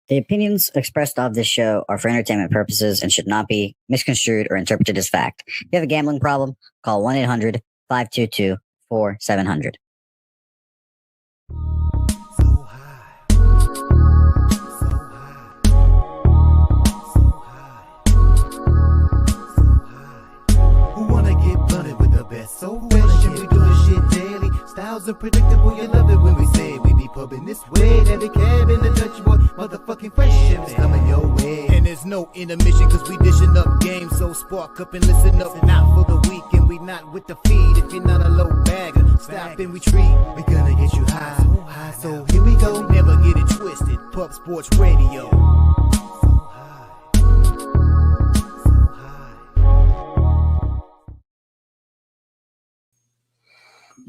The opinions expressed of this show are for entertainment purposes and should not be misconstrued or interpreted as fact. If you have a gambling problem, call 1-800-522-4700. So fresh, and we do this shit daily. Styles unpredictable, you love it when we say it. We be pubbing this way, Dabby Cab in the Dutch boy, motherfucking fresh shit is coming your way. And there's no intermission, cause we dishing up games. So spark up and listen up, not for the week. And we not with the feed, if you're not a low bagger. Stop and retreat, we gonna get you high. So here we go, never get it twisted. Pub Sports Radio.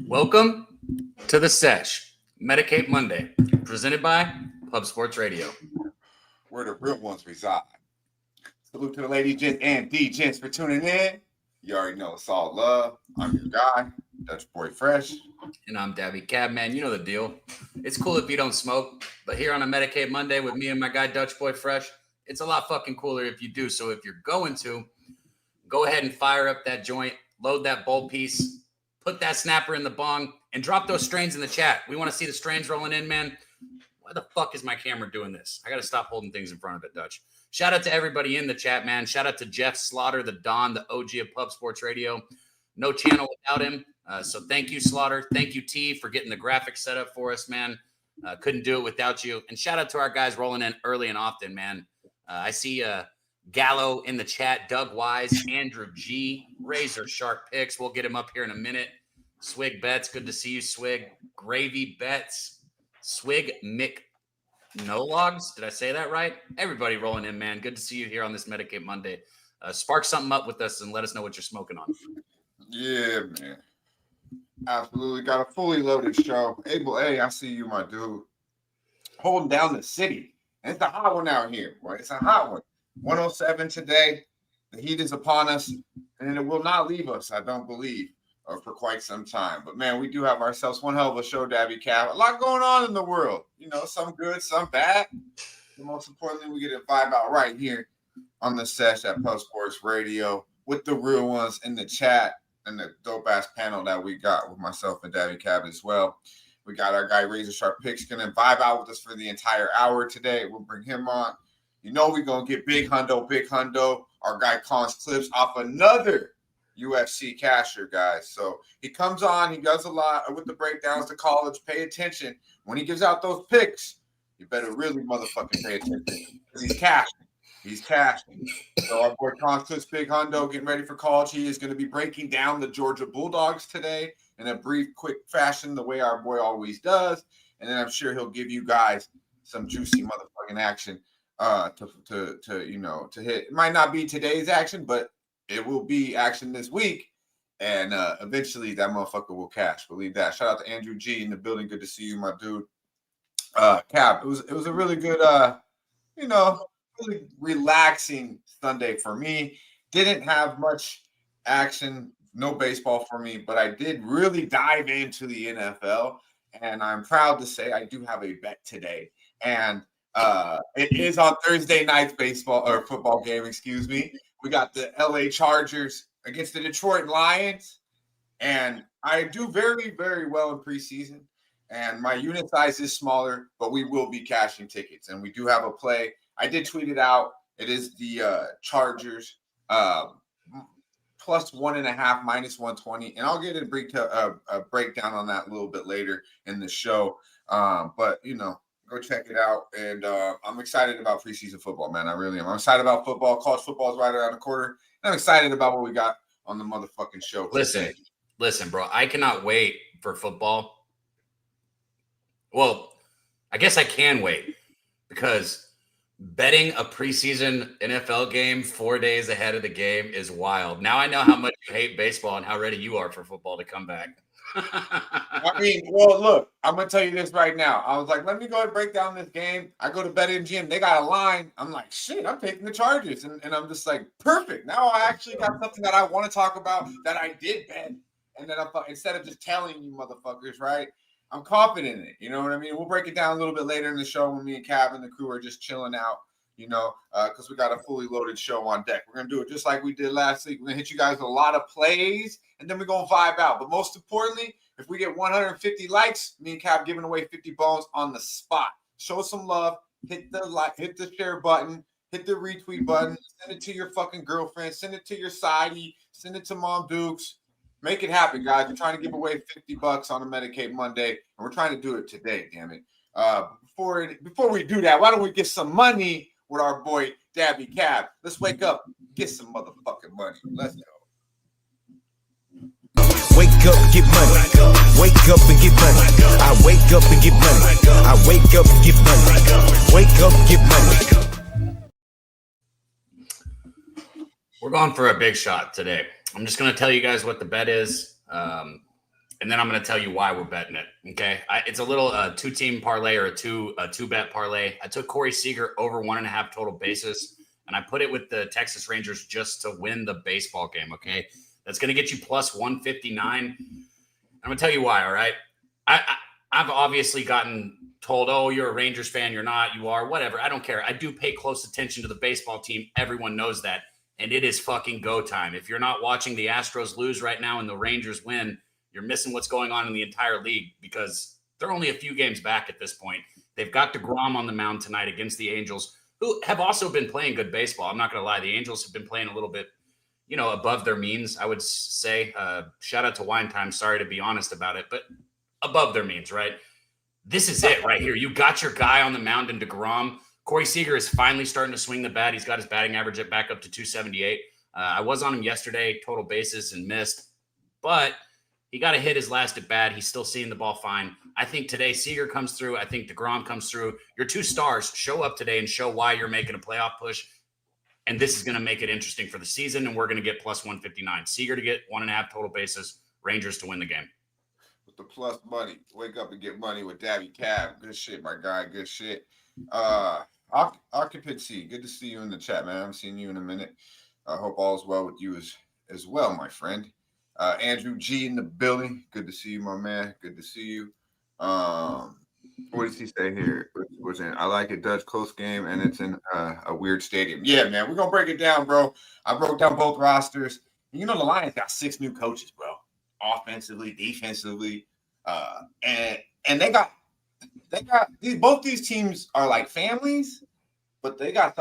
Welcome to the Sesh, Medicate Monday, presented by Pub Sports Radio, where the real ones reside. Salute to the ladies, gents, and D-gents for tuning in. You already know it's all love. I'm your guy, Dutch Boy Fresh. And I'm Dabby Cab, man. You know the deal. It's cool if you don't smoke, but here on a Medicate Monday with me and my guy, Dutch Boy Fresh, it's a lot fucking cooler if you do. So if you're going to, go ahead and fire up that joint, load that bowl piece, put that snapper in the bong, and drop those strains in the chat. We want to see the strains rolling in, man. Why the fuck is my camera doing this? I got to stop holding things in front of it, Dutch. Shout out to everybody in the chat, man. Shout out to Jeff Slaughter, the Don, the OG of Pub Sports Radio. No channel without him. So thank you, Slaughter. Thank you, T, for getting the graphics set up for us, man. Couldn't do it without you. And shout out to our guys rolling in early and often, man. I see Gallo in the chat, Doug Wise, Andrew G, Razor Sharp Picks. We'll get him up here in a minute. Swig Betts, good to see you, Swig. Gravy Betts, Swig McNologs. Did I say that right? Everybody rolling in, man. Good to see you here on this Medicate Monday. Spark something up with us and let us know what you're smoking on. Yeah, man. Absolutely. Got a fully loaded show. Abel A, I see you, my dude. Holding down the city. And it's a hot one out here, boy. It's a hot one. 107 today. The heat is upon us, and it will not leave us, I don't believe, for quite some time. But, man, we do have ourselves one hell of a show, Dabby Cab. A lot going on in the world. You know, some good, some bad. But most importantly, we get a vibe out right here on the Sesh at Pub Sports Radio with the real ones in the chat and the dope-ass panel that we got with myself and Dabby Cab as well. We got our guy Razor Sharp Picks going to vibe out with us for the entire hour today. We'll bring him on. You know we're going to get big hundo. Our guy Collins Clips off another UFC casher, guys. So he comes on. He does a lot with the breakdowns to college. Pay attention. When he gives out those picks, you better really motherfucking pay attention because he's cashing. He's cashing. So our boy Collins Clips, big hundo, getting ready for college. He is going to be breaking down the Georgia Bulldogs today in a brief, quick fashion, the way our boy always does. And then I'm sure he'll give you guys some juicy motherfucking action to hit. It might not be today's action, but it will be action this week. And eventually that motherfucker will cash. Believe that. Shout out to Andrew G in the building. Good to see you, my dude. Cap, it was a really good, really relaxing Sunday for me. Didn't have much action. No baseball for me, but I did really dive into the NFL, and I'm proud to say I do have a bet today. And it is on Thursday night's baseball or football game, excuse me. We got the LA Chargers against the Detroit Lions, and I do very, very well in preseason, and my unit size is smaller, but we will be cashing tickets, and we do have a play. I did tweet it out. It is the Chargers plus 1.5, minus 120. And I'll get a breakdown on that a little bit later in the show. But, go check it out. And I'm excited about preseason football, man. I really am. I'm excited about football. College football is right around the corner. And I'm excited about what we got on the motherfucking show. Listen, bro. I cannot wait for football. Well, I guess I can wait because betting a preseason NFL game 4 days ahead of the game is wild. Now I know how much you hate baseball and how ready you are for football to come back. Look, I'm going to tell you this right now. I was like, let me go and break down this game. I go to BetMGM. They got a line. I'm like, shit, I'm taking the Chargers. And I'm just like, perfect. Now I actually got something that I want to talk about that I did bet. And then instead of just telling you motherfuckers, right? I'm confident in it. You know what I mean? We'll break it down a little bit later in the show when me and Cab and the crew are just chilling out, because we got a fully loaded show on deck. We're going to do it just like we did last week. We're going to hit you guys with a lot of plays, and then we're going to vibe out. But most importantly, if we get 150 likes, me and Cab giving away 50 bones on the spot. Show some love. Hit the like, hit the share button, hit the retweet button, send it to your fucking girlfriend, send it to your sidey, send it to Mom Dukes. Make it happen, guys. We're trying to give away $50 on a Medicate Monday, and we're trying to do it today, damn it. Before we do that, why don't we get some money with our boy Dabby Cab? Let's wake up, get some motherfucking money. Let's go. Wake up, get money. Wake up and get money. I wake up and get money. I wake up and get money. Wake up, get money. We're going for a big shot today. I'm just going to tell you guys what the bet is, and then I'm going to tell you why we're betting it. Okay, it's a little two-team parlay or a two-bet parlay. I took Corey Seager over 1.5 total bases, and I put it with the Texas Rangers just to win the baseball game. Okay, that's going to get you plus 159. I'm going to tell you why. All right, I've obviously gotten told, oh, you're a Rangers fan. You're not. You are. Whatever. I don't care. I do pay close attention to the baseball team. Everyone knows that. And it is fucking go time. If you're not watching the Astros lose right now and the Rangers win, you're missing what's going on in the entire league because they're only a few games back at this point. They've got DeGrom on the mound tonight against the Angels, who have also been playing good baseball. I'm not going to lie. The Angels have been playing a little bit, above their means, I would say. Shout out to Wine Time. Sorry to be honest about it, but above their means, right? This is it right here. You got your guy on the mound in DeGrom. Corey Seager is finally starting to swing the bat. He's got his batting average back up to 278. I was on him yesterday, total bases, and missed. But he got to hit his last at bat. He's still seeing the ball fine. I think today Seager comes through. I think DeGrom comes through. Your two stars show up today and show why you're making a playoff push. And this is going to make it interesting for the season, and we're going to get plus 159. Seager to get 1.5 total bases. Rangers to win the game. With the plus money. Wake up and get money with Dabby Cab. Good shit, my guy. Good shit. Occupancy, good to see you in the chat, man. I haven't seen you in a minute. I hope all is well with you as well, my friend. Andrew G in the building. Good to see you, my man. Good to see you. What does he say here? What's in? I like it, Dutch close game, and it's in a weird stadium. Yeah, man, we're gonna break it down, bro. I broke down both rosters. The Lions got 6 new coaches, bro. Offensively, defensively, and they got both these teams are like families, but they got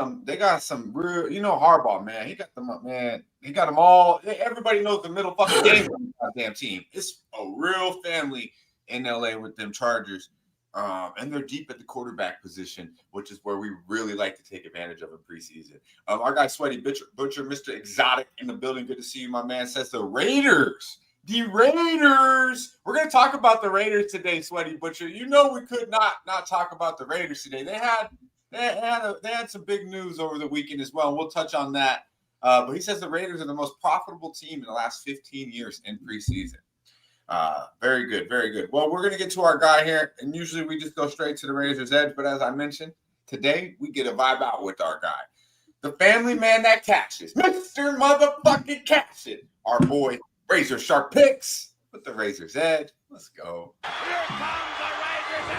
some real, Harbaugh, man. He got them up, man. He got them all. Everybody knows the middle fucking game of the goddamn team. It's a real family in LA with them Chargers. And they're deep at the quarterback position, which is where we really like to take advantage of in preseason. Our guy Sweaty Butcher, Mr. Exotic in the building. Good to see you, my man. Says the Raiders. The Raiders. We're going to talk about the Raiders today, Sweaty Butcher. We could not talk about the Raiders today. They had some big news over the weekend as well. We'll touch on that. But he says the Raiders are the most profitable team in the last 15 years in preseason. Very good, very good. Well, we're going to get to our guy here, and usually we just go straight to the Razor's Edge. But as I mentioned, today we get a vibe out with our guy, the family man that catches, Mr. Motherfucking Catch It, our boy. Razor Sharp Picks with the Razor's Edge. Let's go. Here comes the Razor's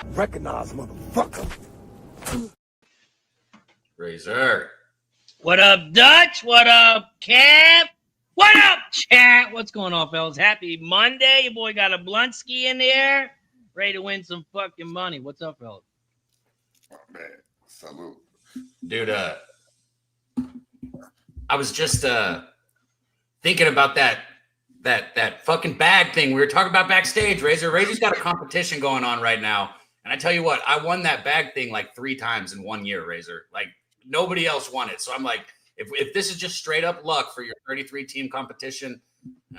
Edge. Recognize, motherfucker. Razor. What up, Dutch? What up, Cab? What up, chat? What's going on, fellas? Happy Monday. Your boy got a Bluntsky in there. Ready to win some fucking money. What's up, fellas? Oh, man. Salute. Dude, I was just thinking about that fucking bag thing we were talking about backstage. Razor's got a competition going on right now, and I tell you what, I won that bag thing like 3 times in 1 year. Razor, like nobody else won it. So I'm like, if this is just straight up luck for your 33 team competition,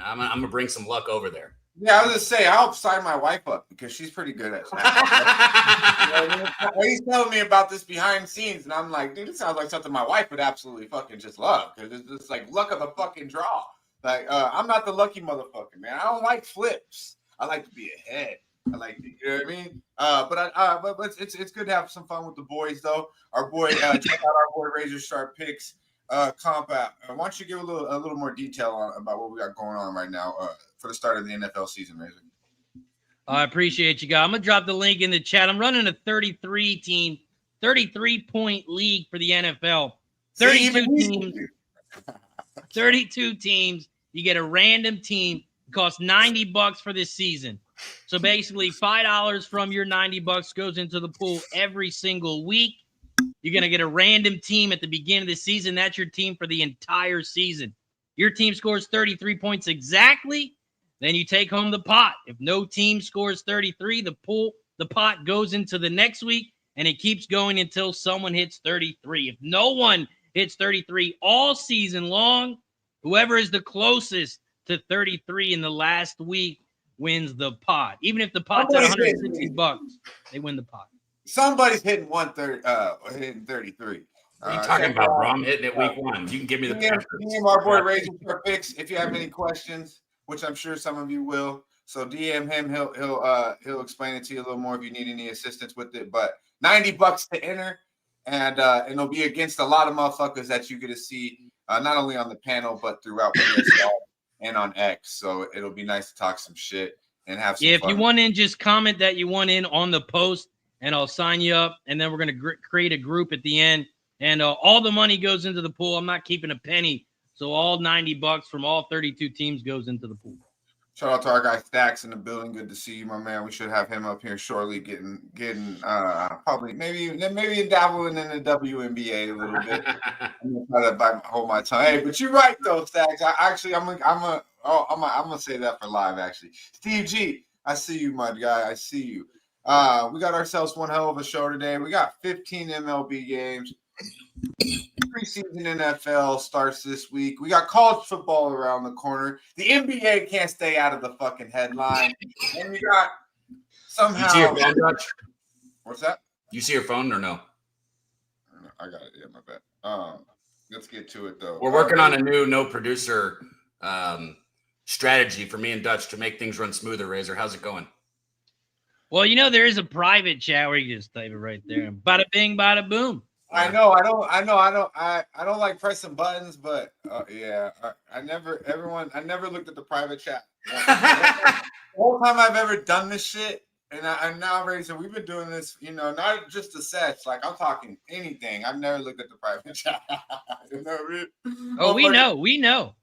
I'm gonna bring some luck over there. Yeah, I was gonna say I'll sign my wife up because she's pretty good at that. He's telling me about this behind the scenes, and I'm like, dude, it sounds like something my wife would absolutely fucking just love because it's just like luck of the fucking draw. Like, I'm not the lucky motherfucker, man. I don't like flips. I like to be ahead. I like to, you know what I mean? But it's good to have some fun with the boys, though. Our boy, check out our boy Razor Sharp Picks. comp out. Why don't you give a little more detail about what we got going on right now for the start of the NFL season, Razor? I appreciate you guys. I'm gonna drop the link in the chat. I'm running a 33-point league for the NFL. 32 teams. 32 teams. You get a random team. It costs $90 for this season. So basically, $5 from your $90 goes into the pool every single week. You're gonna get a random team at the beginning of the season. That's your team for the entire season. Your team scores 33 points exactly. Then you take home the pot. If no team scores 33, the pot goes into the next week, and it keeps going until someone hits 33. If no one hits 33 all season long, whoever is the closest to 33 in the last week wins the pot. Even if the pot's at $160, they win the pot. Somebody's hitting 33. What are you talking about, bro? I'm hitting it week 1. You can give me the DM our boy Razor for picks if you have any questions, which I'm sure some of you will. So DM him. He'll explain it to you a little more if you need any assistance with it. But $90 to enter, and it'll be against a lot of motherfuckers that you get to see not only on the panel but throughout PSL and on X. So it'll be nice to talk some shit and have some fun. If you want in, just comment that you want in on the post, and I'll sign you up. And then we're gonna create a group at the end, and all the money goes into the pool. I'm not keeping a penny. So all $90 from all 32 teams goes into the pool. Shout out to our guy Stacks in the building. Good to see you, my man. We should have him up here shortly, getting probably maybe dabbling in the WNBA a little bit. I'm gonna try to hold my tongue. Hey, but you're right though, Stacks. I'm gonna say that for live actually. Steve G, I see you, my guy. I see you. We got ourselves one hell of a show today. We got 15 MLB games. Preseason NFL starts this week. We got college football around the corner. The NBA can't stay out of the fucking headline. And we got somehow. You see your phone, Dutch? What's that? You see your phone or no? I got it. Yeah, my bad. Let's get to it though. We're working on a new no producer strategy for me and Dutch to make things run smoother. Razor, how's it going? Well, there is a private chat where you just type it right there. Bada bing, bada boom. I know. I don't like pressing buttons, but yeah, I never looked at the private chat. The whole time I've ever done this shit, and I'm now ready. So we've been doing this, not just the sets. Like I'm talking anything. I've never looked at the private chat. Oh, we know.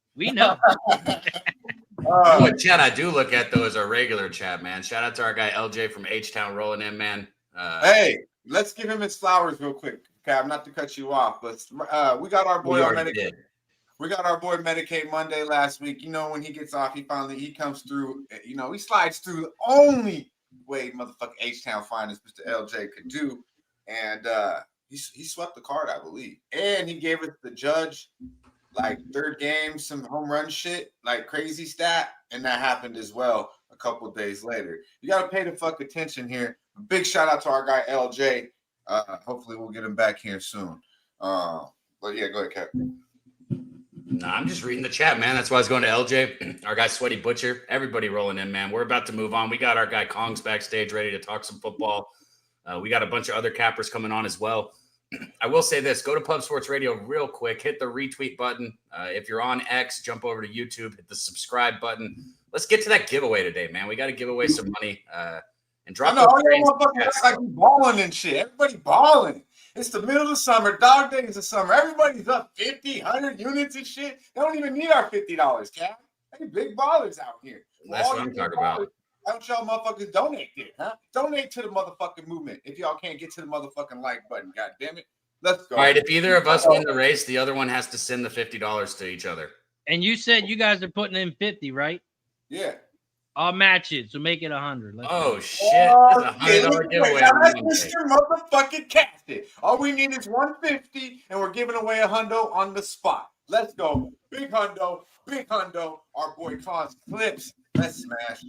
What chat I do look at though is our regular chat, man. Shout out to our guy LJ from Htown rolling in, man. Hey, let's give him his flowers real quick. Cab, not to cut you off, but we got our boy on Medicate. We got our boy Medicate Monday last week. When he gets off, he comes through. He slides through the only way motherfucking Htown finest Mr. LJ could do, and he swept the card, I believe, and he gave us the judge like third game some home run shit, like crazy stat, and that happened as well a couple of days later. You got to pay the fuck attention here. A big shout out to our guy LJ. Hopefully we'll get him back here soon. But yeah, go ahead, Captain. Nah, I'm just reading the chat, man. That's why I was going to LJ. Our guy Sweaty Butcher. Everybody rolling in, man. We're about to move on. We got our guy Kong's backstage ready to talk some football. We got a bunch of other cappers coming on as well. I will say this. Go to Pub Sports Radio real quick. Hit the retweet button. If you're on X, jump over to YouTube. Hit the subscribe button. Let's get to that giveaway today, man. We got to give away some money. And drop all y'all motherfuckers act like we balling and shit. Everybody balling. It's the middle of the summer. Dog days of summer. Everybody's up 50, 100 units and shit. They don't even need our $50, Cap. They big ballers out here. That's what I'm talking about. Why don't y'all motherfuckers donate there, huh? Donate to the motherfucking movement if y'all can't get to the motherfucking like button. God damn it. Let's go. All right, if either of us win the race, the other one has to send the $50 to each other. And you said you guys are putting in 50, right? Yeah. I'll match it, so make it 100. Shit. That's a $100 giveaway. That's Mr. Motherfucking Casted. All we need is 150, and we're giving away a hundo on the spot. Let's go. Big hundo. Our boy Cons Clips. Let's smash.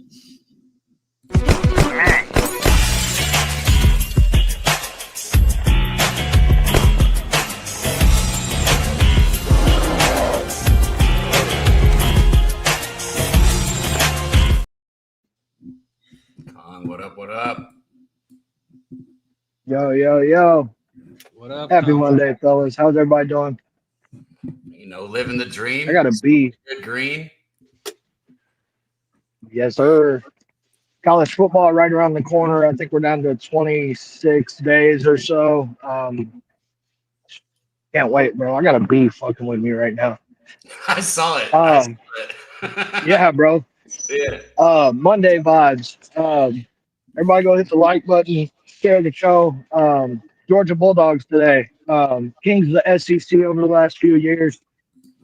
What up? Yo. What up? Happy Monday, fellas. How's everybody doing? living the dream. I got a B. Good green. Yes, sir. College football right around the corner. I think we're down to 26 days or so. Can't wait, bro. I got a B fucking with me right now. I saw it. Yeah, bro. Yeah. Monday vibes. Everybody go hit the like button. Share the show. Georgia Bulldogs today. Kings of the SEC over the last few years.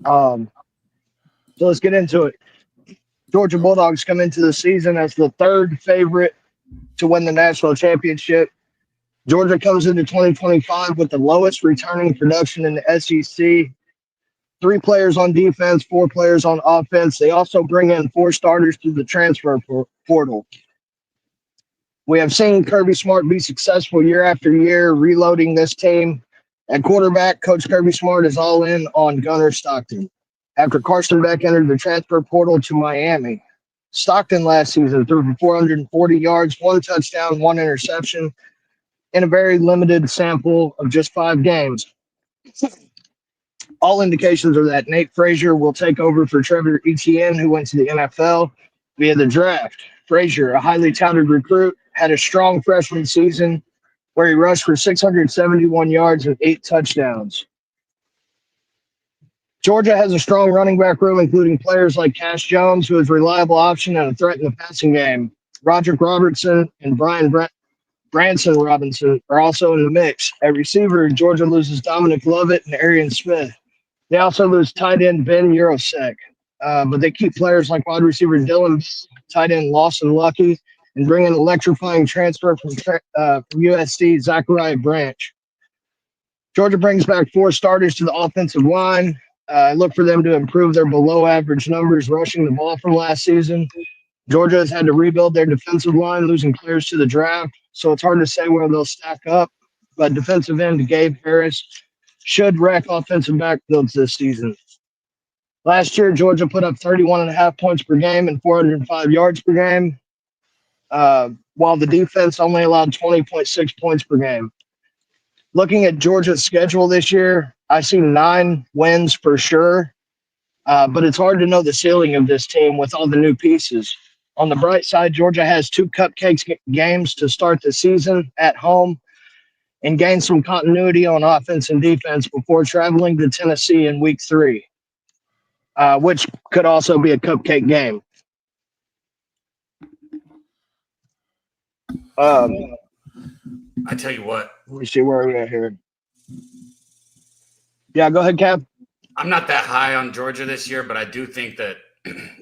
So let's get into it. Georgia Bulldogs come into the season as the third favorite to win the national championship. Georgia comes into 2025 with the lowest returning production in the SEC. 3 players on defense, 4 players on offense. They also bring in 4 starters through the transfer portal. We have seen Kirby Smart be successful year after year, reloading this team. At quarterback, Coach Kirby Smart is all in on Gunnar Stockton. After Carson Beck entered the transfer portal to Miami, Stockton last season threw for 440 yards, 1 touchdown, 1 interception, in a very limited sample of just 5 games. All indications are that Nate Frazier will take over for Trevor Etienne, who went to the NFL via the draft. Frazier, a highly touted recruit, had a strong freshman season where he rushed for 671 yards and 8 touchdowns. Georgia has a strong running back room, including players like Cash Jones, who is a reliable option and a threat in the passing game. Roderick Robertson and Branson Robinson are also in the mix. At receiver, Georgia loses Dominic Lovett and Arian Smith. They also lose tight end Ben Urosek, but they keep players like wide receiver Dylan, tight end Lawson Lucky, and bring in electrifying transfer from USC Zachariah Branch. Georgia brings back 4 starters to the offensive line. I look for them to improve their below-average numbers rushing the ball from last season. Georgia has had to rebuild their defensive line, losing players to the draft, so it's hard to say where they'll stack up. But defensive end Gabe Harris should wreck offensive backfields this season. Last year, Georgia put up 31.5 points per game and 405 yards per game, while the defense only allowed 20.6 points per game. Looking at Georgia's schedule this year, I see 9 wins for sure, but it's hard to know the ceiling of this team with all the new pieces. On the bright side, Georgia has 2 cupcakes games to start the season at home and gain some continuity on offense and defense before traveling to Tennessee in week 3, which could also be a cupcake game. I tell you what. Let me see where we're at here. Yeah, go ahead, Cap. I'm not that high on Georgia this year, but I do think that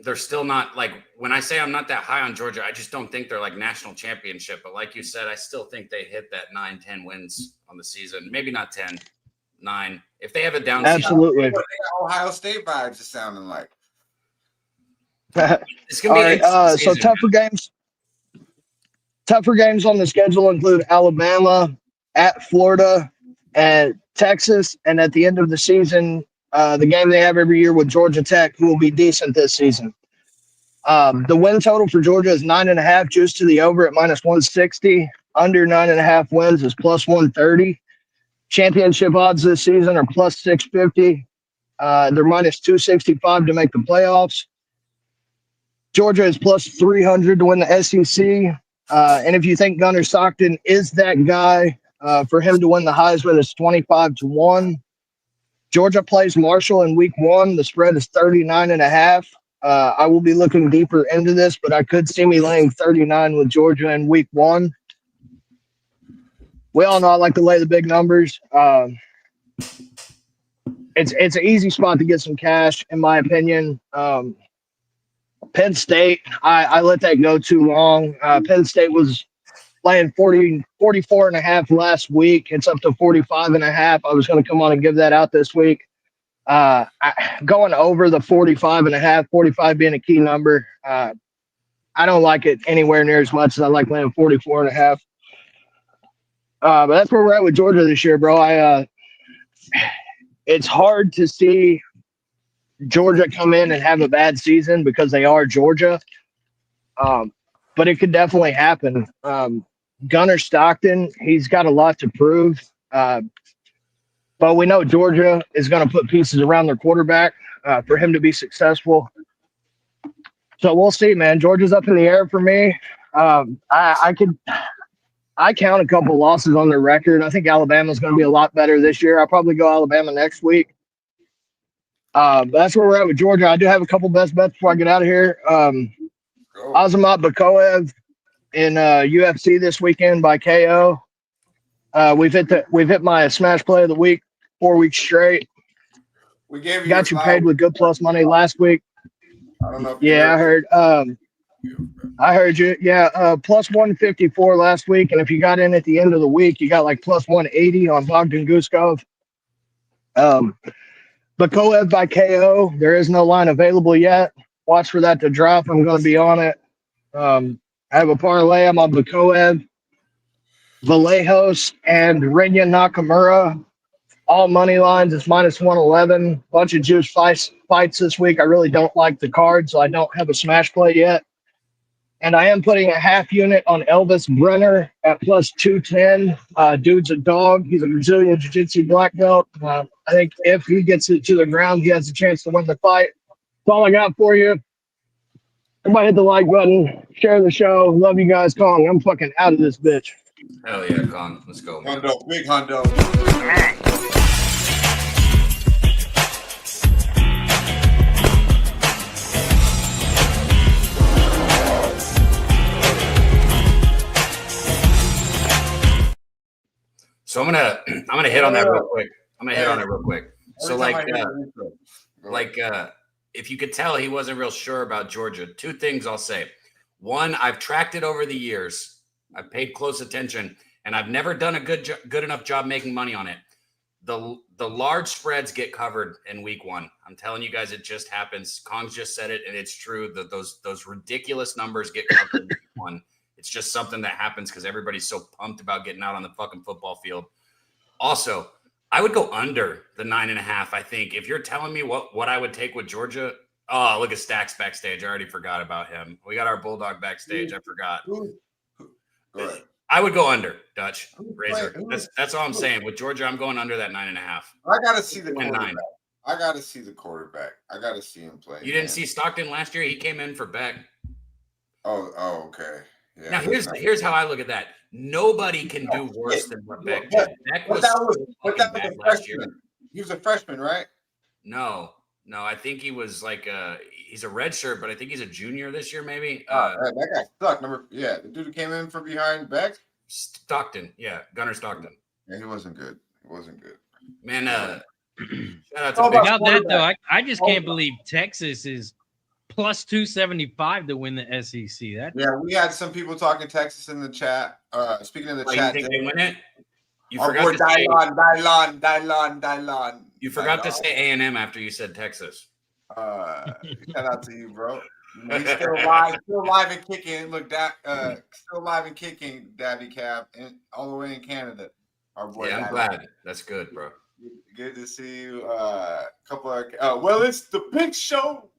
they're still not like, when I say I'm not that high on Georgia, I just don't think they're like national championship. But like you said, I still think they hit that 9-10 wins on the season. Maybe not 10, 9. If they have a down season. Absolutely. Ohio State vibes is sounding like. It's gonna be so tougher games. Tougher games on the schedule include Alabama, at Florida, and Texas. And at the end of the season, the game they have every year with Georgia Tech, who will be decent this season. The win total for Georgia is 9.5, juice to the over at -160. Under 9.5 wins is +130. Championship odds this season are +650. They're -265 to make the playoffs. Georgia is +300 to win the SEC. And if you think Gunnar Stockton is that guy, for him to win the Heisman is 25-1. Georgia plays Marshall in week 1. The spread is 39.5. I will be looking deeper into this, but I could see me laying 39 with Georgia in week 1. We all know I like to lay the big numbers. It's an easy spot to get some cash, in my opinion. Penn State, I let that go too long. Penn State was laying 44.5 last week. It's up to 45.5. I was going to come on and give that out this week. Going over the 45.5, 45 being a key number. I don't like it anywhere near as much as I like laying 44.5. But that's where we're at with Georgia this year, bro. It's hard to see Georgia come in and have a bad season because they are Georgia. But it could definitely happen. Gunnar Stockton, he's got a lot to prove. But we know Georgia is going to put pieces around their quarterback for him to be successful. So we'll see, man. Georgia's up in the air for me. I count a couple losses on their record. I think Alabama's going to be a lot better this year. I'll probably go Alabama next week. But that's where we're at with Georgia. I do have a couple best bets before I get out of here. Azamat Bakoev in UFC this weekend by KO. We've hit my smash play of the week 4 weeks straight. We gave you got you paid with good plus money last week. I don't know if I heard. I heard you. Yeah, plus 154 last week, and if you got in at the end of the week, you got like plus 180 on Bogdan Guskov. Bakoev by KO. There is no line available yet. Watch for that to drop. I'm going to be on it. I have a parlay. I'm on Bakoev, Vallejos, and Renya Nakamura. All money lines. It's minus 111. Bunch of juice fights this week. I really don't like the card, so I don't have a smash play yet. And I am putting a half unit on Elvis Brenner at plus 210. Dude's a dog. He's a Brazilian Jiu-Jitsu black belt. I think if he gets it to the ground, he has a chance to win the fight. That's all I got for you. Everybody hit the like button. Share the show. Love you guys. Kong, I'm fucking out of this bitch. Hell yeah, Kong. Let's go, man. Hundo, big Hundo. So I'm gonna hit on that real quick. So if you could tell he wasn't real sure about Georgia, two things I'll say. One, I've tracked it over the years. I've paid close attention, and I've never done a good enough job making money on it. The large spreads get covered in week one. I'm telling you guys, it just happens. Kong's just said it, and it's true that those ridiculous numbers get covered in week one. It's just something that happens because everybody's so pumped about getting out on the fucking football field. Also, I would go under the 9.5. I think if you're telling me what I would take with Georgia. Oh, look at Stacks backstage. I already forgot about him. We got our Bulldog backstage. I forgot. Go ahead. I would go under, Dutch. Razor. That's all I'm saying. With Georgia, I'm going under that 9.5. I gotta see the quarterback. 9. I gotta see the quarterback. I gotta see him play. You didn't see Stockton last year? He came in for Beck. Oh, okay. Yeah, now here's how I look at that. Nobody can do worse than what Beck did. Beck was bad last year. He was a freshman, right? No, I think he was like he's a red shirt, but I think he's a junior this year, maybe. That guy sucked. The dude who came in from behind Beck? Stockton, yeah, Gunnar Stockton. Yeah, he wasn't good. Man, shout out to Without that though, I just can't believe Texas is plus 275 to win the SEC. We had some people talking Texas in the chat. Speaking of the chat, you think they win it? You our forgot boy to Dylon. You forgot to say A&M after you said Texas. Shout out to you, bro. He's still live and kicking. Look, still live and kicking, Dabby Cab, and all the way in Canada. Our boy. Yeah, I'm glad. That's good, bro. Good to see you. Couple of it's the big show.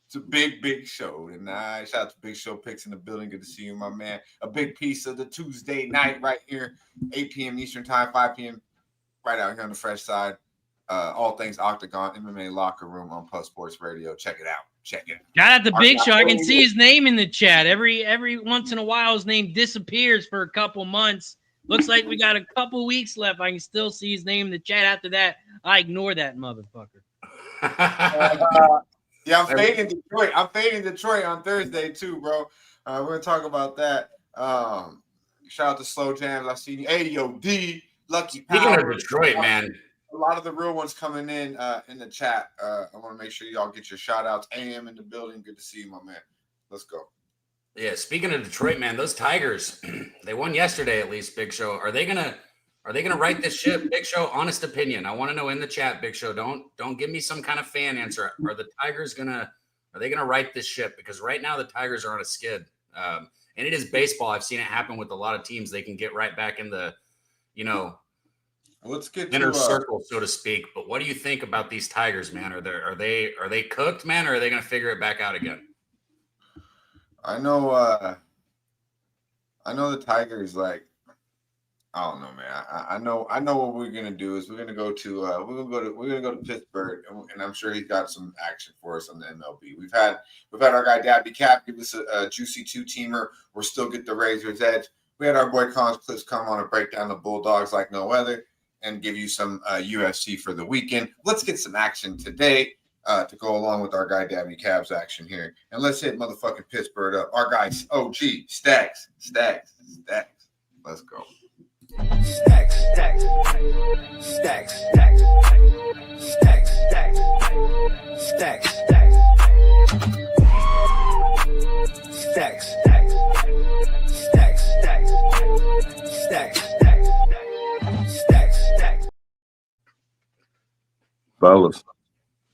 It's a big show tonight. Shout out to Big Show Picks in the building. Good to see you, my man. A big piece of the Tuesday night right here, 8 p.m. Eastern time, 5 p.m. right out here on the fresh side. All things Octagon MMA Locker Room on Plus Sports Radio. Check it out. Shout out to Big Show. I can see his name in the chat. Every once in a while, his name disappears for a couple months. Looks like we got a couple weeks left. I can still see his name in the chat. After that, I ignore that motherfucker. Yeah, I'm fading Detroit. I'm fading Detroit on Thursday too, bro. We're gonna talk about that. Shout out to Slow Jams. I see you. ADOD, Lucky Power. Speaking of Detroit, man. A lot of the real ones coming in the chat. I want to make sure y'all get your shout outs. AM in the building. Good to see you, my man. Let's go. Yeah, speaking of Detroit, man, those Tigers, they won yesterday at least, Big Show. Are they gonna right this ship? Big Show, honest opinion. I want to know in the chat, Big Show. Don't give me some kind of fan answer. Are the Tigers are they gonna right this ship? Because right now the Tigers are on a skid. And it is baseball. I've seen it happen with a lot of teams. They can get right back in the, let's get inner circle, so to speak. But what do you think about these Tigers, man? Are they cooked, man, or are they gonna figure it back out again? I know the Tigers, like, I don't know, man. I know what we're gonna do is we're gonna go to Pittsburgh, and I'm sure he's got some action for us on the MLB. We've had our guy Dabby Cab give us a juicy 2-teamer. We're still get the Razor's Edge. We had our boy Collins Clips come on and break down the Bulldogs like no other, and give you some UFC for the weekend. Let's get some action today to go along with our guy Dabby Cab's action here, and let's hit motherfucking Pittsburgh up. Our guy OG Stacks. Let's go. Stacks, stacks, stacks, stacks, stacks, stacks, stacks, stacks, stacks, stacks. Fellas.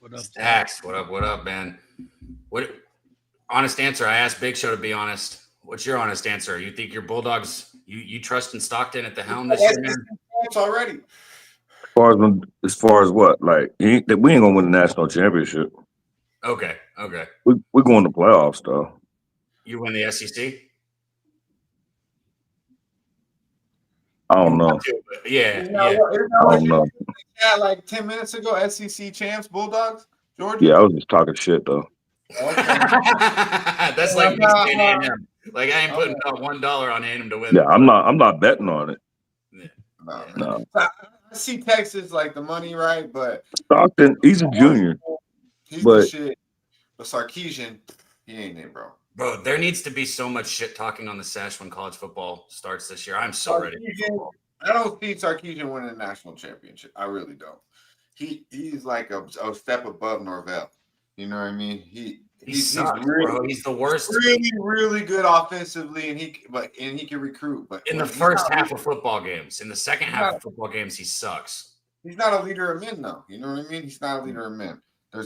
What up, Stacks, what up, man? What honest answer? I asked Big Show to be honest. What's your honest answer? You think your Bulldogs? You trust in Stockton at the helm this year, man? It's already. As far as what? Like, we ain't gonna win the national championship. Okay. We're going to playoffs though. You win the SEC? I don't know. Yeah. I don't know. Yeah, like 10 minutes ago, SEC champs, Bulldogs, Georgia. Yeah, I was just talking shit though. Okay. That's like me saying A&M. Like I ain't putting $1 on A&M to win. Yeah, I'm not betting on it. No. I see Texas like the money, right? But Stockton, he's a junior. He's the shit. But Sarkisian, he ain't it, bro. Bro, there needs to be so much shit talking on the Sesh when college football starts this year. I'm so ready. I don't see Sarkisian winning a national championship. I really don't. He's like a step above Norvell. You know what I mean? He's the worst. Really, really good offensively, and he can recruit. But in the first half of football games, in the second half of football games, he sucks. He's not a leader of men, though. You know what I mean? He's not a leader of men. I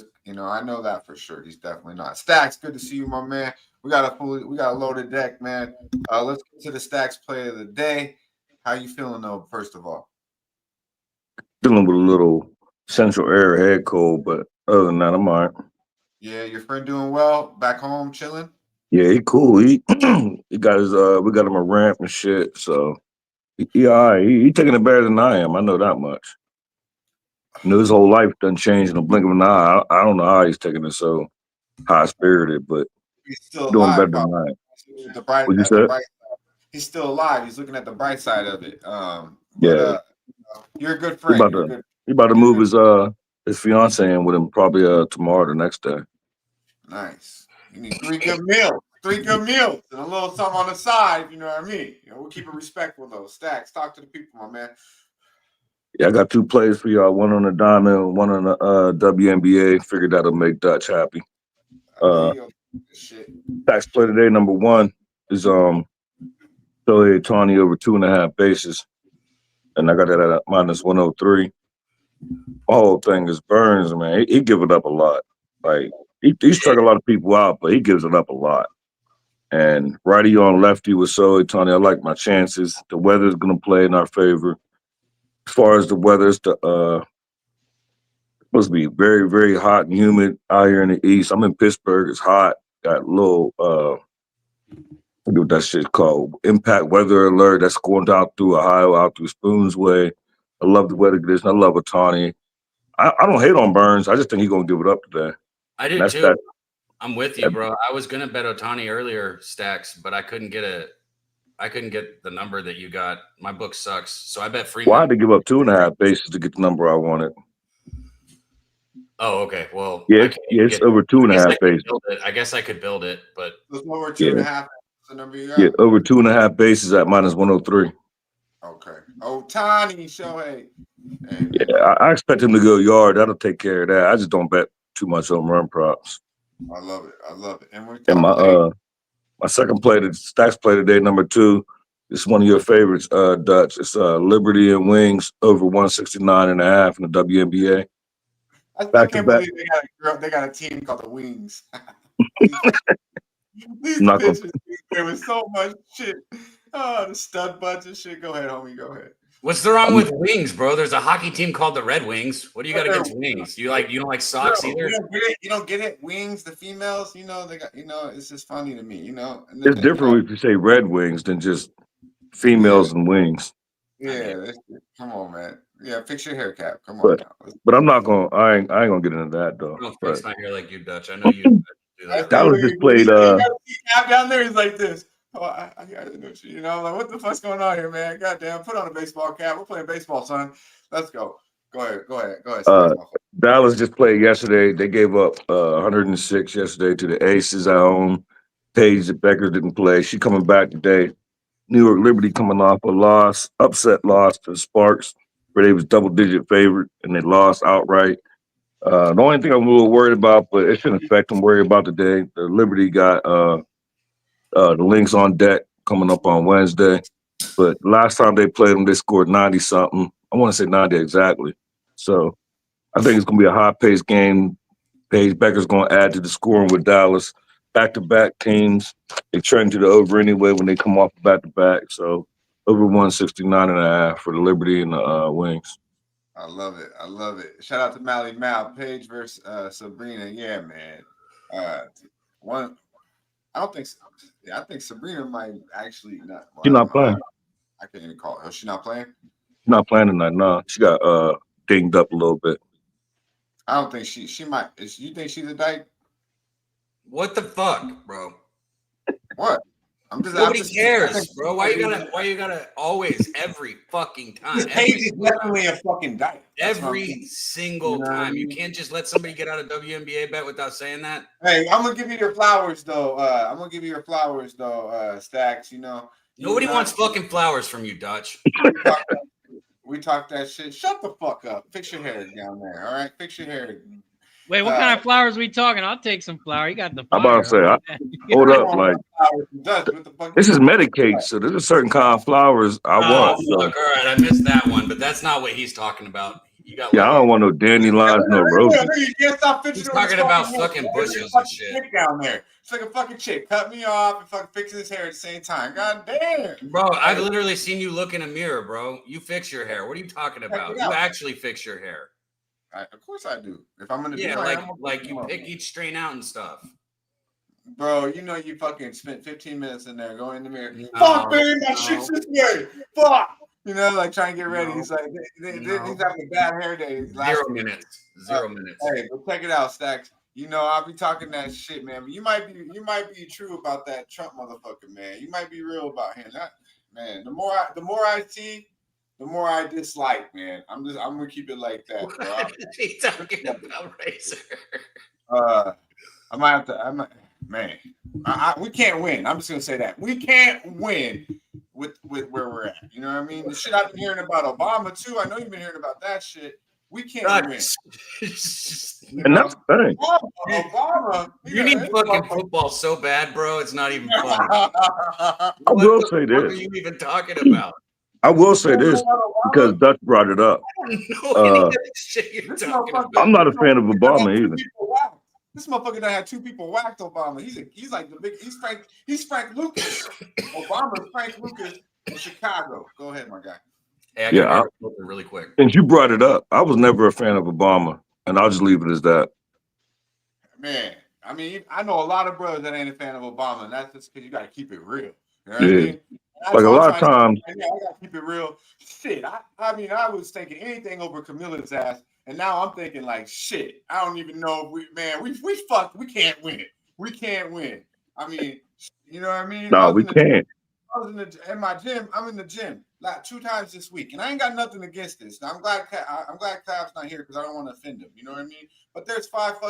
know that for sure. He's definitely not. Stacks, good to see you, my man. We got a loaded deck, man. Let's get to the Stacks play of the day. How you feeling though? First of all, Feeling with a little central air head cold, but other than that, I'm all right. Yeah, your friend doing well back home, chilling. Yeah, he cool. He got his we got him a ramp and shit. So he all right. He taking it better than I am. I know that much. His whole life done changed in a blink of an eye. I don't know how he's taking it so high spirited, but he's still doing alive, better than I am. What you said? He's still alive. He's looking at the bright side of it. You're a good friend. He about to move his fiance in with him probably tomorrow, the next day. Nice. You need 3 good meals. 3 good meals and a little something on the side. You know what I mean? We'll keep it respectful though. Stacks, talk to the people, my man. Yeah, I got 2 plays for y'all. One on the diamond, one on the WNBA. Figured that'll make Dutch happy. Stacks play today. Number 1 is Shohei Htown over 2.5 bases, and I got that at -103. My whole thing is Burns, man. He give it up a lot. Like he struck a lot of people out, but he gives it up a lot. And righty on lefty with Shohei Htown, I like my chances. The weather's gonna play in our favor. As far as the weather, it's supposed to be very, very hot and humid out here in the east. I'm in Pittsburgh. It's hot. Got a little I forget what that shit's called. Impact weather alert. That's going out through Ohio, out through Spoons Way. I love the weather condition. I love Htown. I don't hate on Burns. I just think he's gonna give it up today. I do too. I'm with you, bro. I was gonna bet Htown earlier, Stacks, but I couldn't get the number that you got. My book sucks. So I bet Freeman. Well, I had to give up 2.5 bases to get the number I wanted. Oh, okay. Well, yeah, it's over 2.5 bases. I guess I could build it, but it's over 2.5. The number you got? Yeah, over 2.5 bases at -103. Okay. Htown, Shohei. Yeah, I expect him to go yard. That'll take care of that. I just don't bet too much on run props. I love it. And my second play, the Stacks play today, number 2. It's one of your favorites, Dutch. It's Liberty and Wings over 169.5 in the WNBA. I can't believe they got a team called the Wings. These bitches, there was so much shit. Oh, the stud bunch and shit. Go ahead, homie. Go ahead. What's the wrong with Wings, bro? There's a hockey team called the Red Wings. What do you got against Wings? You don't like socks either? You don't get it? Wings, the females, they got, it's just funny to me, It's different if you say Red Wings than just females and wings. Yeah, come on, man. Yeah, fix your hair cap. Come on But now. but I'm not gonna. I ain't gonna get into that though. I don't But fix my hair like you, Dutch. I know you do I that. see Dallas what just you played. got cap down there. He's like this. Oh, I got it. You know, like what the fuck's going on here, man? Goddamn, put on a baseball cap. We're playing baseball, son. Let's go. Go ahead. Stacks, my fault. Dallas just played yesterday. They gave up 106 yesterday to the Aces at home. Paige Becker didn't play. She coming back today. New York Liberty coming off a upset loss to the Sparks, where they was double-digit favorite and they lost outright. The only thing I'm a little worried about, but it shouldn't affect them. Worried about today. The Liberty got the Lynx on deck coming up on Wednesday. But last time they played them, they scored 90 something. I want to say 90 exactly. So I think it's going to be a high-paced game. Paige Becker's going to add to the scoring with Dallas. Back-to-back teams, they trend to the over anyway when they come off back-to-back. So over 169.5 for the Liberty and the Wings. I love it. Shout out to Mally Mal. Paige versus Sabrina. Yeah, man. One. I don't think. I think Sabrina might actually not. Well, She's not playing. I can't even call her. Is she not playing? She's not playing tonight. No, she got dinged up a little bit. I don't think she might. You think she's a dyke? What the fuck, bro? What? Nobody cares, bro. Why you gotta always every fucking time? Paige is definitely a fucking dyke. Every single time. You can't just let somebody get out a WNBA bet without saying that. Hey, I'm gonna give you your flowers though. Stacks. You know. Nobody wants fucking flowers from you, Dutch. We talk that shit. Shut the fuck up. Fix your hair down there. All right. Fix your hair. Wait, what kind of flowers are we talking? I'll take some flower. You got the flower. I'm about to say, hold up, like this is Medicate, so there's a certain kind of flowers I want. Fuck, all right, I missed that one, but that's not what he's talking about. You got I don't want no dandelions, no roses. You can't stop he's talking about fucking bushes and shit down there. It's like a fucking chick cut me off and fucking fixing his hair at the same time. God damn, bro! I've literally seen you look in a mirror, bro. You fix your hair. What are you talking about? You actually fix your hair. Of course I do. If I'm gonna do like you pick each strain out and stuff. Bro, you know you fucking spent 15 minutes in there going in the mirror. Fuck, man, my shit's this way. Fuck. You know, like trying to get ready. He's like, he's having a bad hair day. 0 minutes. 0 minutes. Hey, but check it out, Stacks. You know, I'll be talking that shit, man. But you might be true about that Trump motherfucker, man. You might be real about him. Man, the more I see, the more I dislike, man. I'm gonna keep it like that, bro. What is he talking about, Razor? We can't win. I'm just gonna say that. We can't win with where we're at. You know what I mean? The shit I've been hearing about Obama too. I know you've been hearing about that shit. We can't win. And that's the thing. Obama. You need fucking football so bad, bro. It's not even funny. I will say this. What are you even talking about? I will say this because Dutch brought it up. I'm not a fan of Obama either. This motherfucker done had 2 people whacked Obama. He's like he's Frank Lucas. Obama's Frank Lucas in Chicago. Go ahead, my guy. Hey, I really quick. Since you brought it up, I was never a fan of Obama, and I'll just leave it as that. Man, I mean, I know a lot of brothers that ain't a fan of Obama, and that's just because you got to keep it real. You know what I mean? Like a lot of times. I gotta keep it real. Shit, I mean, I was thinking anything over Camilla's ass, and now I'm thinking like, shit, I don't even know if we fucked. We can't win. We can't win. I mean, you know what I mean? No, we can't. I was in my gym. I'm in the gym like 2 times this week, and I ain't got nothing against this. Now, I'm glad Cav's not here because I don't want to offend him. You know what I mean? But there's 5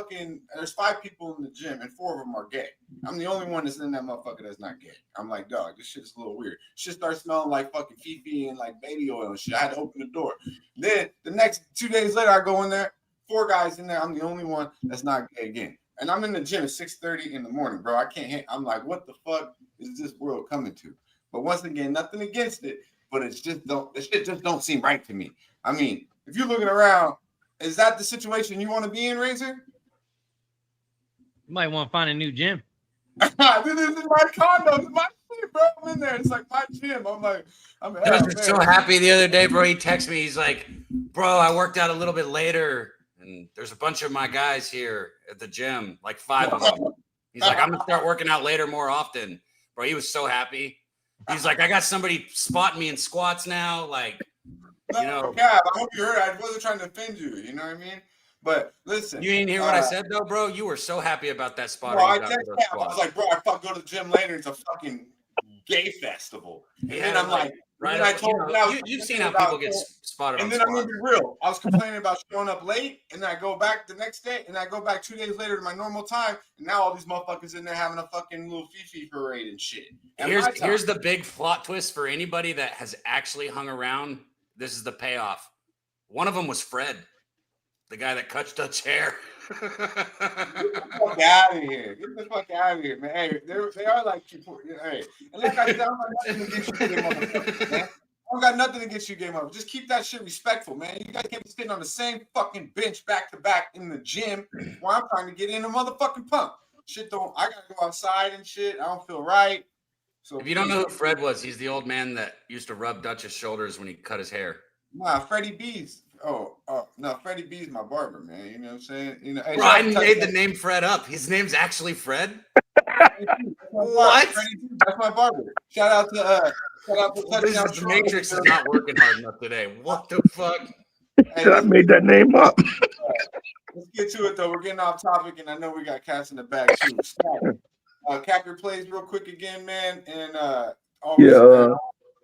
people in the gym, and 4 of them are gay. I'm the only one that's in that motherfucker that's not gay. I'm like, dog, this shit's a little weird. Shit starts smelling like fucking Fifi and like baby oil and shit. I had to open the door. Then the next 2 days later, I go in there, 4 guys in there. I'm the only one that's not gay again. And I'm in the gym at 6:30 in the morning, bro. I can't. I'm like, what the fuck is this world coming to? But once again, nothing against it, but it's just the shit just don't seem right to me. I mean, if you're looking around, is that the situation you want to be in, Razor? You might want to find a new gym. This is my condo. This is my shit, bro. I'm in there. It's like my gym. I'm so happy the other day, bro. He texted me. He's like, bro, I worked out a little bit later, and there's a bunch of my guys here at the gym, like 5 of them. He's like, I'm going to start working out later more often. Bro, he was so happy. He's like, I got somebody spotting me in squats now. Like, No, you know, Cab, I hope you heard. I wasn't trying to offend you. You know what I mean? But listen, you didn't hear what I said though, bro. You were so happy about that spot. Well, I texted Cab. I was like, bro, I fuck go to the gym later. It's a fucking gay festival. And then I'm like, right. I told you've seen how people get spotted. And then I'm gonna be real. I was complaining about showing up late, and then I go back the next day, and I go back 2 days later to my normal time, and now all these motherfuckers in there having a fucking little Fifi parade and shit. And here's the big plot twist for anybody that has actually hung around. This is the payoff. One of them was Fred, the guy that cuts Dutch hair. Get the fuck out of here. Get the fuck out of here, man. Hey, they are like people. Hey, and like I said, I don't got nothing against you, game motherfuckers, man. I don't got nothing against you, game up. Just keep that shit respectful, man. You guys can't be sitting on the same fucking bench back to back in the gym while I'm trying to get in a motherfucking pump. Shit don't. I gotta go outside and shit. I don't feel right. So if you don't know who Fred was, he's the old man that used to rub Dutch's shoulders when he cut his hair. Nah, Freddie B's. Oh, no, Freddie B's my barber, man. You know what I'm saying? You know, hey, Brian made the name Fred up. His name's actually Fred. What? That's my barber. Shout out to the Matrix is not working hard enough today. What the fuck? Hey, I made that name up. Let's get to it though. We're getting off topic, and I know we got cats in the back too. Cap your plays real quick again, man, and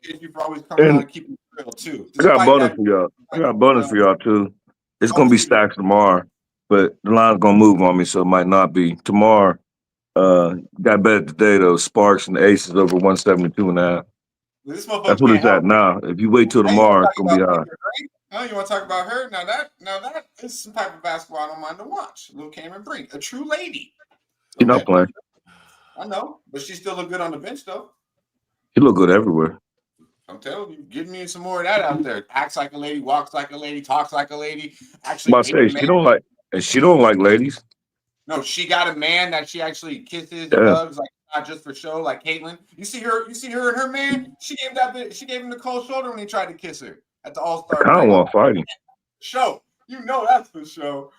thank you for always coming on and keeping it real too. I got a bonus for y'all. I got a bonus for y'all too. It's gonna be stacks tomorrow, but the line's gonna move on me, so it might not be tomorrow. Got better today though. Sparks and the Aces over 172.5. That's what it's at now. If you wait till tomorrow, it's gonna be high. Oh, you want to talk about her? Now that is some type of basketball I don't mind to watch. Little Cameron Brink, a true lady. You're not playing. I know, but she still look good on the bench though. She look good everywhere. I'm telling you, give me some more of that out there. Acts like a lady, walks like a lady, talks like a lady. Actually, she don't like ladies. No, she got a man that she actually kisses and hugs, like not just for show, like Caitlyn. You see her and her man. She gave him the cold shoulder when he tried to kiss her at the All-Star. I don't want fighting. Show, you know that's for show.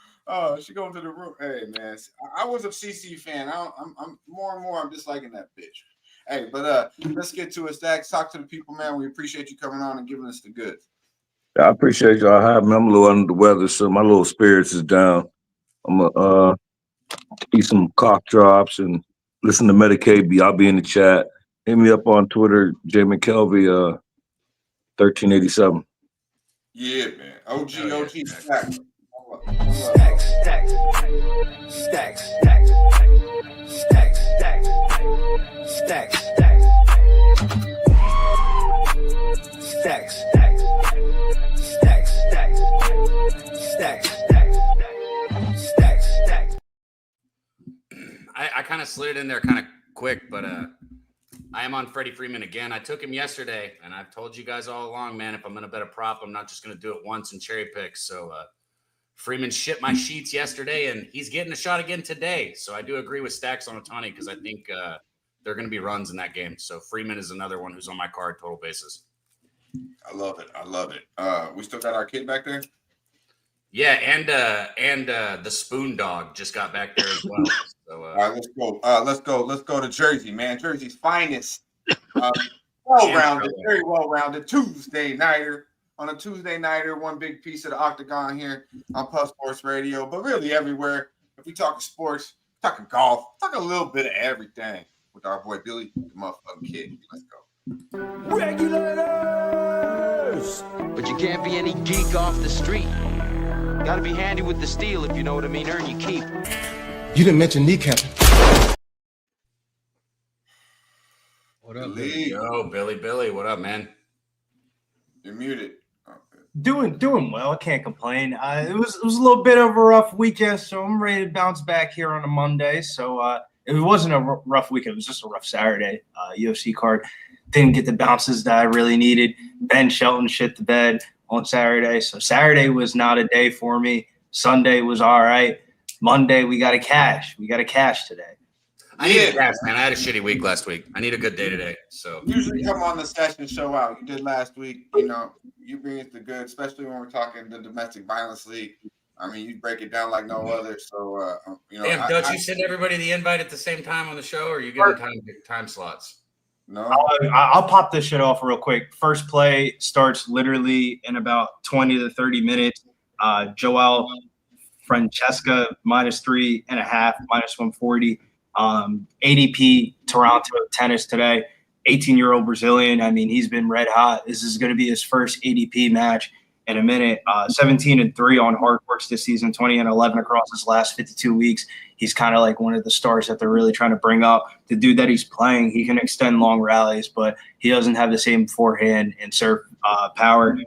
She going to the room. Hey man, I was a CC fan. I'm more and more. I'm just liking that bitch. Hey, but let's get to it, Stacks. Talk to the people, man. We appreciate you coming on and giving us the goods. I appreciate y'all having me. I'm a little under the weather, so my little spirits is down. I'm gonna eat some cough drops and listen to Medicate. I'll be in the chat. Hit me up on Twitter, J McKelvey 1387. Yeah, man. OG Stacks. I kind of slid it in there kind of quick, but I am on Freddie Freeman again. I took him yesterday, and I've told you guys all along, man, if I'm going to bet a prop, I'm not just going to do it once and cherry pick. So Freeman shipped my sheets yesterday, and he's getting a shot again today. So I do agree with Stacks on Ohtani because I think there are going to be runs in that game. So Freeman is another one who's on my card total basis. I love it. We still got our kid back there? Yeah, and the Spoon Dog just got back there as well. So, all right, let's go. Let's go to Jersey, man. Jersey's finest. Well-rounded, very well-rounded Tuesday nighter. On a Tuesday nighter, one big piece of the octagon here on Puff Sports Radio, but really everywhere. If we talking sports, talking golf, talking a little bit of everything with our boy Billy, the motherfucking kid. Let's go. Regulators! But you can't be any geek off the street. Gotta be handy with the steel, if you know what I mean. Earn your keep. You didn't mention kneecap. What up, Billy? Yo, Billy, what up, man? You're muted. Doing well. I can't complain. It was a little bit of a rough weekend, so I'm ready to bounce back here on a Monday. So it wasn't a rough weekend. It was just a rough Saturday. UFC card didn't get the bounces that I really needed. Ben Shelton shit the bed on Saturday. So Saturday was not a day for me. Sunday was all right. Monday we got to cash. We got to cash today. I need a cash, man. I had a shitty week last week. I need a good day today. So usually come on the Sesh and show out. You did last week. You know, you bring us the good, especially when we're talking the domestic violence league. I mean, you break it down like no other. So you know, damn, don't you send everybody the invite at the same time on the show, or are you getting time slots? No. I'll pop this shit off real quick. First play starts literally in about 20 to 30 minutes. Joel Francesca -3.5, -140. ADP Toronto tennis today. 18-year-old Brazilian. I mean, he's been red hot. This is going to be his first ADP match in a minute. 17-3 on hard courts this season, 20-11 across his last 52 weeks. He's kind of like one of the stars that they're really trying to bring up. The dude that he's playing, he can extend long rallies, but he doesn't have the same forehand and serve power.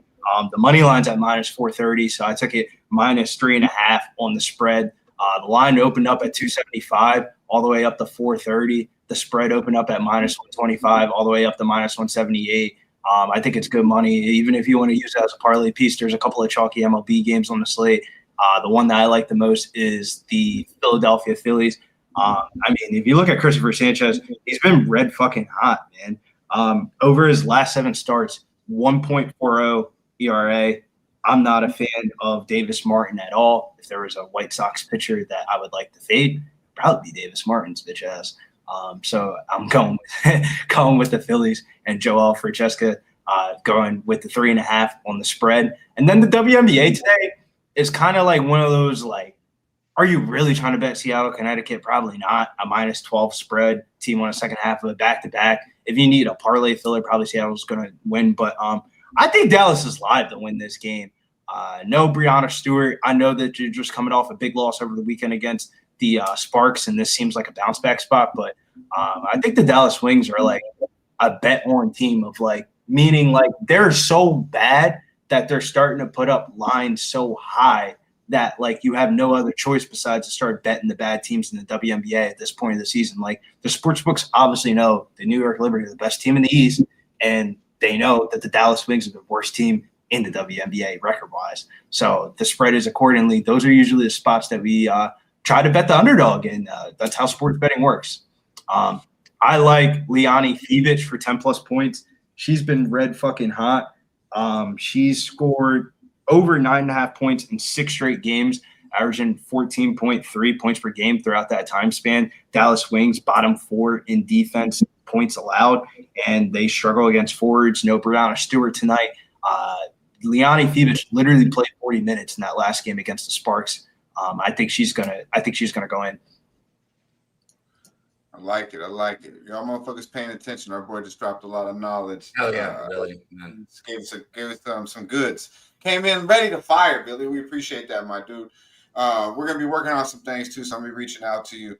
The money line's at -430, so I took it -3.5 on the spread. The line opened up at 275 all the way up to 430. The spread opened up at -125 all the way up to -178. I think it's good money. Even if you want to use it as a parlay piece, there's a couple of chalky MLB games on the slate. The one that I like the most is the Philadelphia Phillies. I mean, if you look at Christopher Sanchez, he's been red fucking hot, man. Over his last 7 starts, 1.40 ERA. I'm not a fan of Davis Martin at all. If there was a White Sox pitcher that I would like to fade, it'd probably be Davis Martin's bitch ass. So I'm going with the Phillies and Joel Francesca going with the 3.5 on the spread. And then the WNBA today is kind of like one of those, like, are you really trying to bet Seattle, Connecticut? Probably not. A -12 spread. Team on a second half of a back-to-back. If you need a parlay filler, probably Seattle's going to win. But I think Dallas is live to win this game. No Breanna Stewart. I know that you're just coming off a big loss over the weekend against the Sparks, and this seems like a bounce back spot. But I think the Dallas Wings are like a bet on team of like, meaning like they're so bad that they're starting to put up lines so high that like you have no other choice besides to start betting the bad teams in the WNBA at this point of the season. Like the sports books obviously know the New York Liberty are the best team in the East, and they know that the Dallas Wings are the worst team in the WNBA record-wise. So the spread is accordingly. Those are usually the spots that we try to bet the underdog, and that's how sports betting works. I like Liani Fevich for 10-plus points. She's been red fucking hot. She's scored over 9.5 points in 6 straight games, averaging 14.3 points per game throughout that time span. Dallas Wings, bottom 4 in defense points allowed, and they struggle against forwards. No Breanna Stewart tonight. Liani Fevich literally played 40 minutes in that last game against the Sparks. I think she's gonna go in. I like it. Y'all motherfuckers paying attention. Our boy just dropped a lot of knowledge. Hell yeah, really. Gave us some goods. Came in ready to fire, Billy. We appreciate that, my dude. We're gonna be working on some things too, so I'm gonna be reaching out to you,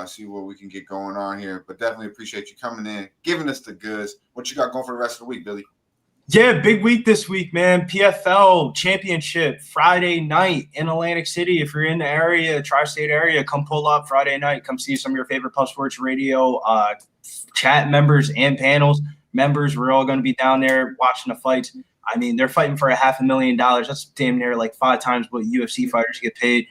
see what we can get going on here. But definitely appreciate you coming in, giving us the goods. What you got going for the rest of the week, Billy? Yeah, big week this week, man. PFL Championship Friday night in Atlantic City. If you're in the area, tri-state area, come pull up Friday night. Come see some of your favorite Puff Sports Radio chat members and panels members. We're all going to be down there watching the fights. I mean, they're fighting for $500,000. That's damn near like 5 times what UFC fighters get paid.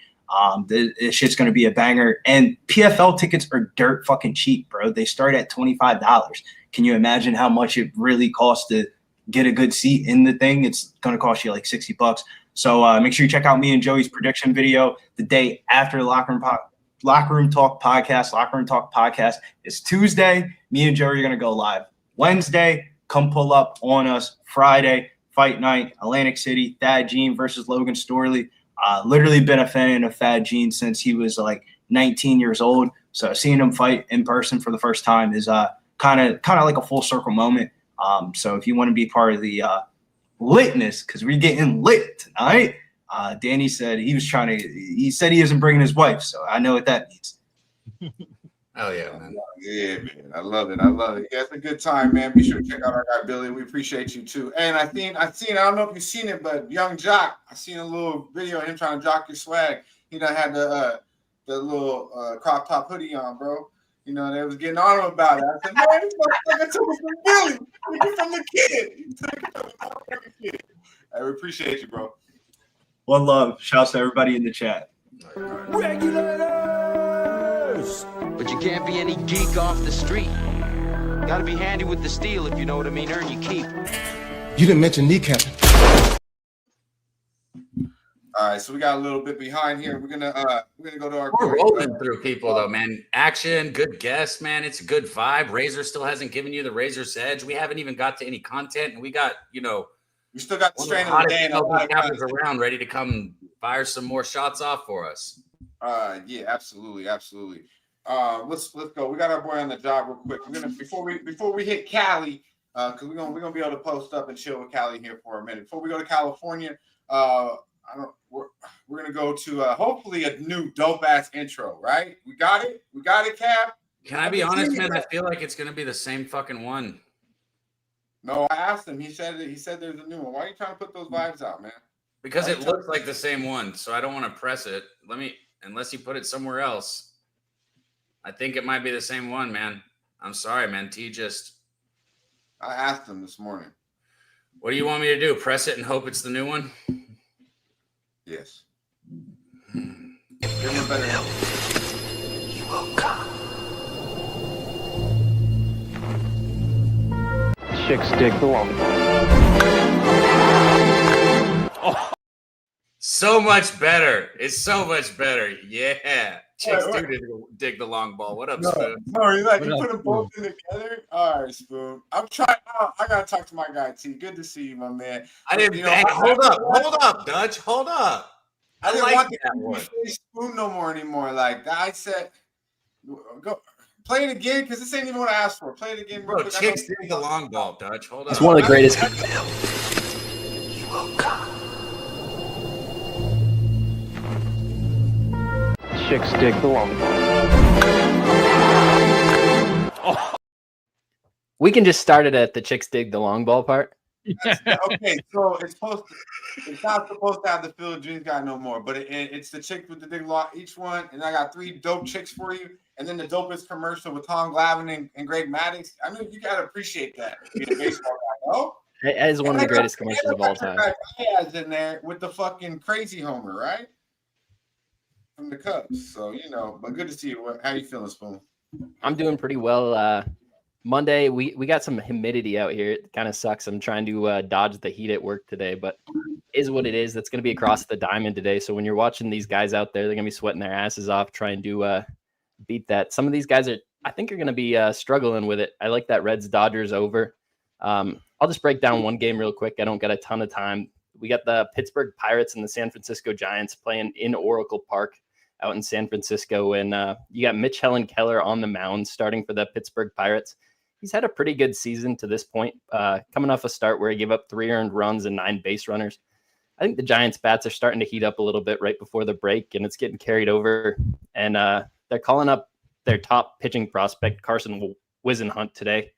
This shit's going to be a banger. And PFL tickets are dirt fucking cheap, bro. They start at $25. Can you imagine how much it really costs to get a good seat in the thing? It's going to cost you like $60. So make sure you check out me and Joey's prediction video the day after the Locker Room Talk podcast. It's Tuesday. Me and Joey are going to go live. Wednesday, come pull up on us. Friday, fight night, Atlantic City, Thad Gene versus Logan Storley. Literally been a fan of Thad Gene since he was like 19 years old. So seeing him fight in person for the first time is kind of like a full circle moment. So if you want to be part of the litness, because we're getting lit tonight, Danny said he said he isn't bringing his wife, so I know what that means. Oh yeah, man. Yeah, man. I love it. Yeah, it's a good time, man. Be sure to check out our guy Billy. We appreciate you too. And I don't know if you've seen it, but Young Jock, I seen a little video of him trying to jock your swag. He done had the little crop top hoodie on, bro. You know, they was getting on him about it. I said, man, this motherfucker took it from Billy. Took it from the kid. He took it from the motherfucking kid. I appreciate you, bro. One love. Shouts to everybody in the chat. Regulators! But you can't be any geek off the street. Gotta be handy with the steel, if you know what I mean. Earn your keep. You didn't mention kneecapping. All All right, so we got a little bit behind here. We're gonna go to our. We're rolling through people though, man. Action, good guess, man. It's a good vibe. Razor still hasn't given you the Razor's edge. We haven't even got to any content, and we got we still got the one of strain the of the hottest day and a lot of cappers around, ready to come fire some more shots off for us. Yeah, absolutely. Let's go. We got our boy on the job real quick. We're gonna before we hit Cali, because we're gonna be able to post up and chill with Cali here for a minute. Before we go to California, we're gonna go to hopefully a new dope ass intro, right? We got it, Cab. Can I be honest, man? I feel like it's gonna be the same fucking one. No, I asked him. He said there's a new one. Why are you trying to put those vibes out, man? Because it looks like the same one, so I don't want to press it. Unless you put it somewhere else. I think it might be the same one, man. I'm sorry, man. I asked him this morning. What do you want me to do? Press it and hope it's the new one? Yes. Give him a better help. You will come. Chicks dig the long ball. Oh, so much better. It's so much better. Yeah. Chicks do dig the long ball. What up, Spoon? No, you put them both in together. All right, Spoon. I'm trying. I gotta talk to my guy T. Good to see you, my man. I didn't. Hold up, Dutch. Hold up. I didn't like want that one. to Spoon no more anymore. Like I said, go play it again because this ain't even what I asked for. Play it again, bro. Chicks dig the long ball, Dutch. Hold up. It's one of the greatest. You will come. Chicks dig the long ball. Oh. We can just start it at the chicks dig the long ball part. Okay, so it's not supposed to have the Phil Dreams guy no more, but it's the chick with the big lot each one, and I got 3 dope chicks for you, and then the dopest commercial with Tom Glavine and Greg Maddux. I mean, you gotta appreciate that. Being a baseball guy, no? It is one of the greatest commercials of all time. Has in there with the fucking crazy homer, right? From the Cubs, so but good to see you. How you feeling, Spoon? I'm doing pretty well. Monday, we got some humidity out here. It kind of sucks. I'm trying to dodge the heat at work today, but it is what it is. That's going to be across the diamond today. So when you're watching these guys out there, they're going to be sweating their asses off trying to beat that. Some of these guys I think are going to be struggling with it. I like that Reds-Dodgers over. I'll just break down one game real quick. I don't got a ton of time. We got the Pittsburgh Pirates and the San Francisco Giants playing in Oracle Park out in San Francisco. And you got Mitch Keller on the mound starting for the Pittsburgh Pirates. He's had a pretty good season to this point, coming off a start where he gave up 3 earned runs and 9 base runners. I think the Giants bats are starting to heat up a little bit right before the break, and it's getting carried over. And they're calling up their top pitching prospect, Carson Whisenhunt, today.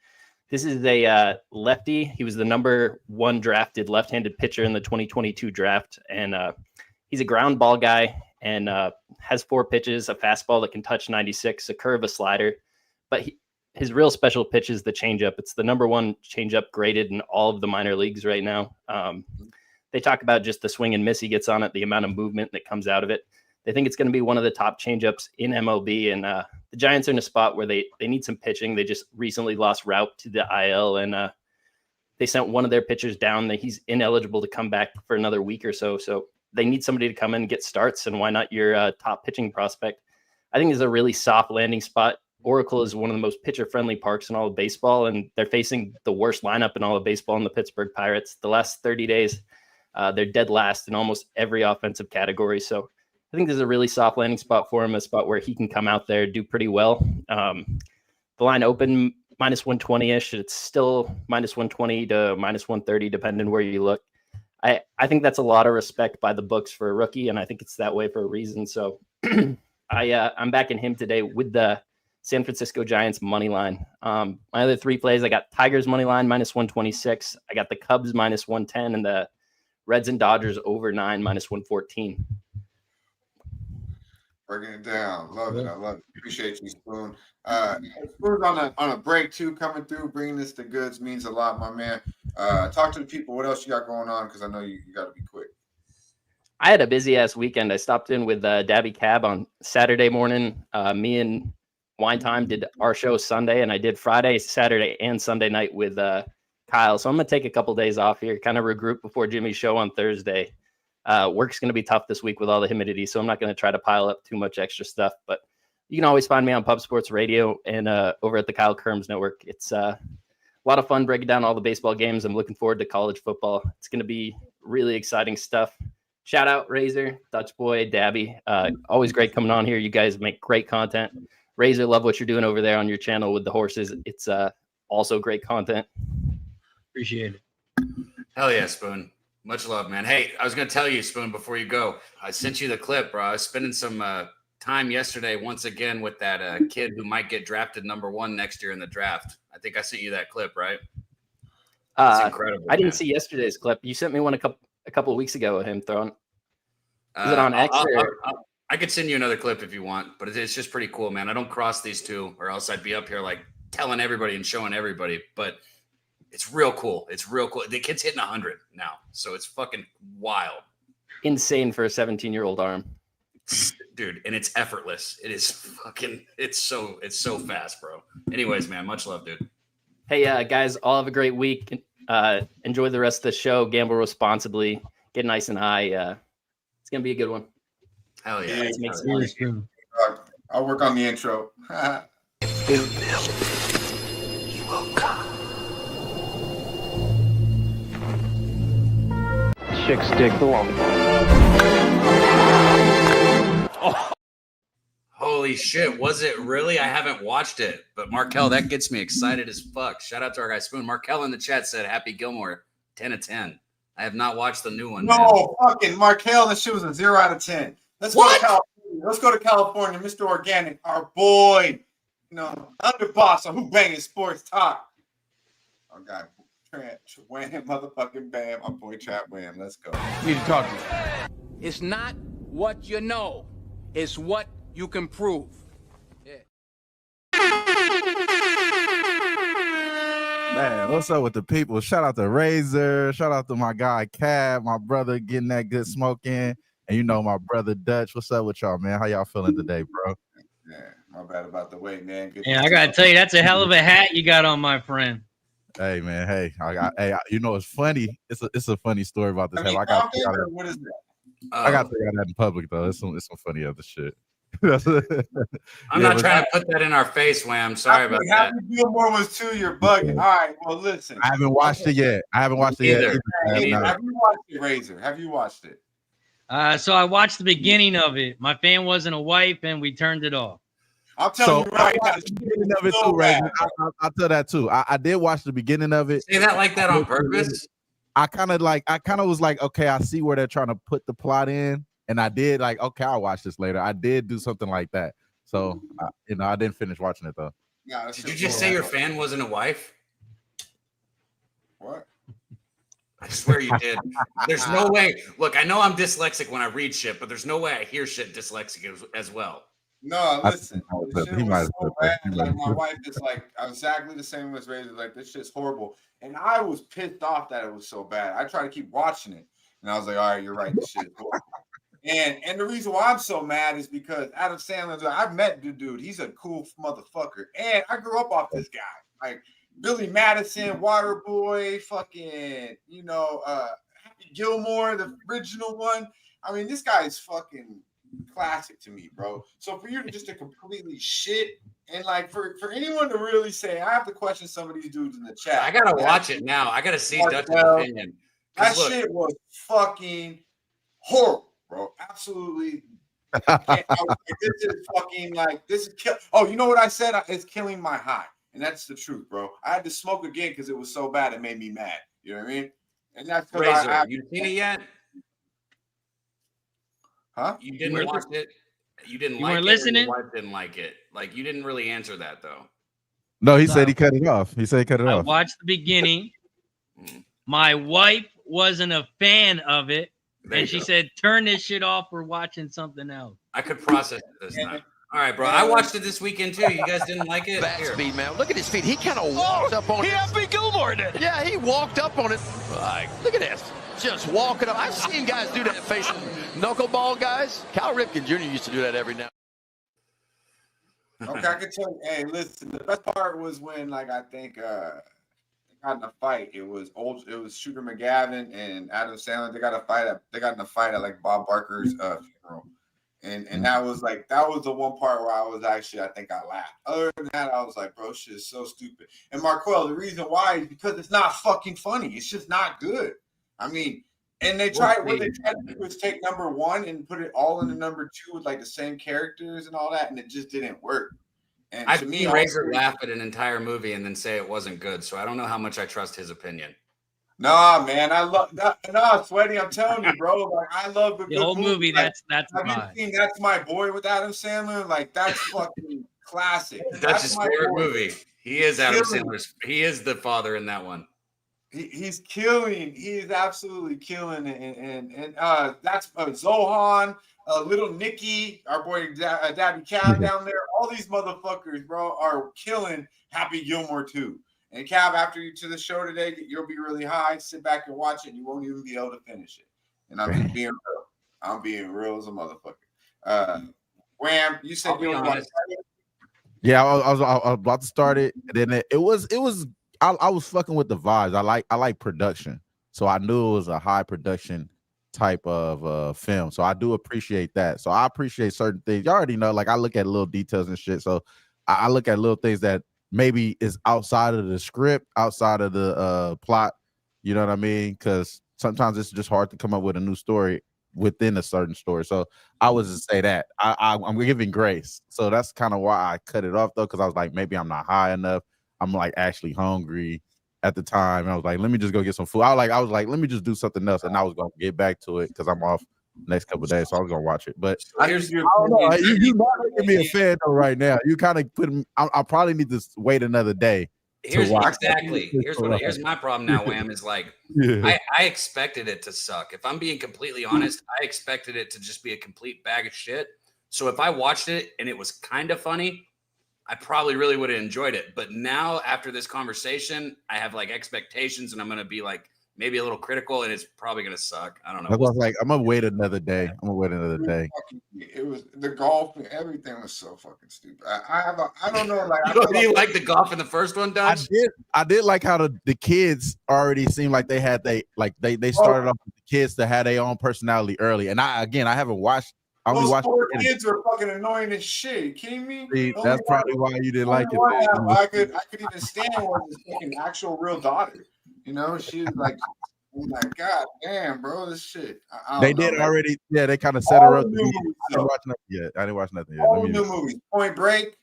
This is a lefty. He was the number 1 drafted left-handed pitcher in the 2022 draft. And he's a ground ball guy and has 4 pitches, a fastball that can touch 96, a curve, a slider. But his real special pitch is the changeup. It's the number 1 changeup graded in all of the minor leagues right now. They talk about just the swing and miss he gets on it, the amount of movement that comes out of it. They think it's going to be one of the top changeups in MLB. And the Giants are in a spot where they need some pitching. They just recently lost Raup to the IL, and they sent one of their pitchers down. He's ineligible to come back for another week or so. So they need somebody to come in and get starts. And why not your top pitching prospect? I think it's a really soft landing spot. Oracle is one of the most pitcher-friendly parks in all of baseball, and they're facing the worst lineup in all of baseball in the Pittsburgh Pirates. The last 30 days, they're dead last in almost every offensive category. So I think there's a really soft landing spot for him, a spot where he can come out there, do pretty well. The line opened minus 120-ish. It's still minus 120 to minus 130, depending where you look. I think that's a lot of respect by the books for a rookie, and I think it's that way for a reason. So I'm backing him today with the San Francisco Giants money line. My other 3 plays, I got Tigers money line minus 126. I got the Cubs minus 110 and the Reds and Dodgers over 9 minus 114. Breaking it down. Love it. I love it. Appreciate you, Spoon. Spoon's on a break too, coming through, bringing this to goods means a lot, my man. Talk to the people. What else you got going on? Because I know you got to be quick. I had a busy ass weekend. I stopped in with Dabby Cab on Saturday morning. Me and Wine Time did our show Sunday, and I did Friday, Saturday, and Sunday night with Kyle. So I'm going to take a couple days off here, kind of regroup before Jimmy's show on Thursday. Work's going to be tough this week with all the humidity, so I'm not going to try to pile up too much extra stuff. But you can always find me on Pub Sports Radio and over at the Kyle Kerms Network. It's a lot of fun breaking down all the baseball games. I'm looking forward to college football. It's going to be really exciting stuff. Shout out Razor, Dutch Boy, Dabby. Always great coming on here. You guys make great content. Razor, love what you're doing over there on your channel with the horses. It's also great content. Appreciate it. Hell yeah, Spoon. Much love, man. Hey, I was going to tell you, Spoon, before you go, I sent you the clip, bro. I was spending some time yesterday once again with that kid who might get drafted #1 next year in the draft. I think I sent you that clip, right? It's incredible. I didn't see yesterday's clip. You sent me one a couple of weeks ago of him throwing. Is it on X? I could send you another clip if you want, but it's just pretty cool, man. I don't cross these two, or else I'd be up here like telling everybody and showing everybody. But it's real cool. It's real cool. The kid's hitting 100 now, so it's fucking wild. Insane for a 17-year-old arm, dude. And it's effortless. It is fucking. It's so fast, bro. Anyways, man, much love, dude. Hey, guys, all have a great week. Enjoy the rest of the show. Gamble responsibly. Get nice and high. It's gonna be a good one. Hell yeah. Let's make some money. I'll work on the intro. You will come. Chicks dig the lump. Oh. Holy shit. Was it really? I haven't watched it. But Markel, that gets me excited as fuck. Shout out to our guy Spoon. Markel in the chat said Happy Gilmore, 10 of 10. I have not watched the new one. No, fucking Markel, that shit was a 0 out of 10. Let's go to California. Let's go to California. Mr. Organic, our boy, underboss on Who Banging Sports Talk. Our guy, TrotWam, motherfucking Bam. Our boy, TrotWam. Let's go. Need to talk to you. It's not what you know. It's what you can prove. Man, what's up with the people? Shout out to Razor. Shout out to my guy Cab, my brother getting that good smoke in. And my brother Dutch. What's up with y'all, man? How y'all feeling today, bro? Yeah, my bad about the weight, man. Good I gotta tell you, that's a hell of a hat you got on, my friend. Hey, man. Hey, it's funny. It's a funny story about this. What is that? I got to say that in public though. It's some funny other shit. I'm not trying to put that in our face, Wham. Sorry about that. Happy Gilmore was 2. You're bugging. All right. Well, listen. I haven't watched it yet. Have you watched it, Razor? Have you watched it? So I watched the beginning of it. My fan wasn't a wife, and we turned it off. I'm telling you right now. I'll tell that too. I did watch the beginning of it. Say that like that on purpose. I kind of was like, okay, I see where they're trying to put the plot in. And I did okay, I'll watch this later. I did do something like that. So, I didn't finish watching it though. Did you just say your fan wasn't a wife? What? I swear you did. There's no way. Look, I know I'm dyslexic when I read shit, but there's no way I hear shit dyslexic as well. No, listen. He might have so bad. Like my wife is like exactly the same as Razor. Like this shit's horrible, and I was pissed off that it was so bad. I tried to keep watching it, and I was like, all right, you're right. This shit is horrible. And the reason why I'm so mad is because Adam Sandler, I've met the dude. He's a cool motherfucker. And I grew up off this guy. Like Billy Madison, Waterboy, fucking, Happy Gilmore, the original one. I mean, this guy is fucking classic to me, bro. So for you to just to completely shit and like for anyone to really say, I have to question some of these dudes in the chat. I gotta watch it now. I gotta see Dutch's opinion. That shit was fucking horrible. Bro, absolutely. This is fucking you know what I said? It's killing my high, and that's the truth, bro. I had to smoke again because it was so bad it made me mad. You know what I mean? And that's because you seen it yet? Huh? You didn't watch it. You didn't like it. Listening? Your wife didn't like it. Like you didn't really answer that though. No, he said he cut it off. He said he cut it off. I watched the beginning. My wife wasn't a fan of it. And she said, turn this shit off. We're watching something else. I could process this time. All right, bro. I watched it this weekend, too. You guys didn't like it? Bad speed, man. Look at his feet. He kind of walked up on it. Happy Gilmore did. Yeah, he walked up on it. Look at this. Just walking up. I've seen guys do that facing knuckleball guys. Cal Ripken Jr. used to do that every now. Okay, I can tell you. Hey, listen. The best part was when, I think got in a fight. It was Shooter McGavin and Adam Sandler. They got in a fight at like Bob Barker's funeral. And that was the one part where I think I laughed. Other than that, I was like, bro, shit is so stupid. And Marquel, the reason why is because it's not fucking funny. It's just not good. I mean, and what they tried to do was take number 1 and put it all into number 2 with like the same characters and all that, and it just didn't work. And I've seen Razor laugh at an entire movie and then say it wasn't good, so I don't know how much I trust his opinion. Nah, man, I love that. Nah, Sweaty, I'm telling you, bro. Like, I love the whole movie. Like, that's have you seen That's My Boy with Adam Sandler? Like, that's fucking classic. That's his favorite movie. He is Adam Sandler's. He is the father in that one. He's killing. He's absolutely killing. And that's Zohan, Little Nicky, our boy Dabby Cab down there. All these motherfuckers, bro, are killing Happy Gilmore too. And Cab, after you to the show today, you'll be really high. Sit back and watch it. And you won't even be able to finish it. And I'm just being real. I'm being real as a motherfucker. Wham, you said you were about to start it? Yeah, I was about to start it. And then it was. I was fucking with the vibes. I like production, so I knew it was a high production type of film. So I do appreciate that. So I appreciate certain things. You already know, like I look at little details and shit. So I look at little things that maybe is outside of the script, outside of the plot. You know what I mean? Because sometimes it's just hard to come up with a new story within a certain story. So I was just say that I'm giving grace. So that's kind of why I cut it off though, because I was like, maybe I'm not high enough. I'm like actually hungry at the time. And I was like, let me just go get some food. I was like, let me just do something else. And I was gonna get back to it because I'm off next couple of days. So I was gonna watch it. But I don't know. You're not making me a fan though right now. You kind of put me, I probably need to wait another day. Here's my problem now, Wham, is like I expected it to suck. If I'm being completely honest, I expected it to just be a complete bag of shit. So if I watched it and it was kind of funny, I probably really would have enjoyed it. But now after this conversation, I have like expectations and I'm going to be like maybe a little critical and it's probably going to suck. I don't know. I was like, I'm going to wait another day. It was the golf and everything was so fucking stupid. I don't know. Like, do you like the golf in the first one, Dutch? I did like how the kids already seemed like they had they started off with the kids that had their own personality early. And I haven't watched. Those poor kids are fucking annoying as shit. You kidding me? See, that's probably why you didn't like it. I could even stand was his fucking actual real daughter. You know, she was like, oh my god, damn, bro, this shit. They did already. Yeah, they kind of set her up. I didn't watch nothing yet. All the new movies. Point Break.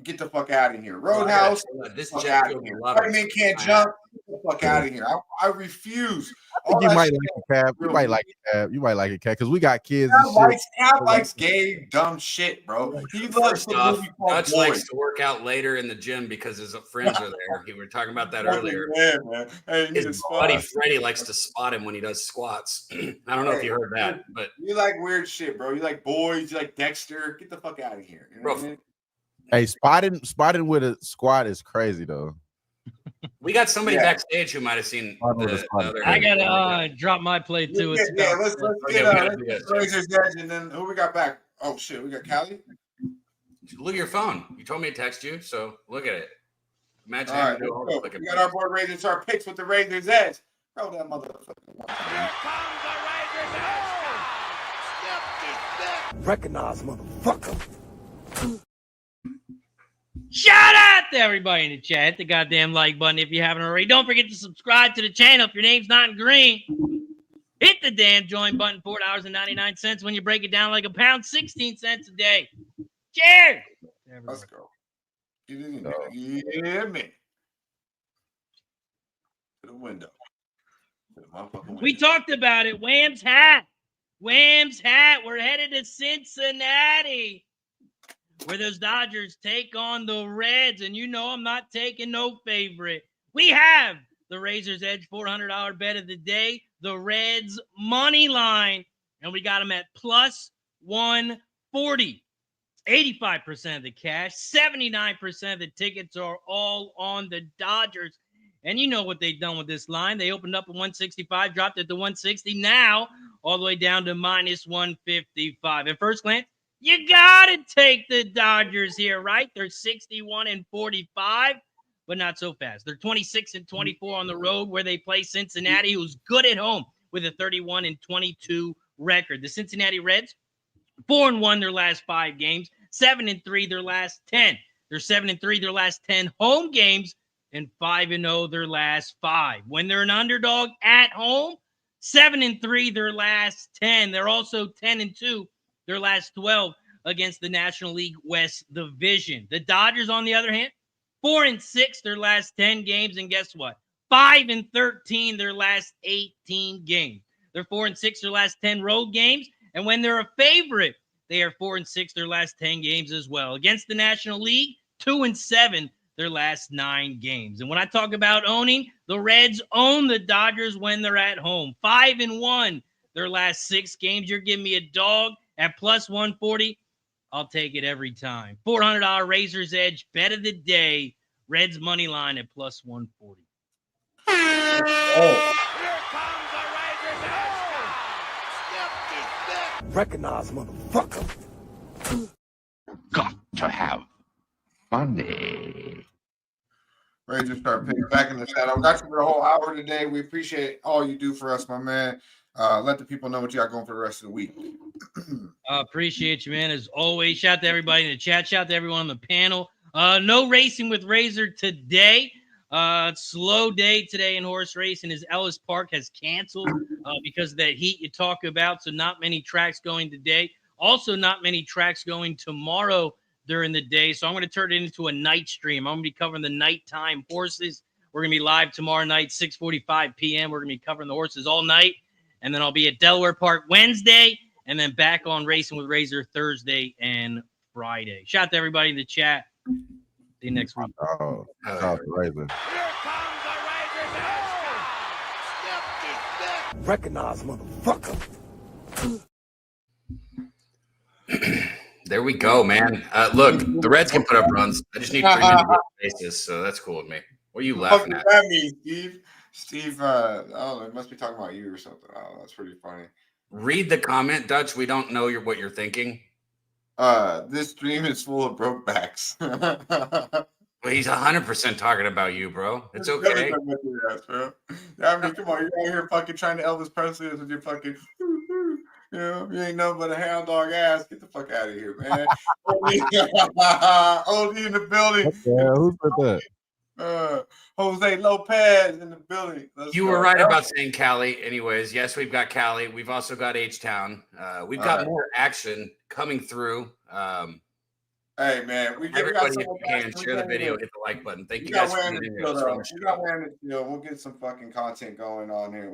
Get the fuck out of here. Roadhouse. This fuck out of here. Spider-Man Can't Jump. Get the fuck out of here. I refuse. I think you might like it, Cab. You might like it, Cab. You might like it, Cab, because we got kids. Cab likes gay, dumb shit, bro. He loves the movie called Dutch likes to work out later in the gym because his friends are there. We were talking about that earlier. Man. Hey, his buddy Freddie likes to spot him when he does squats. I don't know if you heard that, but you like weird shit, bro. You like boys. You like Dexter. Get the fuck out of here, you know bro. What I mean? Hey, spotting with a squad is crazy though. We got somebody backstage who might have seen the other. I gotta drop my play too. Let's get Razor's Edge, and then who we got back? Oh shit, we got Cali. Look at your phone. You told me to text you, so look at it. Imagine all right, we got our board Razor's our picks with the Razor's Edge. Throw that motherfucker. Here comes the Razor's Edge. Recognize, motherfucker. Shout out to everybody in the chat. Hit the goddamn like button if you haven't already. Don't forget to subscribe to the channel if your name's not in green. Hit the damn join button. $4.99 when you break it down like a pound. 16 cents a day. Cheers. Let's go. Yeah, man. To the window. We talked about it. Wham's hat. Wham's hat. We're headed to Cincinnati, where those Dodgers take on the Reds. And you know I'm not taking no favorite. We have the Razor's Edge $400 bet of the day, the Reds money line, and we got them at plus 140. 85% of the cash, 79% of the tickets are all on the Dodgers. And you know what they've done with this line. They opened up at 165, dropped it to 160, now all the way down to minus 155. At first glance, you got to take the Dodgers here, right? They're 61-45. but not so fast. They're 26-24 on the road where they play Cincinnati, who's good at home with a 31-22 record. The Cincinnati Reds, 4-1 their last 5 games, 7-3 their last 10. They're 7-3 their last 10 home games, and 5-0 their last 5. When they're an underdog at home, 7-3 their last 10. They're also 10-2 their last 12 against the National League West Division. The Dodgers, on the other hand, 4-6 their last 10 games, and guess what? 5-13 their last 18 games. They're 4-6 their last 10 road games, and when they're a favorite, they are 4-6 their last 10 games as well. Against the National League, 2-7 their last 9 games. And when I talk about owning, the Reds own the Dodgers when they're at home. 5-1 their last 6 games. You're giving me a dog at plus 140. I'll take it every time. $400 Razor's Edge bet of the day. Reds money line at plus 140. Oh. Recognize, motherfucker. Got to have money. Ready to start picking back in the saddle. Got you for the whole hour today. We appreciate all you do for us, my man. Let the people know what you got going for the rest of the week. Appreciate you, man. As always, shout out to everybody in the chat. Shout out to everyone on the panel. No racing with Razor today. Slow day today in horse racing as Ellis Park has canceled because of that heat you talk about. So not many tracks going today. Also not many tracks going tomorrow during the day. So I'm going to turn it into a night stream. I'm going to be covering the nighttime horses. We're going to be live tomorrow night, 6:45 p.m. We're going to be covering the horses all night. And then I'll be at Delaware Park Wednesday and then back on Racing with Razor Thursday and Friday. Shout out to everybody in the chat. See you next week. Oh, Razor. Recognize, motherfucker. There we go, man. Look, the Reds can put up runs. I just need 3 minutes basis, so that's cool with me. What are you laughing at? That means, Steve. Steve, I don't know. It must be talking about you or something. Oh, that's pretty funny. Read the comment, Dutch. We don't know what you're thinking. This stream is full of brokebacks. Well, he's 100% talking about you, bro. It's okay. I mean, come on, you're out here fucking trying to Elvis Presley with your fucking, you know, you ain't nothing but a hound dog ass. Get the fuck out of here, man. OD in the building. Yeah, who's with that? Jose Lopez in the building. You were right about saying Cali. Anyways, yes, we've got Cali. We've also got Htown. We've got more action coming through. Hey, man, everybody, if you can, share the video, hit the like button. Thank you guys for being here. We got Wham and Steel. We'll get some fucking content going on here.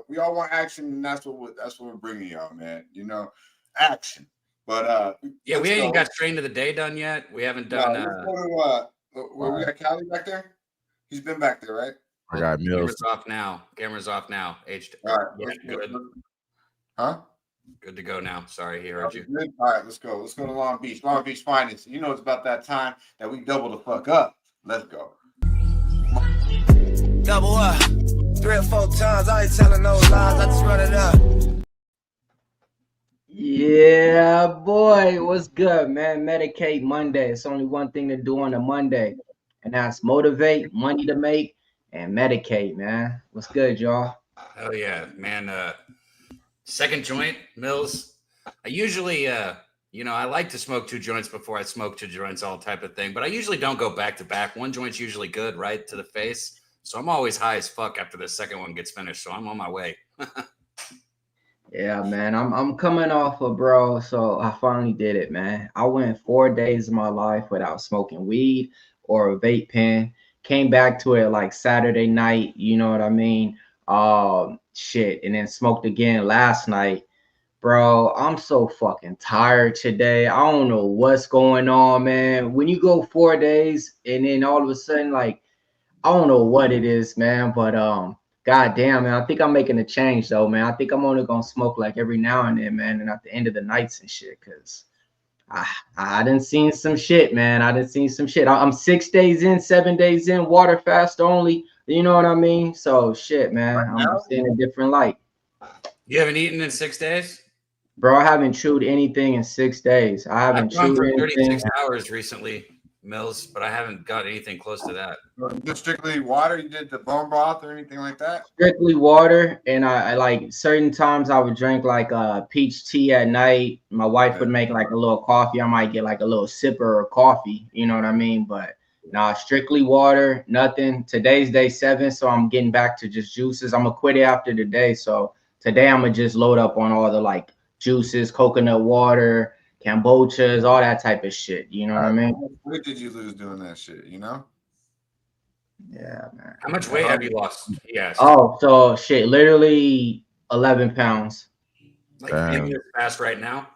We all want action, and that's what we're bringing y'all, man. You know, action. But yeah, we ain't got straight into the day done yet. We haven't done. Where we got Cali back there? He's been back there, right? I got Mills. Camera's off now. All right, yeah, good. Huh? Good to go now. Sorry, he heard you. All right, let's go. Let's go to Long Beach. Long Beach Finance. You know it's about that time that we double the fuck up. Let's go. Double up. 3 or 4 times. I ain't telling no lies. I just run it up. Yeah, boy. What's good, man? Medicate Monday. It's only one thing to do on a Monday, and that's motivate, money to make, and medicate, man. What's good, y'all? Oh, yeah, man. Second joint, Mills. I usually, I like to smoke 2 joints before I smoke 2 joints, all type of thing. But I usually don't go back to back. 1 joint's usually good, right, to the face. So I'm always high as fuck after the second one gets finished. So I'm on my way. Yeah, man. I'm coming off of, bro. So I finally did it, man. I went 4 days of my life without smoking weed or a vape pen. Came back to it like Saturday night. You know what I mean? Shit, and then smoked again last night. Bro, I'm so fucking tired today. I don't know what's going on, man. When you go 4 days and then all of a sudden, like, I don't know what it is, man, but god damn, man, I think I'm making a change though, man. I think I'm only gonna smoke like every now and then, man, and at the end of the nights and shit, because I done seen some shit, man. I'm 6 days in, 7 days in, water fast only. You know what I mean? So shit, man. I'm seeing a different light. You haven't eaten in 6 days? Bro, I haven't chewed anything in 6 days. I haven't chewed for anything. 36 hours recently. Mills, but I haven't got anything close to that. Just strictly water? You did the bone broth or anything like that? Strictly water, and I like certain times I would drink like peach tea at night. My wife would make like a little coffee. I might get like a little sipper of coffee, you know what I mean? But nah, strictly water, nothing. Today's day 7, so I'm getting back to just juices. I'm gonna quit it after today. So today I'm gonna just load up on all the like juices, coconut water, kombuchas, all that type of shit. You know what I mean? What did you lose doing that shit, you know? Yeah, man. How much weight have you lost? Yes. Oh, so shit, literally 11 pounds. Like in your fast right now?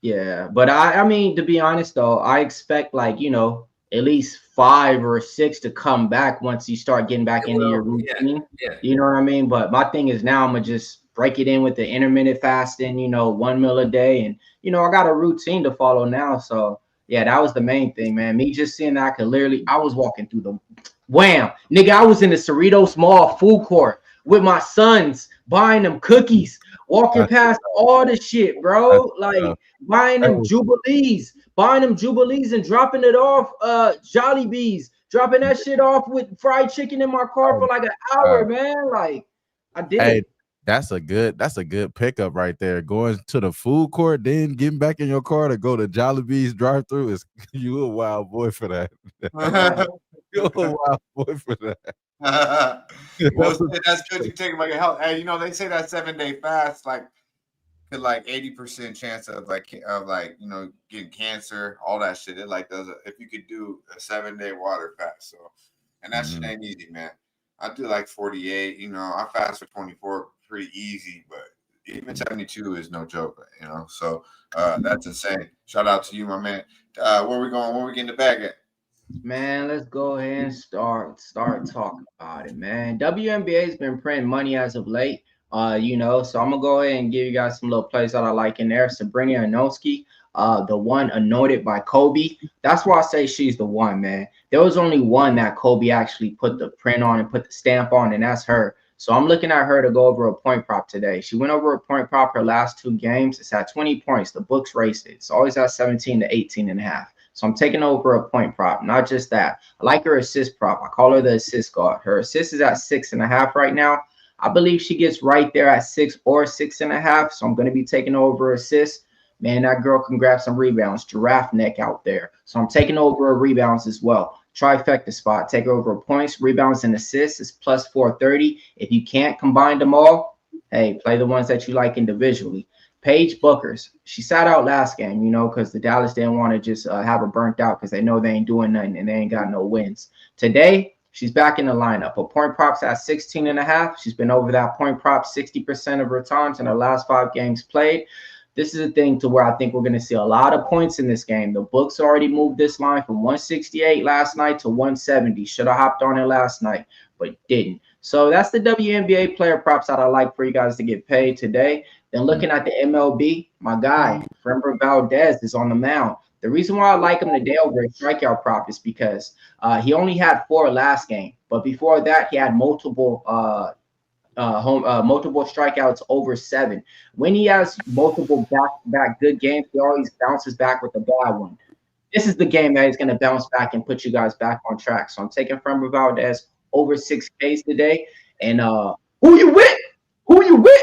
Yeah, but I mean, to be honest though, I expect like, you know, at least 5 or 6 to come back once you start getting back into your routine. Yeah. You know what I mean? But my thing is now I'm gonna just break it in with the intermittent fasting, you know, 1 meal a day. And, you know, I got a routine to follow now. So yeah, that was the main thing, man. Me just seeing that I was walking through the Wham, nigga, I was in the Cerritos Mall food court with my sons buying them cookies, walking past all the shit, bro. Like buying them Jubilees and dropping it off, Jollibees, dropping that shit off with fried chicken in my car for like an hour, man. Like I did it. That's a good pickup right there. Going to the food court, then getting back in your car to go to Jollibee's drive-through is you a wild boy for that. You're a wild boy for that. Well, that's good. You take about your health. Hey, you know they say that 7-day fast like 80% chance of you know getting cancer, all that shit. It like does if you could do a 7-day water fast. So, and that shit ain't easy, man. I do like 48. You know, I fast for 24, pretty easy, but even 72 is no joke, you know. So that's insane. Shout out to you, my man. Where we going? Where we getting the bag at? Man, let's go ahead and start talking about it, man. WNBA has been printing money as of late, you know, so I'm gonna go ahead and give you guys some little plays that I like in there. Sabrina Ionescu, the one anointed by Kobe. That's why I say she's the one, man. There was only one that Kobe actually put the print on and put the stamp on, and that's her. So I'm looking at her to go over a point prop today. She went over a point prop her last 2 games. It's at 20 points. The books raced it. It's always at 17 to 18.5. So I'm taking over a point prop. Not just that. I like her assist prop. I call her the assist guard. Her assist is at 6.5 right now. I believe she gets right there at 6 or 6.5. So I'm going to be taking over assist. Man, that girl can grab some rebounds. Giraffe neck out there. So I'm taking over her rebounds as well. Trifecta spot. Take over points, rebounds, and assists is plus 430. If you can't combine them all, hey, play the ones that you like individually. Paige Buckers, she sat out last game, you know, because the Dallas didn't want to just have her burnt out because they know they ain't doing nothing and they ain't got no wins. Today, she's back in the lineup. Her point prop's at 16.5. She's been over that point prop 60% of her times in her last 5 games played. This is a thing to where I think we're going to see a lot of points in this game. The books already moved this line from 168 last night to 170. Should have hopped on it last night, but didn't. So that's the WNBA player props that I like for you guys to get paid today. Then looking at the MLB, my guy, Framber Valdez is on the mound. The reason why I like him today over a strikeout prop is because he only had 4 last game. But before that, he had multiple strikeouts over 7. When he has multiple back-to-back good games, he always bounces back with a bad one. This is the game that he's going to bounce back and put you guys back on track. So I'm taking Framber Valdez over 6Ks today. And who you with? Who you with?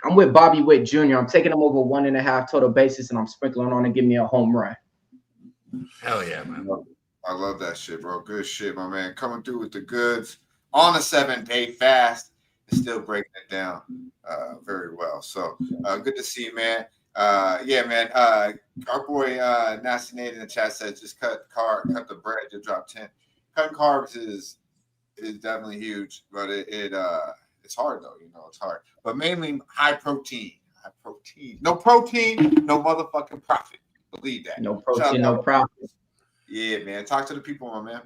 I'm with Bobby Witt Jr. I'm taking him over 1.5 total bases, and I'm sprinkling on to give me a home run. Hell yeah, man. I love that shit, bro. Good shit, my man. Coming through with the goods on a 7-day fast. Still breaking it down very well. So good to see you, man. Yeah, man. Our boy Nasty Nate in the chat says just cut the bread, you'll drop 10. Cutting carbs is definitely huge, but it's hard though, you know, it's hard. But mainly high protein. No protein, no motherfucking profit. Believe that. No protein, no profit. Yeah, man. Talk to the people, my man.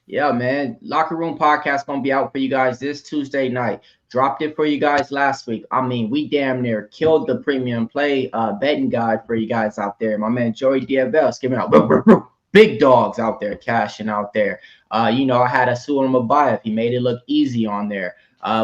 Yeah, man. Locker Room Podcast going to be out for you guys this Tuesday night. Dropped it for you guys last week. I mean, we damn near killed the premium play betting guide for you guys out there. My man Joey Diabels giving out big dogs out there, cashing out there. You know, I had Asul Mabayev. He made it look easy on there.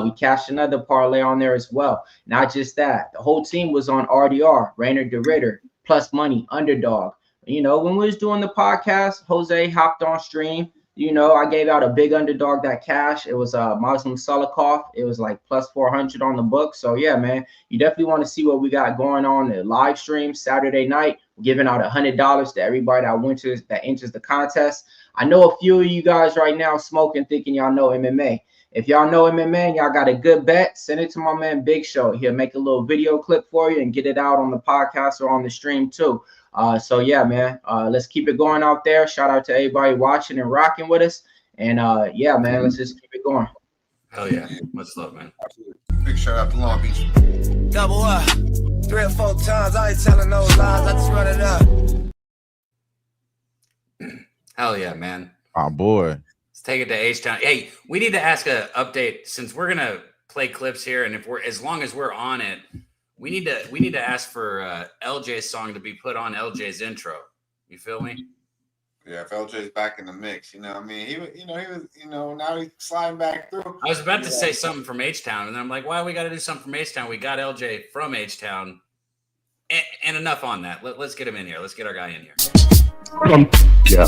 We cashed another parlay on there as well. Not just that. The whole team was on RDR, Rainer DeRitter, plus money, underdog. When we was doing the podcast, Jose hopped on stream. I gave out a big underdog that cash. It was Muslim Salikov. It was like plus 400 on the book. So yeah, man, you definitely want to see what we got going on the live stream Saturday night. We're giving out $100 to everybody that enters the contest. I know a few of you guys right now smoking, thinking y'all know MMA. If y'all know MMA and y'all got a good bet, send it to my man Big Show. He'll make a little video clip for you and get it out on the podcast or on the stream too. So yeah, man, let's keep it going out there. Shout out to everybody watching and rocking with us. And yeah, man, let's just keep it going. Hell yeah. Much love, man. Big shout out to Long Beach. Double up 3 or 4 times. I ain't telling no lies. I just run it up. Hell yeah, man. Oh boy. Let's take it to Htown. Hey, we need to ask an update since we're gonna play clips here, and as long as we're on it, we need to ask for LJ's song to be put on LJ's intro. You feel me? Yeah, if LJ's back in the mix, I mean, he was, now he's sliding back through. I was about to say something from Htown, and then I'm like, why we got to do something from Htown? We got LJ from Htown, and enough on that. Let's get him in here. Let's get our guy in here. Yo.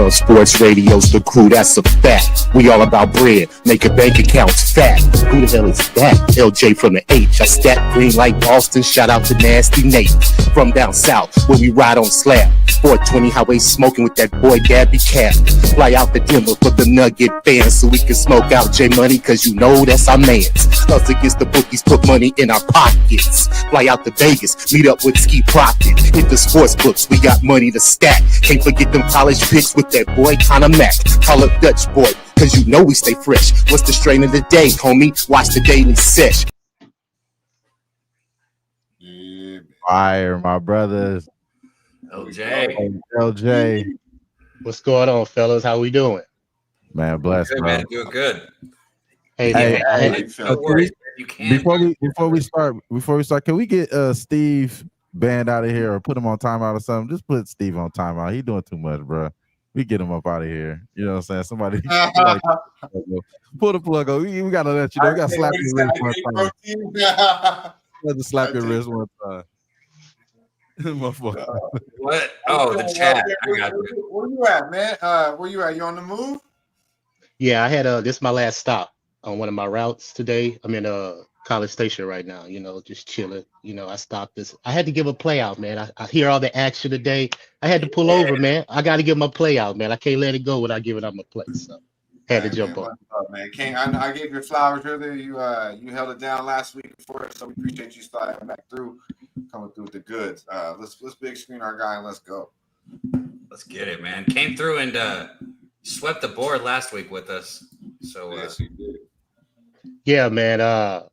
Sports radio's the crew, that's a fact. We all about bread, making bank accounts fat. Who the hell is that? LJ from the H. I stack green like Boston. Shout out to Nasty Nate from down south where we ride on slab. 420 highway smoking with that boy Dabby Cab. Fly out the Denver for the Nugget fans so we can smoke out J Money, cause that's our mans. Us against the bookies, put money in our pockets. Fly out to Vegas, meet up with Ski Profit. Hit the sports books, we got money to stack. Can't forget them college picks with that boy Conor Mack. Call up Dutch boy, cause we stay fresh. What's the strain of the day, homie? Watch the daily Sesh. Fire, my brothers. LJ. What's going on, fellas? How we doing? Man, bless, good, bro. man. Doing good. Before we start, can we get Steve banned out of here or put him on timeout or something? Just put Steve on timeout. He doing too much, bro. We get him up out of here. You know what I'm saying? Somebody pull the plug on. We gotta let you know. We gotta slap your wrist one time. Let's slap your wrist one time. What? Oh, the chat. I got you. Where you at, man? Where you at? You on the move? Yeah, I had this is my last stop on one of my routes today. I'm in College Station right now, just chilling. I stopped this. I had to give a play out, man. I hear all the action today. I had to pull over, man. I got to give my play out, man. I can't let it go without giving up my play. So had to jump on. Man, I gave you flowers earlier. You held it down last week for us, so we appreciate you sliding back through, coming through with the goods. Let's big screen our guy and let's go. Let's get it, man. Came through and swept the board last week with us. So yes, he did. Yeah, man.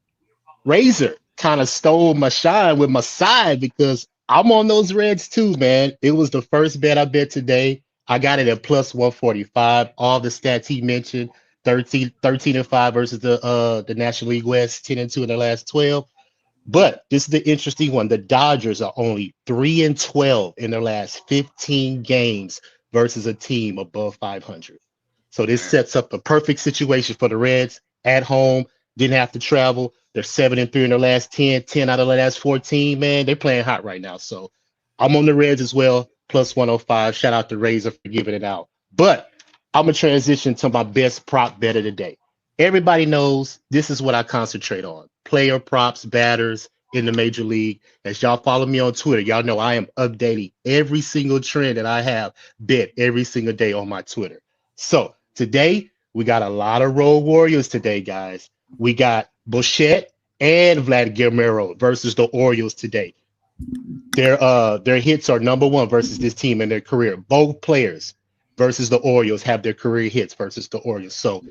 Razor kind of stole my shine with my side because I'm on those Reds too, man. It was the first bet I bet today. I got it at plus 145. All the stats he mentioned, 13-5 versus the National League West, 10-2 in the last 12. But this is the interesting one. The Dodgers are only 3-12 in their last 15 games versus a team above 500. So this sets up a perfect situation for the Reds at home. Didn't have to travel. They're 7-3 in their last 10 out of the last 14. Man, they're playing hot right now. So I'm on the Reds as well, plus 105. Shout out to Razor for giving it out. But I'm going to transition to my best prop bet of the day. Everybody knows this is what I concentrate on. Player props, batters in the major league. As y'all follow me on Twitter, y'all know I am updating every single trend that I have bet every single day on my Twitter. So today, we got a lot of Road Warriors today, guys. We got Bouquett and Vladimir Guerrero versus the Orioles today. Their hits are number one versus this team in their career. Both players versus the Orioles have their career hits versus the Orioles. So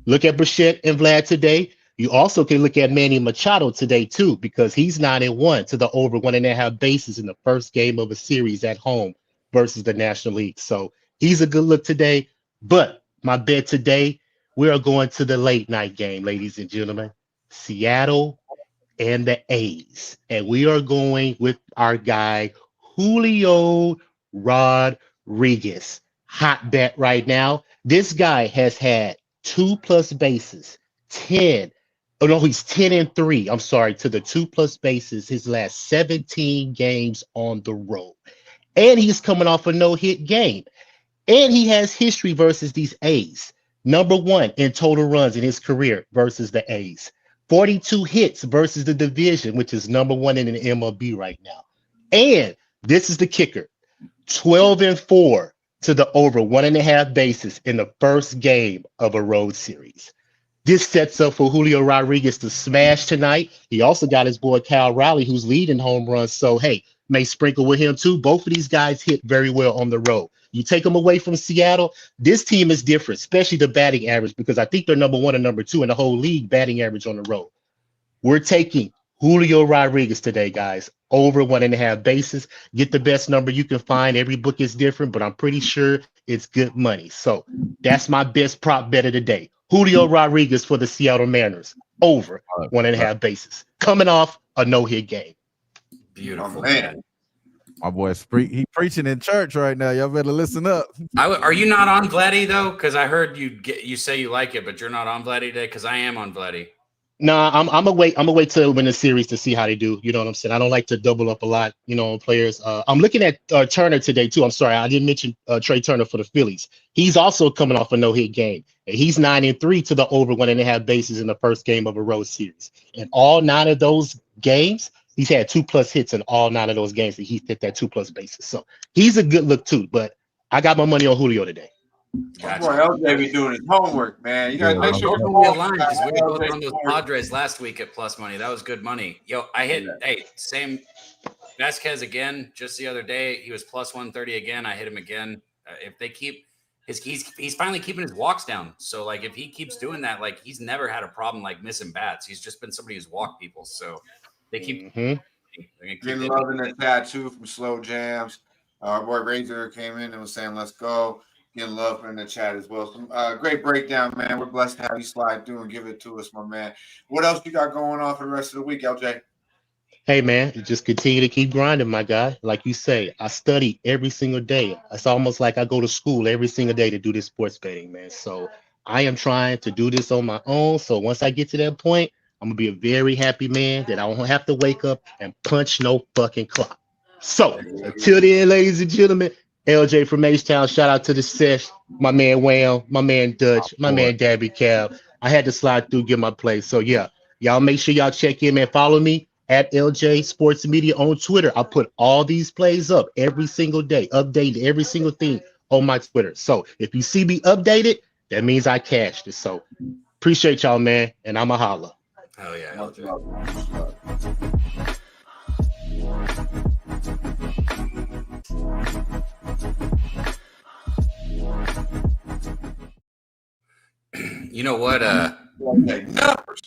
look at Bouquett and Vlad today. You also can look at Manny Machado today too, because he's 9-1 to the over 1.5 bases in the first game of a series at home versus the National League. So he's a good look today. But my bet today, we are going to the late night game, ladies and gentlemen. Seattle and the A's. And we are going with our guy, Julio Rodriguez. Hot bet right now. This guy has had 2+ bases, 10, Oh no, he's 10-3. I'm sorry, to the 2+ bases his last 17 games on the road. And he's coming off a no-hit game. And he has history versus these A's. Number 1 in total runs in his career versus the A's. 42 hits versus the division, which is number 1 in the MLB right now. And this is the kicker. 12-4 to the over 1.5 bases in the first game of a road series. This sets up for Julio Rodriguez to smash tonight. He also got his boy Kyle Riley, who's leading home runs. So, hey, may sprinkle with him too. Both of these guys hit very well on the road. You take them away from Seattle, this team is different, especially the batting average, because I think they're number 1 and number 2 in the whole league batting average on the road. We're taking Julio Rodriguez today, guys, over 1.5 bases. Get the best number you can find. Every book is different, but I'm pretty sure it's good money. So that's my best prop bet of the day. Julio Rodriguez for the Seattle Mariners, over 1.5 bases, coming off a no-hit game. Beautiful, man. My boy's he preaching in church right now. Y'all better listen up. Are you not on Vladdy though? Because I heard you say you like it, but you're not on Vladdy today. Because I am on Vladdy. Nah, I'm gonna wait. I'm gonna wait till win the series to see how they do. You know what I'm saying? I don't like to double up a lot, on players. I'm looking at Turner today too. I'm sorry, I didn't mention Trey Turner for the Phillies. He's also coming off a no-hit game, and he's 9-3 to the over 1.5 bases in the first game of a road series. In all 9 of those games, he's had 2+ hits in all 9 of those games that he's hit that 2+ bases. So he's a good look too. But I got my money on Julio today. Gotcha. Boy, LJ be doing his homework, man. You gotta make sure we're aligned because we were both on those Padres last week at plus money. That was good money. Yo, I hit same Vasquez again just the other day. He was plus 130 again. I hit him again. If they keep he's finally keeping his walks down. So like if he keeps doing that, like he's never had a problem like missing bats. He's just been somebody who's walked people. So they keep getting love in the tattoo from Slow Jams. Our boy Razor came in and was saying, "Let's go." Getting love in the chat as well. Some great breakdown, man. We're blessed to have you slide through and give it to us, my man. What else you got going on for the rest of the week, LJ? Hey, man, just continue to keep grinding, my guy. Like you say, I study every single day. It's almost like I go to school every single day to do this sports betting, man. So I am trying to do this on my own. So once I get to that point, I'm going to be a very happy man that I won't have to wake up and punch no fucking clock. So until then, ladies and gentlemen, LJ from Htown, shout out to the Sesh, my man Wham, my man Dutch, my man Dabby Cab. I had to slide through, get my play. So yeah, y'all make sure y'all check in, man. Follow me at LJ Sports Media on Twitter. I put all these plays up every single day, update every single thing on my Twitter. So if you see me updated, that means I cashed it. So appreciate y'all, man, and I'm a holla. Hell yeah, LJ. You know what? Numbers.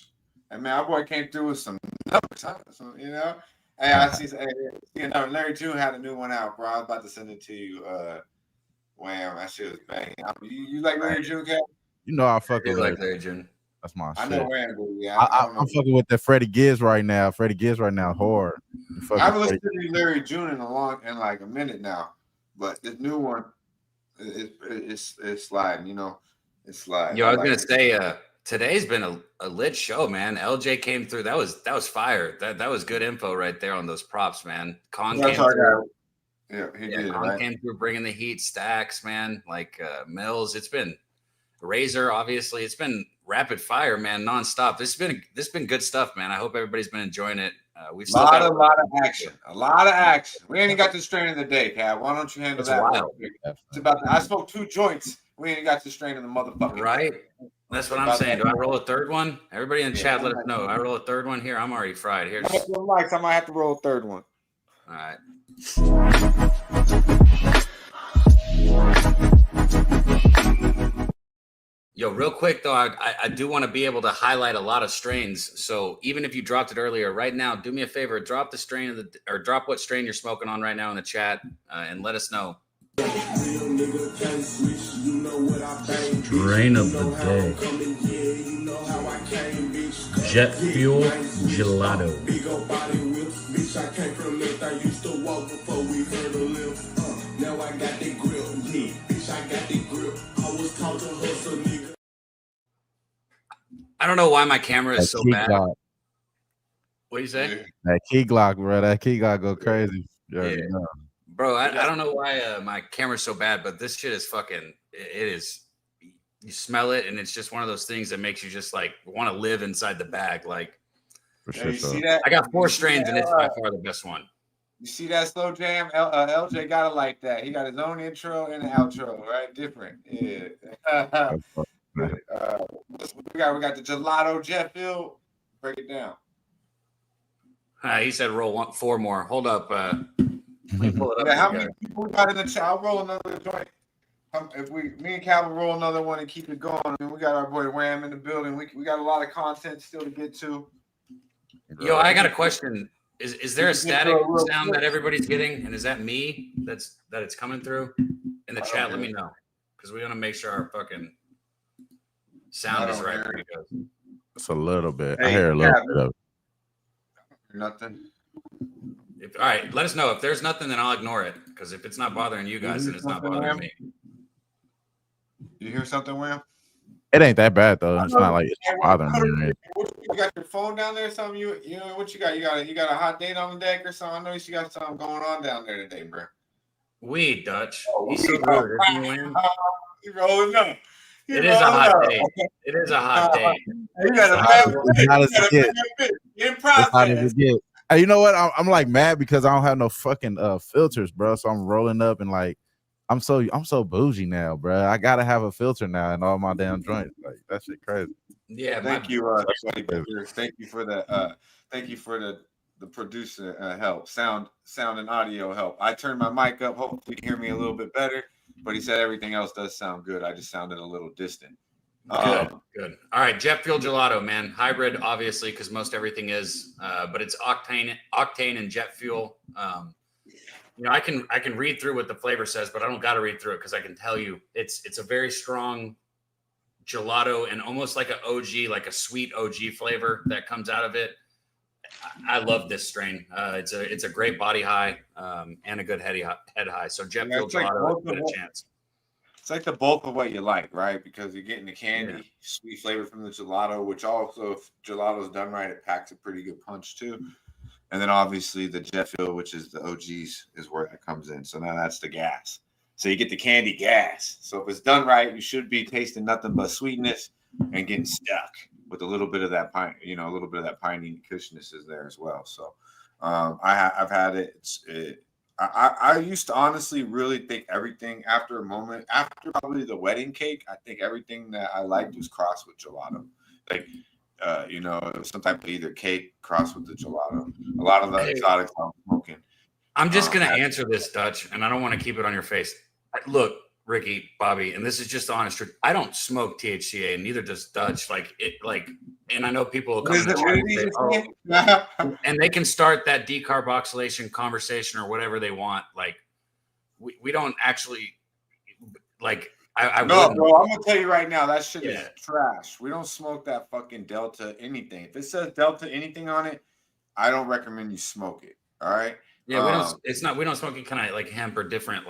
And man, our boy came through with some numbers, huh? So, Hey, I see. Larry June had a new one out, bro. I was about to send it to you. Wham, that shit was banging. You like Larry June, Cat? I fuck with Larry June. That's my shit. I know Wham, but yeah, I'm fucking with that Freddie Gibbs right now. Freddie Gibbs right now, hard. I haven't listened to Larry June in like a minute now, but this new one, it's sliding. It's sliding. Yo, I was gonna say, today's been a lit show, man. LJ came through. That was fire. That was good info right there on those props, man. Con came through. Yeah, he did. Con came through bringing the heat, Stacks, man. Like Mills. It's been Razor, obviously. It's been rapid fire, man, nonstop. This has been good stuff, man. I hope everybody's been enjoying it. We've still got a lot of action. A lot of action. We ain't got the strain of the day, Cat. Why don't you handle that? Wild. It's about. I smoked 2 joints. We ain't got the strain of the motherfucker. Right. That's what I'm saying. Do I roll a third one? Everybody in chat, let us know. I roll a third one here. I'm already fried here. I might have to roll a third one. All right. Yo, real quick though, I do want to be able to highlight a lot of strains. So even if you dropped it earlier, right now, do me a favor, drop the strain or drop what strain you're smoking on right now in the chat, and let us know. Strain of the day. Jet fuel gelato. I don't know why my camera is so key bad. Glock. What do you say? That key Glock, bro. That key Glock go crazy. You already know. Bro, I don't know why my camera's so bad, but this shit is fucking. It is. You smell it, and it's just one of those things that makes you just like want to live inside the bag. Like, for sure. You see that? I got 4 strains, and it's by far the best one. You see that slow jam? LJ got it like that. He got his own intro and an outro, right? Different. Yeah. We got the gelato jet field. Break it down. He said roll 4 more. Hold up. Let me pull it up. How many people we got in the chat? I'll roll another joint. If me and Cal will roll another one and keep it going. I mean, we got our boy Wham in the building. We got a lot of content still to get to. Yo, I got a question. Is there a static sound that everybody's getting, and is that me that it's coming through in the chat? Let me know, because we want to make sure our fucking sound is right for you guys. It's a little bit. I hear a little bit of it. Nothing. All right, let us know. If there's nothing, then I'll ignore it, because if it's not bothering you guys, then it's not bothering me. You hear something, Wham? It ain't that bad though. It's not like it's bothering me. You got your phone down there or something? You know what you got? You got a hot date on the deck or something? I know you got something going on down there today, bro. Weed, Dutch. He's so good. You rolling up. It is a hot day. It is a hot day. You got a Hey, you know what? I'm like mad because I don't have no fucking filters, bro. So I'm rolling up and like I'm so bougie now, bro. I gotta have a filter now in all my damn joints. Like that shit crazy. Yeah, thank you. Thank you for the producer help, sound and audio help. I turned my mic up. Hopefully, you can hear me a little bit better. But he said everything else does sound good. I just sounded a little distant. Good. All right, jet fuel gelato, man. Hybrid, obviously, because most everything is, but it's octane and jet fuel. You know, I can read through what the flavor says, but I don't got to read through it because I can tell you it's a very strong gelato and almost like an OG, like a sweet OG flavor that comes out of it. I love this strain. It's a great body high and a good head high. So jet fuel gelato, good a chance. It's like the bulk of what you like, right? Because you're getting the candy, sweet flavor from the gelato, which also, if gelato's done right, it packs a pretty good punch too. And then obviously the jet fuel, which is the OGs, is where that comes in. So now that's the gas. So you get the candy gas. So if it's done right, you should be tasting nothing but sweetness and getting stuck with a little bit of that pine, a little bit of that piney cushness is there as well. So I've had it. I used to honestly really think everything after probably the wedding cake, I think everything that I liked was crossed with gelato. Like, some type of either cake crossed with the gelato. A lot of the exotics I'm smoking. I'm just going to answer this, Dutch, and I don't want to keep it on your face. Look, Ricky, Bobby, and this is just the honest truth. I don't smoke THCA, and neither does Dutch. And I know people will come in and say, and they can start that decarboxylation conversation or whatever they want. Like, we don't actually No, bro, I'm gonna tell you right now, that shit is trash. We don't smoke that fucking Delta anything. If it says Delta anything on it, I don't recommend you smoke it. All right. Yeah, we don't smoke it kind of like hemp or different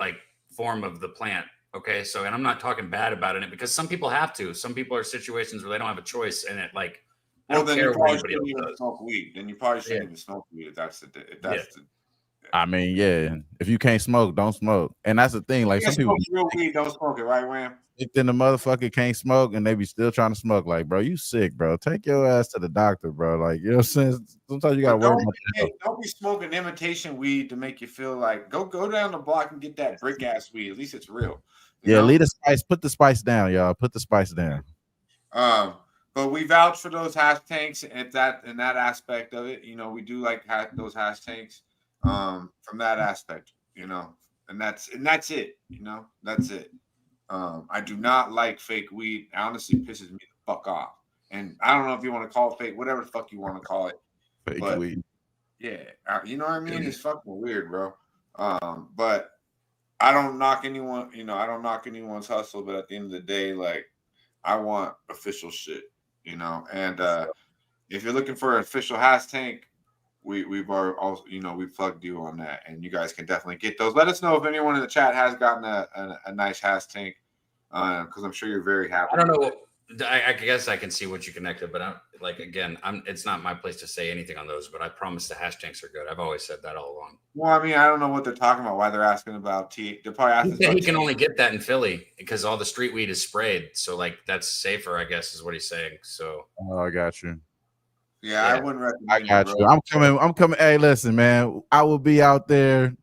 form of the plant. Okay, so and I'm not talking bad about it because some people have to. Some people are situations where they don't have a choice, and it I don't care what anybody else does. Smoke weed. Then you probably shouldn't even smoke weed if that's the. I mean, yeah. If you can't smoke, don't smoke. And that's the thing. Like some people real weed, don't smoke it, right, Wham? Then the motherfucker can't smoke and they be still trying to smoke. Like, bro, you sick, bro. Take your ass to the doctor, bro. Like, you know what I'm saying? Sometimes you gotta worry about don't be smoking imitation weed to make you feel like go down the block and get that brick ass weed. At least it's real. Yeah, leave the spice. Put the spice down, y'all. Put the spice down. But we vouch for those hash tanks in that aspect of it. We do like those hash tanks. From that aspect, and that's it. That's it. I do not like fake weed. It honestly pisses me the fuck off. And I don't know if you want to call it fake, whatever the fuck you want to call it. Fake weed. Yeah, you know what I mean? It's fucking weird, bro. But I don't knock anyone. I don't knock anyone's hustle. But at the end of the day, I want official shit. And if you're looking for an official hash tank, we've also we plugged you on that, and you guys can definitely get those. Let us know if anyone in the chat has gotten a nice hash tank, because I'm sure you're very happy. I don't know. I guess I can see what you connected, but it's not my place to say anything on those. But I promise the hashtags are good. I've always said that all along. Well, I mean, I don't know what they're talking about. Why they're asking about tea? They're probably asking. He can only get that in Philly because all the street weed is sprayed. So like that's safer, I guess, is what he's saying. So. Oh, I got you. Yeah, I wouldn't recommend. I got you. I'm coming. Hey, listen, man. I will be out there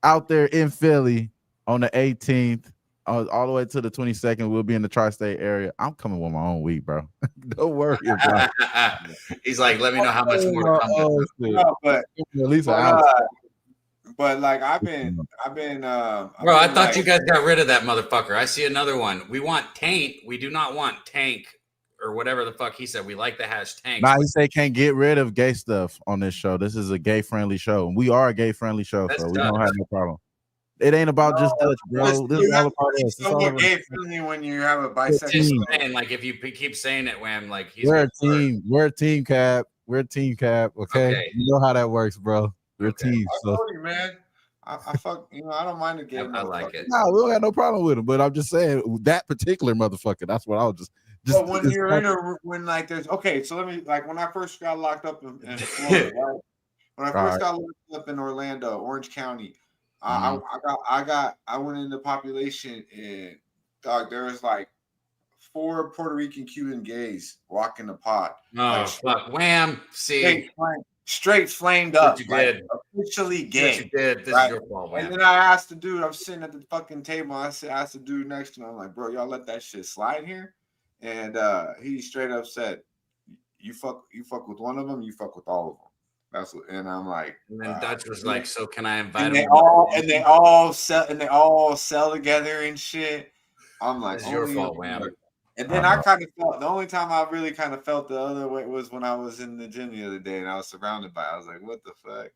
in Philly on the 18th. All the way to the 22nd, we'll be in the tri-state area. I'm coming with my own weed, bro. Don't worry about it. He's like, let me know how much more to come with. No, but at least but like I've been Bro, I thought you guys got rid of that motherfucker. I see another one. We want taint. We do not want tank or whatever the fuck he said. We like the hash tank. Nah, he said can't get rid of gay stuff on this show. This is a gay-friendly show. And we are a gay-friendly show, so we don't have no problem. It ain't about just Dutch, bro. This is all about us. It's all about gay-friendly when you have a bisexual. And like if you keep saying it, Wham, like we're a team. We're a team, Cap. We're a team, Cap. Okay? You know how that works, bro. We're a team. So. I told you, man. I fuck. I don't mind the gay. I like it. No, we don't got no problem with him. But I'm just saying that particular motherfucker. That's what I was just. But when you're when like there's so let me like when I first got locked up in Florida, right? When I first got locked up in Orlando, Orange County. I went into population and dog, there was like 4 Puerto Rican Cuban gays walking the pot. Oh, fuck. Wham. See. Straight flamed up. You did. Officially gay. You did. This is your fault, Wham. And then I asked the dude, I'm sitting at the fucking table. I asked the dude next to me, I'm like, bro, y'all let that shit slide here? And he straight up said, you fuck with one of them, you fuck with all of them. That's what, and I'm like, and then Dutch was like, "So can I invite and them?" They all sell together and shit. I'm like, "It's your fault, Wham." And then I kind of felt the only time I really kind of felt the other way was when I was in the gym the other day and I was surrounded by it. I was like, "What the fuck?"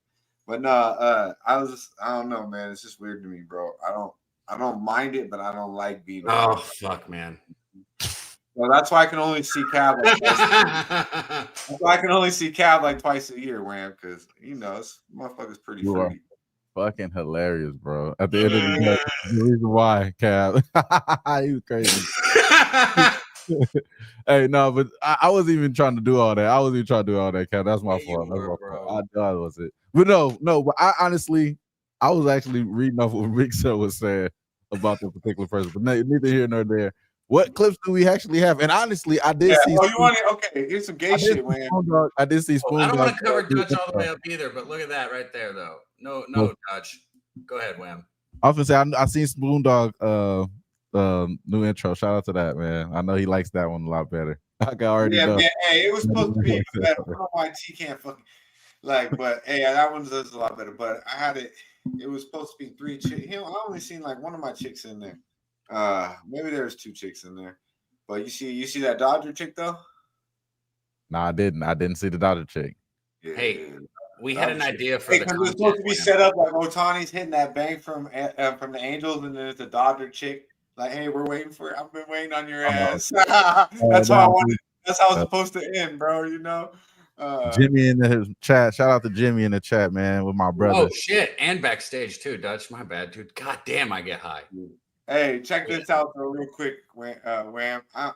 But no, I don't know, man. It's just weird to me, bro. I don't mind it, but I don't like being. Oh fuck, man. Well, that's why I can only see Cab. That's why I can only see Cab like twice a year, Wham, because this motherfucker's pretty fruity. Fucking hilarious, bro. At the end of the day, the reason why, Cab, you crazy. Hey, no, but I wasn't even trying to do all that. I wasn't even trying to do all that, Cab. That's my fault. That's my fault. I was it. But no. But I honestly, I was actually reading off what Rick was saying about the particular person. But neither here nor there. What clips do we actually have? And honestly, I did see. Oh, you want it? Okay, here's some gay shit, man. I did see Spoon. I don't want to cover Dutch all the way up either, but look at that right there, though. No, Dutch. Go ahead, Wham. I was gonna say I seen Spoon Dog new intro. Shout out to that, man. I know he likes that one a lot better. I got already know. Man, hey, it was supposed to be better. I don't know why T can't fucking but hey, that one does a lot better. But I had it. It was supposed to be 3 chicks. I only seen like one of my chicks in there. Maybe there's 2 chicks in there, but you see that Dodger chick though? No, I didn't see the Dodger chick. Yeah, hey, we had an idea for the content. It's supposed to be set up like Otani's hitting that bang from the Angels, and there's the Dodger chick. Like, hey, we're waiting for it. I've been waiting on your ass. That's how I wanted. That's how it's supposed to end, bro. Jimmy in the chat. Shout out to Jimmy in the chat, man, with my brother. Oh shit, and backstage too, Dutch. My bad, dude. God damn, I get high. Hey, check this out though, real quick, Wham. I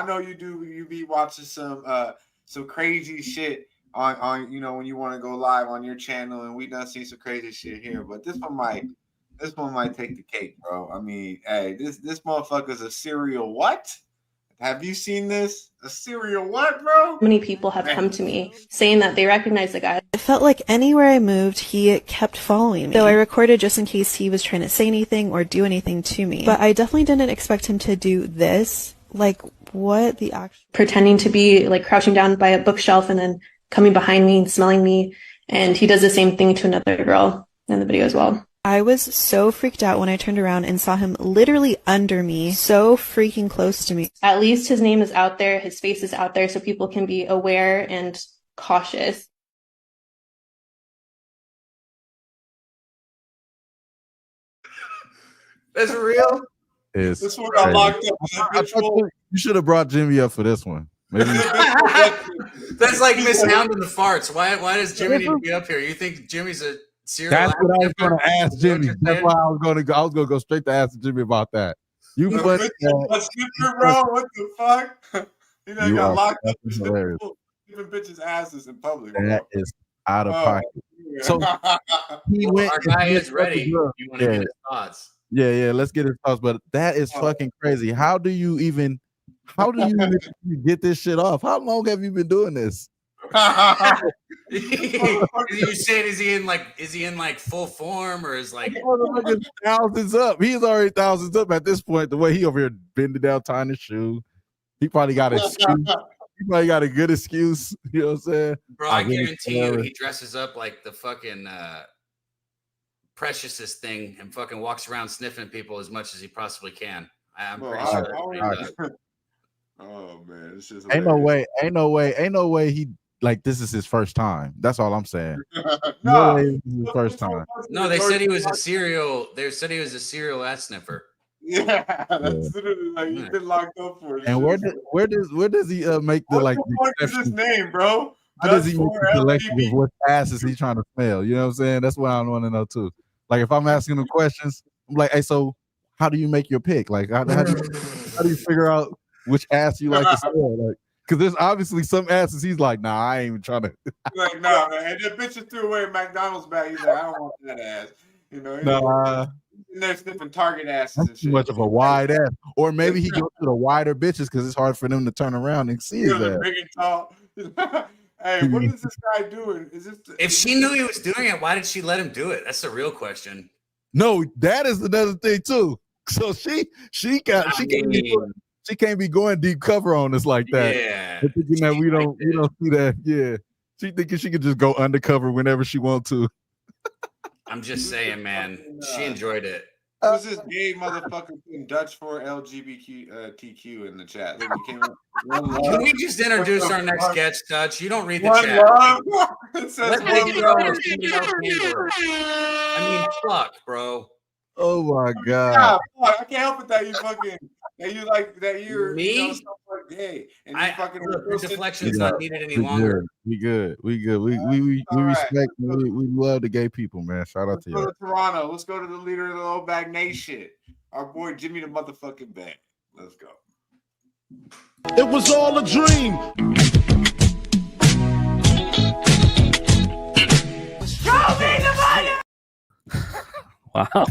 know you be watching some crazy shit on when you want to go live on your channel, and we done seen some crazy shit here, but this one might take the cake, bro. I mean, hey, this motherfucker's a serial what? Have you seen this? A serial what, bro? Many people have come to me saying that they recognize the guy. It felt like anywhere I moved, he kept following me. So I recorded just in case he was trying to say anything or do anything to me. But I definitely didn't expect him to do this. Like, what the actual... Pretending to be, like, crouching down by a bookshelf and then coming behind me and smelling me. And he does the same thing to another girl in the video as well. I was so freaked out when I turned around and saw him literally under me, so freaking close to me. At least his name is out there, his face is out there, so people can be aware and cautious. That's real? This one got locked up. You should have brought Jimmy up for this one. Maybe. That's like Miss Hound and the farts. Why does Jimmy need to be up here? You think Jimmy's a serial? That's what I was going to ask Jimmy. That's why I was going to go straight to ask Jimmy about that. You The funny. bitch was sniffer, bro. What the fuck? You know, You got are locked up for fucking hilarious. sniffing bitches' asses in public, That bro. is out of Oh, pocket. yeah. So he Well, went our and guy did is ready. fucking drugs. You want to Yeah. get his thoughts? Yeah, let's get his thoughts. But that is fucking crazy. How do you even get this shit off? How long have you been doing this? You saying is he in like full form or is like thousands up? He's already thousands up at this point. The way he over here bending down, tying his shoe, he probably got an excuse. He probably got a good excuse. You know what I'm saying? bro? I guarantee you, he dresses up like the fucking preciousest thing and fucking walks around sniffing people as much as he possibly can. I'm pretty sure. That's what he does. Oh man, it's just Ain't no way he like this is his first time. That's all I'm saying. No. way this is his first time. No, they said he was a serial. They said he was a serial ass sniffer. Yeah, that's literally like he's been locked up for it. And where does he make the like? What the fuck is his name, bro? How does he make the collection of what ass is he trying to smell? You know what I'm saying? That's what I want to know too. Like if I'm asking him questions, I'm like, hey, so how do you make your pick? Like how do you figure out which ass you like to smell? Like because there's obviously some asses he's like, nah, I ain't even trying to. Like, nah, man. And that bitch just threw away a McDonald's bag. He's like, I don't want that ass. You know, Nah. and they're sniffing Target asses and Too shit. much of a wide ass, or maybe he goes to the wider bitches because it's hard for them to turn around and see his ass. Big and tall. Hey, what is this guy doing? Is this? If she knew he was doing it, why did she let him do it? That's the real question. No, that is another thing too. So she can't be going deep cover on us like that. Yeah, thinking that we don't see that. Yeah, she thinking she could just go undercover whenever she want to. I'm just saying, man. She enjoyed it. Who's this gay motherfucker putting Dutch for LGBTQ in the chat? Look, he came up, Can we just introduce our next guest, Dutch? You don't read the One chat. love. It says Let one me love. know if somebody else handle it. I mean, fuck, bro. Oh my god! Yeah, fuck, I can't help it that you fucking you like that you're Me? You know, so gay and you fucking The deflection's not needed any longer. We good. We respect. We love the gay people, man. Shout out to Let's go you. to Toronto. Let's go to the leader of the low bag nation, our boy Jimmy the motherfucking Bang. Let's go. It was all a dream. Show me the money. Wow.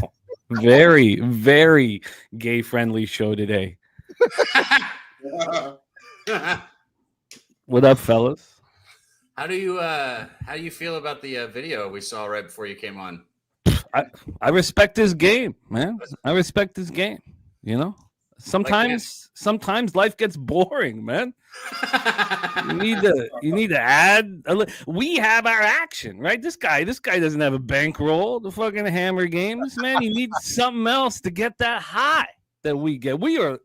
Very, very gay friendly show today. What up, fellas? How do you feel about the video we saw right before you came on? I respect this game, man. I respect this game. You know, sometimes life gets boring, man. You need to add. We have our action, right? This guy doesn't have a bankroll. The fucking Hammer Games, man. You need something else to get that high that we get. We are,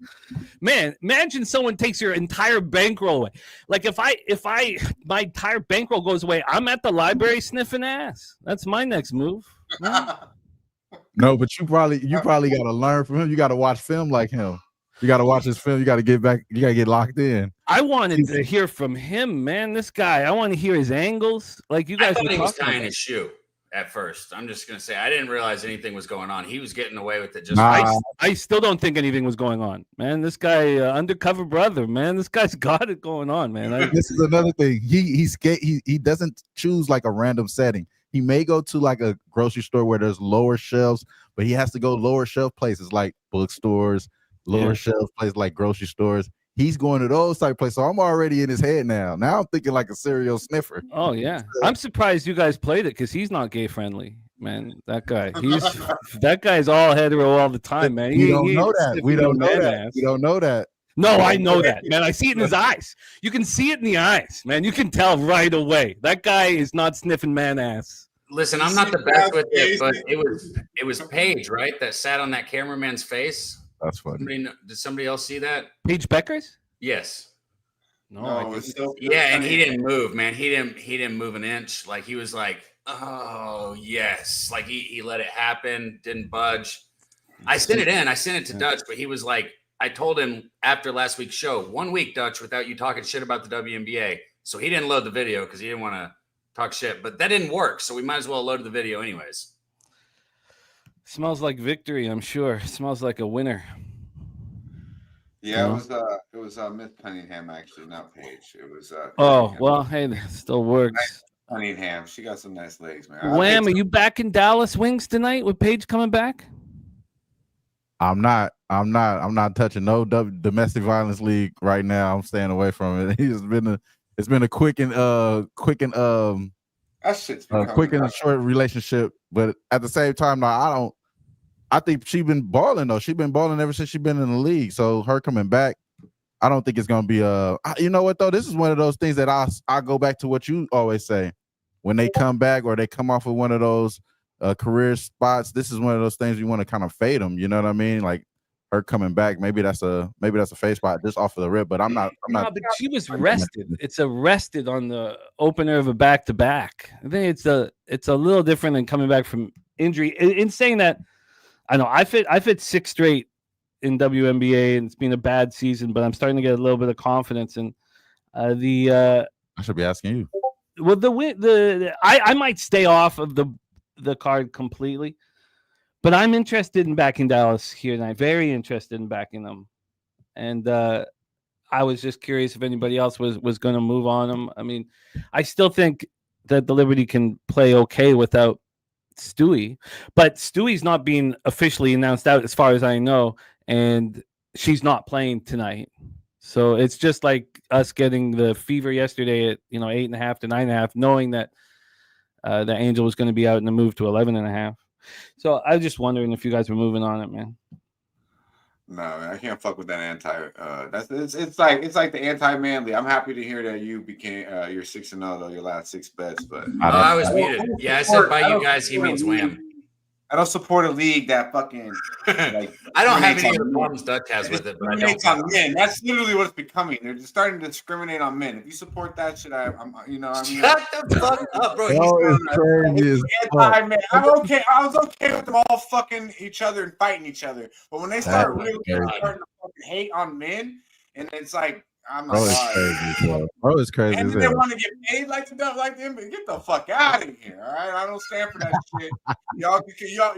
man. Imagine someone takes your entire bankroll away. Like if my entire bankroll goes away, I'm at the library sniffing ass. That's my next move. No, but you probably got to learn from him. You got to watch film like him. You got to watch his film. You got to get back. You got to get locked in. I wanted to hear from him, man. This guy, I want to hear his angles. Like you guys, I thought were he was talking tying about. his shoe at first. I'm just gonna say I didn't realize anything was going on. He was getting away with it. Just I still don't think anything was going on, man. This guy, undercover brother, man. This guy's got it going on, man. This is another thing. He doesn't choose like a random setting. He may go to like a grocery store where there's lower shelves, but he has to go lower shelf places like bookstores, lower shelf places like grocery stores. He's going to those type of places. So I'm already in his head now. Now I'm thinking like a serial sniffer. Oh yeah, I'm surprised you guys played it because he's not gay friendly, man. That guy's all hetero all the time, man. We don't know that. We don't know that. No, I know that, man. I see it in his eyes. You can see it in the eyes, man. You can tell right away. That guy is not sniffing man ass. Listen, I'm not the best with it, but it was Paige, right? That sat on that cameraman's face. That's funny. Did somebody else see that? Paige Beckers? Yes. No, yeah, and he didn't move, man. He didn't move an inch. Like he was like, oh yes, like he let it happen, didn't budge. I sent it in. I sent it to Dutch, but he was like, I told him after last week's show, 1 week, Dutch, without you talking shit about the WNBA. So he didn't load the video because he didn't want to talk shit, but that didn't work. So we might as well load the video anyways. Smells like victory, I'm sure. Smells like a winner. Yeah, No? it was Miss Cunningham actually, not Paige. It was Oh, Cunningham. well, hey, that still works. Cunningham. She got some nice legs, man. Wham, are you back in Dallas Wings tonight with Paige coming back? I'm not touching no domestic violence league right now. I'm staying away from it. It's been a quick and that shit's quick and short relationship, but at the same time, now I think she's been balling though. She's been balling ever since she's been in the league. So her coming back, I don't think it's gonna be you know what though? This is one of those things that I go back to what you always say. When they come back or they come off of one of those career spots, this is one of those things you want to kind of fade them. You know what I mean? Like her coming back, maybe that's a fade spot just off of the rip. But I'm not. No, but she was rested. It's arrested on the opener of a back-to-back. I think it's a little different than coming back from injury. In saying that, I know I've hit 6 straight in WNBA, and it's been a bad season, but I'm starting to get a little bit of confidence. And I should be asking you. Well, I might stay off of the card completely, but I'm interested in backing Dallas here tonight. Very interested in backing them, and I was just curious if anybody else was going to move on them. I mean, I still think that the Liberty can play okay without Stewie, but Stewie's not being officially announced out as far as I know, and she's not playing tonight. So it's just like us getting the fever yesterday at 8.5 to 9.5, knowing that the Angel was going to be out and the move to 11.5. So I was just wondering if you guys were moving on it, man. No, man, I can't fuck with that anti. It's like the anti-manly. I'm happy to hear that you became you're 6-0 though, your last 6 bets. But I was muted. Yeah, I said by you guys, he means Wham. I don't support a league that fucking like. I don't have any of the problems Dutch has with it, but I don't. On men. That's literally what it's becoming. They're just starting to discriminate on men. If you support that shit, I'm Shut the fuck up, bro. Anti-man. I'm okay. I was okay with them all fucking each other and fighting each other, but when they start really starting to fucking hate on men, and it's like. I'm not sorry. Bro, it's crazy. And they want to get paid like them, but get the fuck out of here. All right, I don't stand for that shit. You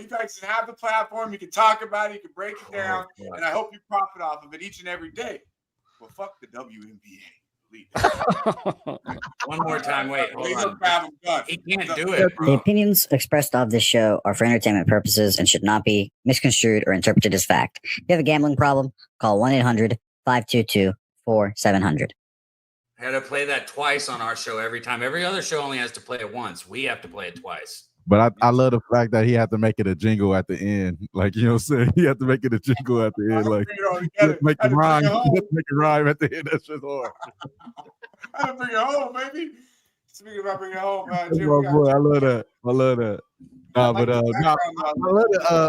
guys can have the platform. You can talk about it. You can break it down, and I hope you profit off of it each and every day. But fuck the WNBA. One more time, wait. Hold on. He can't do it, The bro. opinions expressed of this show are for entertainment purposes and should not be misconstrued or interpreted as fact. If you have a gambling problem, call 1-800-522-4700. I had to play that twice on our show every time. Every other show only has to play it once. We have to play it twice. But I love the fact that he had to make it a jingle at the end. Like, you know what I'm saying? He had to make it a jingle at the end. Like, make it rhyme. Make it rhyme at the end. That's just hard. I had to bring it home, baby. Speaking about bringing it home, Jim, boy, I love that. I love that. I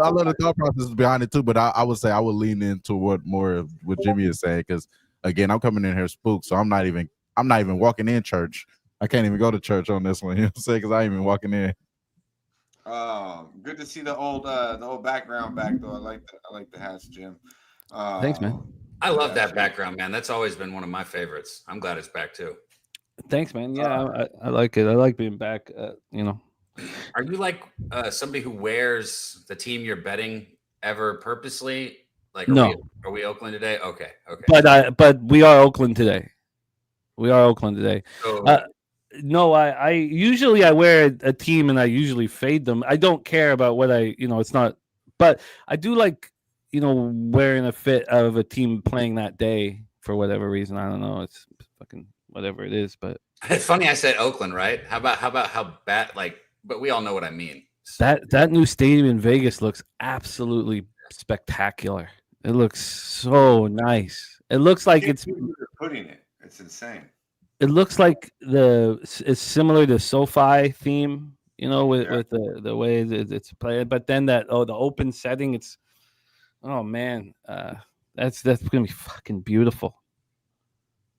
love the thought process behind it too. But I would say I would lean into what Jimmy is saying, because again, I'm coming in here spooked, so I'm not even walking in church. I can't even go to church on this one. You know what I'm saying? Because I ain't even walking in. Good to see the old background back though. I like the hats, Jim. Thanks, man. I love that background, man. That's always been one of my favorites. I'm glad it's back too. Thanks, man. Yeah, I like it. I like being back. Are you like somebody who wears the team you're betting ever purposely? Like, no. Are we Oakland today? Okay. But we are Oakland today. So, no, I usually I wear a team and I usually fade them. I don't care about what it's not, but I do like, wearing a fit of a team playing that day for whatever reason. I don't know. It's fucking whatever it is, but it's funny I said Oakland, right? How about how bad, but we all know what I mean. That new stadium in Vegas looks absolutely spectacular. It looks so nice. It looks like it's putting it. It's insane. It looks like it's similar to SoFi theme, with the way it's played. But then the open setting, it's man, that's gonna be fucking beautiful.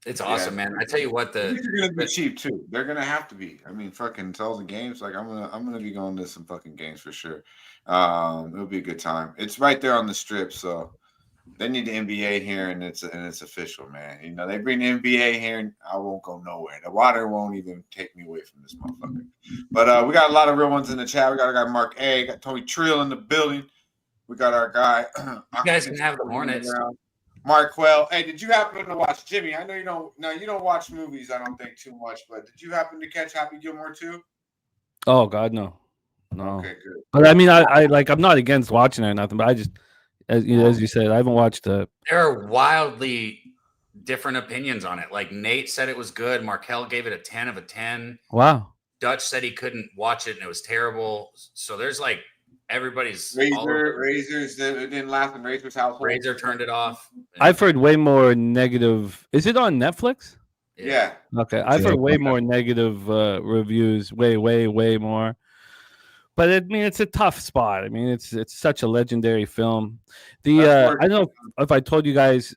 It's awesome, man. I tell you what, they're gonna be cheap too. They're gonna have to be. I mean, fucking to all the games. Like I'm gonna be going to some fucking games for sure. It'll be a good time. It's right there on the strip, so they need the NBA here, and it's official, man. They bring the NBA here, and I won't go nowhere. The water won't even take me away from this motherfucker. But we got a lot of real ones in the chat. We got our guy Mark A. Got Tony Trill in the building. We got our guy. You guys can have the Hornets. Marquell. Hey, did you happen to watch Jimmy? I know you don't. No, you don't watch movies. I don't think too much. But did you happen to catch Happy Gilmore too? Oh God, no. Okay, good. But I mean, I like. I'm not against watching it or nothing. But I just, as you said, I haven't watched the. There are wildly different opinions on it. Like Nate said it was good. Markel gave it a 10 of a 10. Wow. Dutch said he couldn't watch it and it was terrible. So there's like everybody's Razors didn't laugh in Razor's household. Razor turned it off. I've heard way more negative. Is it on Netflix? Yeah. Okay, I've heard way more negative reviews. Way more. But I mean, it's a tough spot. I mean, it's such a legendary film. I don't know if I told you guys.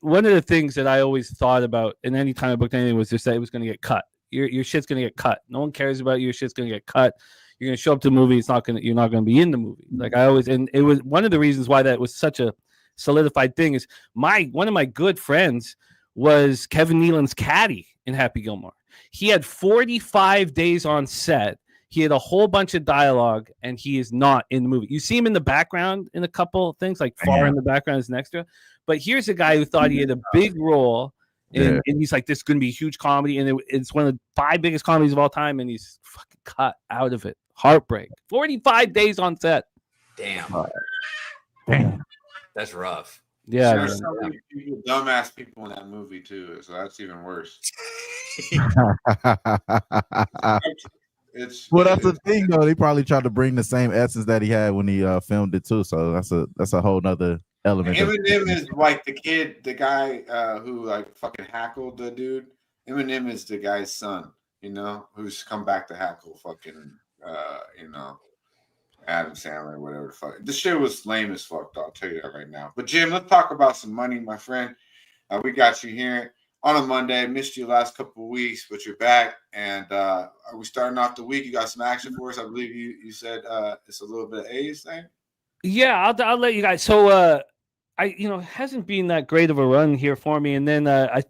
One of the things that I always thought about in any time I booked anything was just that it was going to get cut. Your shit's going to get cut. No one cares about you. Your shit's going to get cut. You're going to show up to the movie. You're not going to be in the movie. Like I always, and it was one of the reasons why that was such a solidified thing is one of my good friends was Kevin Nealon's caddy in Happy Gilmore. He had 45 days on set. He had a whole bunch of dialogue, and he is not in the movie. You see him in the background in a couple things, like far in the background as an extra. But here's a guy who thought he had a big role, and he's like, this is going to be a huge comedy, and it's one of the 5 biggest comedies of all time, and he's fucking cut out of it. Heartbreak. 45 days on set. Damn. That's rough. Yeah. There's so many dumbass people in that movie too, so that's even worse. Well, that's the thing though. They probably tried to bring the same essence that he had when he filmed it too. So that's a whole nother element. Eminem is like the guy who like fucking hackled the dude. Eminem is the guy's son, who's come back to hackle fucking Adam Sandler or whatever the fuck. This shit was lame as fuck, though, I'll tell you that right now. But Jim, let's talk about some money, my friend. We got you here on a Monday. Missed you last couple of weeks, but you're back. And are we starting off the week? You got some action for us? I believe you said it's a little bit of A's thing. Yeah, I'll let you guys. So it hasn't been that great of a run here for me. And then I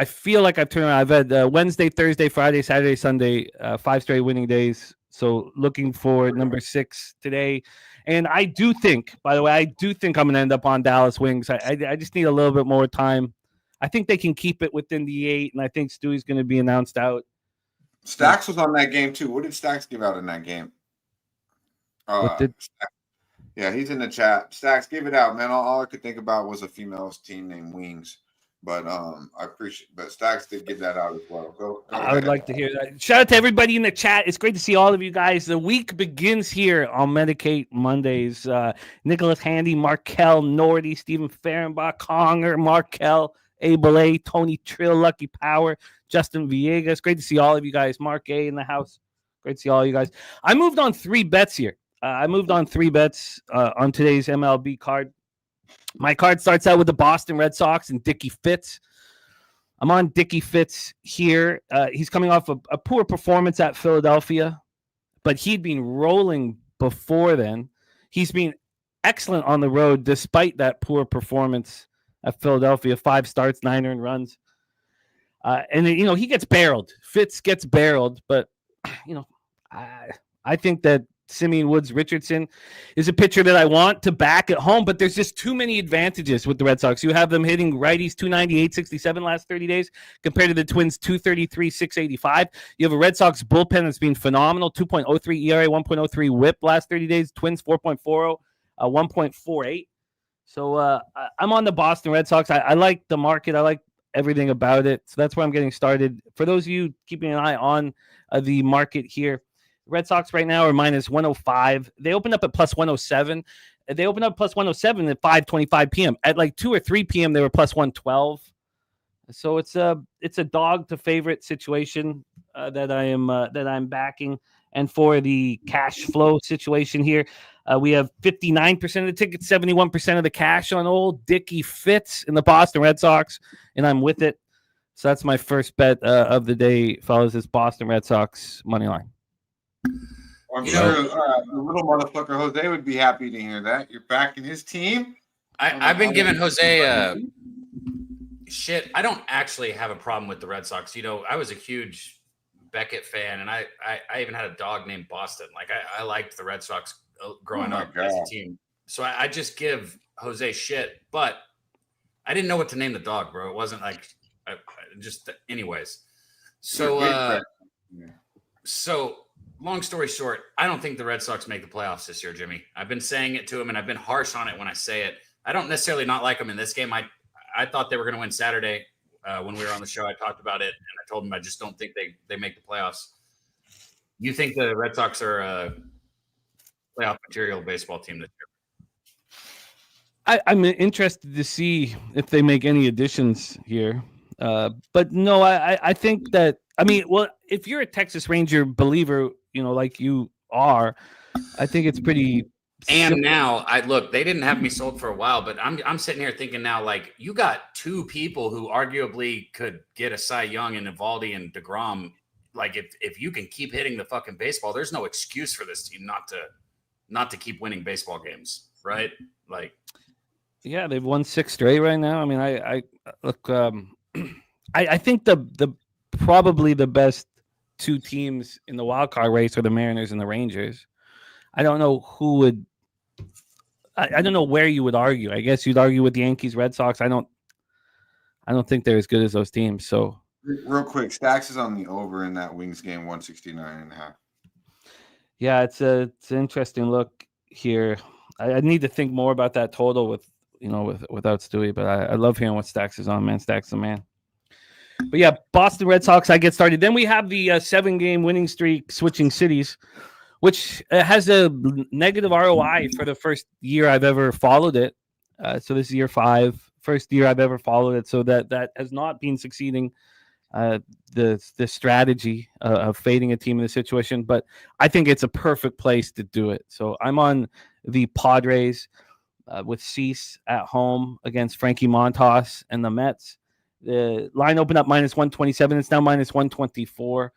feel like I've turned around. I've had Wednesday, Thursday, Friday, Saturday, Sunday, 5 straight winning days. So looking for number 6 today. And I do think, by the way, I'm going to end up on Dallas Wings. I just need a little bit more time. I think they can keep it within the 8, and I think Stewie's going to be announced out. Stacks was on that game too. What did Stacks give out in that game? Yeah, he's in the chat. Stacks, give it out, man. All I could think about was a female's team named Wings. But I appreciate. But Stacks did give that out as well. Go I would like to hear that. Shout out to everybody in the chat. It's great to see all of you guys. The week begins here on Medicate Mondays. Nicholas Handy, Markel, Nordy, Stephen Fehrenbach, Conger, Markel, Abel A, Tony Trill, Lucky Power, Justin Villegas. Great to see all of you guys. Mark A in the house. Great to see all you guys. I moved on 3 bets here. I moved on 3 bets on today's MLB card. My card starts out with the Boston Red Sox and Dickie Fitz. I'm on Dickie Fitz here. He's coming off a poor performance at Philadelphia, but he'd been rolling before then. He's been excellent on the road despite that poor performance at Philadelphia. 5 starts, 9 earned runs. And he gets barreled. Fitz gets barreled, but I think that Simeon Woods Richardson is a pitcher that I want to back at home, but there's just too many advantages with the Red Sox. You have them hitting righties 298, 67 last 30 days compared to the Twins 233, 685. You have a Red Sox bullpen that's been phenomenal, 2.03 ERA, 1.03 whip last 30 days. Twins 4.40, 1.48. So I'm on the Boston Red Sox. I like the market. I like everything about it. So that's where I'm getting started. For those of you keeping an eye on the market here, Red Sox right now are minus 105. They opened up at plus 107. They opened up plus 107 at 5:25 p.m. At like 2 or 3 p.m. they were plus 112. So it's a dog to favorite situation that I'm backing. And for the cash flow situation here, we have 59% of the tickets, 71% of the cash on old Dickie Fitz in the Boston Red Sox, and I'm with it. So that's my first bet of the day, fellas. Is Boston Red Sox money line. I'm sure the little motherfucker Jose would be happy to hear that. You're backing his team. I've been giving Jose shit. I don't actually have a problem with the Red Sox. I was a huge Beckett fan, and I even had a dog named Boston. Like I liked the Red Sox growing up as a team. So I just give Jose shit. But I didn't know what to name the dog, bro. It wasn't like anyways. So long story short, I don't think the Red Sox make the playoffs this year, Jimmy. I've been saying it to him, and I've been harsh on it when I say it. I don't necessarily not like them in this game. I thought they were going to win Saturday when we were on the show. I talked about it, and I told him I just don't think they make the playoffs. You think the Red Sox are a playoff material baseball team this year? I'm interested to see if they make any additions here. But no, I think that, if you're a Texas Ranger believer, like you are, I think it's pretty. And now they didn't have me sold for a while, but I'm sitting here thinking now, like, you got two people who arguably could get a Cy Young in Evaldi and DeGrom. Like, if you can keep hitting the fucking baseball, there's no excuse for this team not to keep winning baseball games, right? Like, yeah, they've won 6 straight right now. I mean, I look. I think the probably the best two teams in the wild card race are the Mariners and the Rangers. I don't know who would. I don't know where you would argue. I guess you'd argue with the Yankees, Red Sox. I don't think they're as good as those teams. So real quick, Stacks is on the over in that Wings game, 169.5. Yeah, it's an interesting look here. I need to think more about that total without Stewie, but I love hearing what Stacks is on, man. Stacks the man. But yeah, Boston Red Sox, I get started. Then we have the 7-game winning streak switching cities, which has a negative ROI for the first year I've ever followed it. So this is year 5, first year I've ever followed it. So that has not been succeeding, the strategy of fading a team in this situation. But I think it's a perfect place to do it. So I'm on the Padres with Cease at home against Frankie Montas and the Mets. The line opened up -127. It's now -124.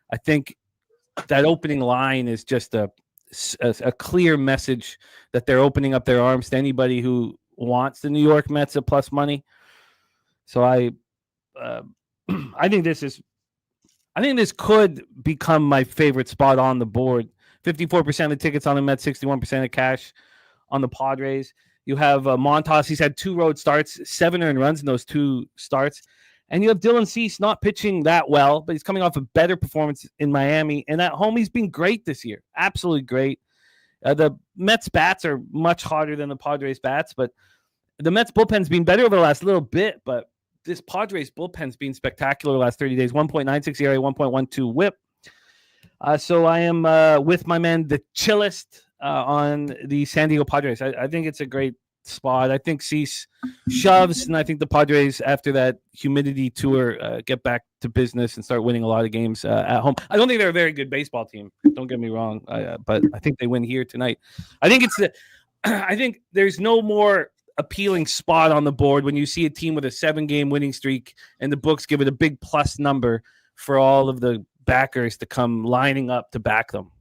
I think that opening line is just a clear message that they're opening up their arms to anybody who wants the New York Mets at plus money. So I think this could become my favorite spot on the board. 54% of the tickets on the Mets, 61% of cash on the Padres. You have Montas. He's had 2 road starts, 7 earned runs in those 2 starts. And you have Dylan Cease not pitching that well, but he's coming off a better performance in Miami. And at home, he's been great this year. Absolutely great. The Mets bats are much harder than the Padres bats, but the Mets bullpen's been better over the last little bit. But this Padres bullpen's been spectacular the last 30 days. 1.96 ERA, 1.12 WHIP. So I am with my man, the chillest, on the San Diego Padres. I think it's a great spot. I think Cease shoves, and I think the Padres, after that humidity tour, get back to business and start winning a lot of games at home. I don't think they're a very good baseball team. Don't get me wrong, but I think they win here tonight. I think there's no more appealing spot on the board when you see a team with a 7-game winning streak and the books give it a big plus number for all of the backers to come lining up to back them.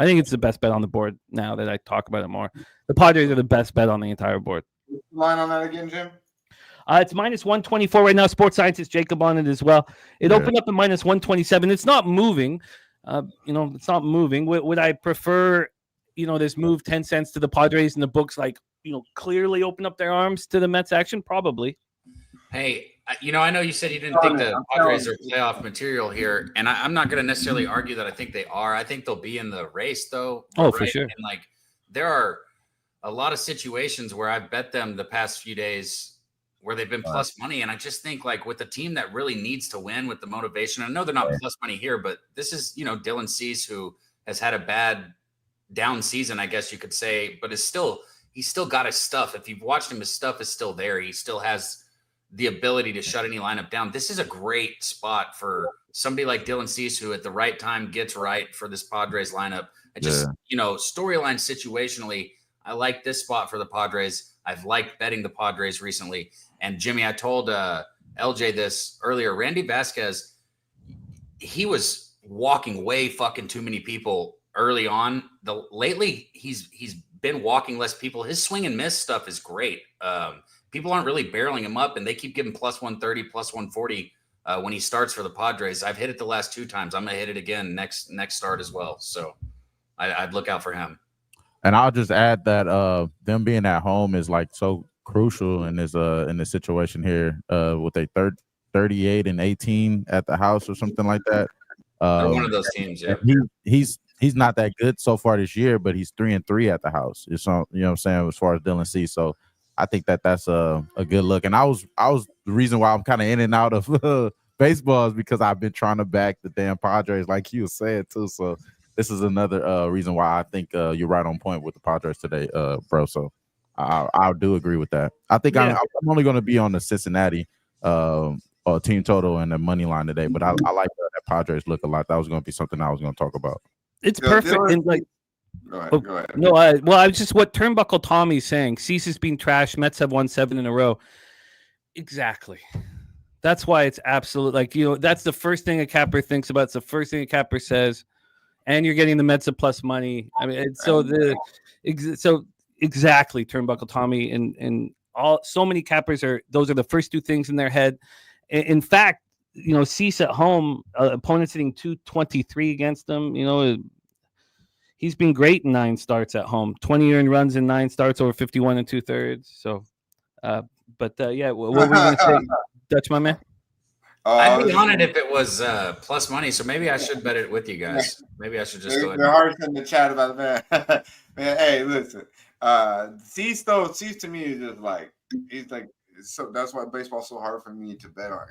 I think it's the best bet on the board now that I talk about it more. The Padres are the best bet on the entire board. Line on that again, Jim? It's -124 right now. Sports scientist Jacob on it as well. It opened up at -127. It's not moving. It's not moving. Would I prefer, this move 10 cents to the Padres and the books clearly open up their arms to the Mets action? Probably. Hey, I know you said you didn't think the Padres are playoff material here, and I'm not going to necessarily argue that I think they are. I think they'll be in the race, though. Oh, for sure. And there are a lot of situations where I've bet them the past few days where they've been plus money, and I just think with a team that really needs to win with the motivation. I know they're not plus money here, but this is Dylan Cease, who has had a bad down season, I guess you could say, but he's still got his stuff. If you've watched him, his stuff is still there. He still has the ability to shut any lineup down. This is a great spot for somebody like Dylan Cease, who at the right time gets right for this Padres lineup. Storyline situationally, I like this spot for the Padres. I've liked betting the Padres recently. And Jimmy, I told LJ this earlier. Randy Vasquez, he was walking way fucking too many people early on. Lately, he's been walking less people. His swing and miss stuff is great. People aren't really barreling him up, and they keep giving +130, +140 when he starts for the Padres. I've hit it the last 2 times. I'm gonna hit it again next start as well. So I'd look out for him. And I'll just add that them being at home is so crucial in this situation here. With a 38-18 at the house or something like that. They're one of those teams, yeah. He's not that good so far this year, but he's 3-3 at the house. It's you know what I'm saying, as far as Dylan C. So I think that's a good look. And I was the reason why I'm kind of in and out of baseball is because I've been trying to back the damn Padres, like you said too. So this is another reason why I think you're right on point with the Padres today, bro. So I do agree with that. I think I'm only going to be on the Cincinnati team total and the money line today, but I like that Padres look a lot. That was going to be something I was going to talk about. It's perfect. And like, Go ahead. No, I was just what Turnbuckle Tommy's saying. Cease is being trashed. Mets have won 7 in a row. Exactly. That's why it's absolute. Like, you know, that's the first thing a capper thinks about. It's the first thing a capper says. And you're getting the Mets a plus money. I mean, so exactly, Turnbuckle Tommy and all. So many cappers those are the first two things in their head. In fact, you know, Cease at home, opponents hitting 223 against them. You know, he's been great in 9 starts at home. 20 earned runs in 9 starts, over 51 2/3. So, yeah, what were you going to say, Dutch, my man? I'd be on it if it was plus money. So maybe I should bet it with you guys. Maybe I should just go ahead. They're hard in the chat about that. Man, hey, listen. Cease to me is just like he's like. So that's why baseball's so hard for me to bet on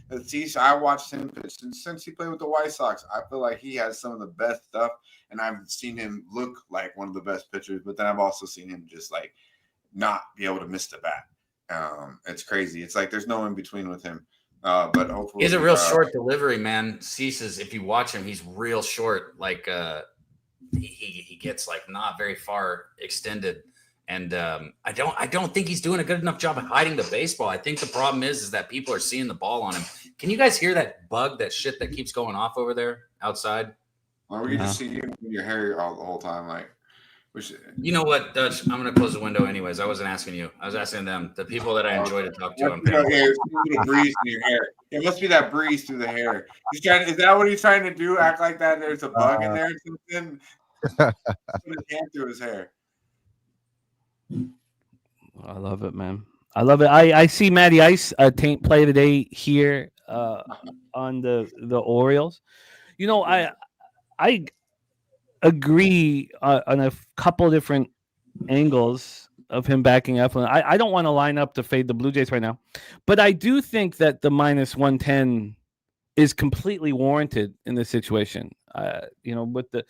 it. Cease, I watched him pitch since he played with the White Sox. I feel like he has some of the best stuff, and I've seen him look like one of the best pitchers. But then I've also seen him just like not be able to miss the bat. It's crazy. It's like there's no in between with him. But hopefully, he's a real short delivery, man. Cease is, if you watch him, he's real short. Like he gets like not very far extended. And I don't think he's doing a good enough job of hiding the baseball. I think the problem is that people are seeing the ball on him. Can you guys hear that bug, that shit that keeps going off over there outside? Well, we can just see you in your hair all the whole time. Like, you know what, Dutch? I'm gonna close the window anyways. I wasn't asking you. I was asking them, the people that I enjoy to talk to. Breeze in your hair. It must be that breeze through the hair. Is that what he's trying to do? Act like that? There's a bug in there or something? Put his hand through his hair. I love it, man. I love it. I see Matty Ice taint play today here on the Orioles. You know, I agree on a couple different angles of him backing Eflin. I don't want to line up to fade the Blue Jays right now, but I do think that the minus 110 is completely warranted in this situation. You know, with the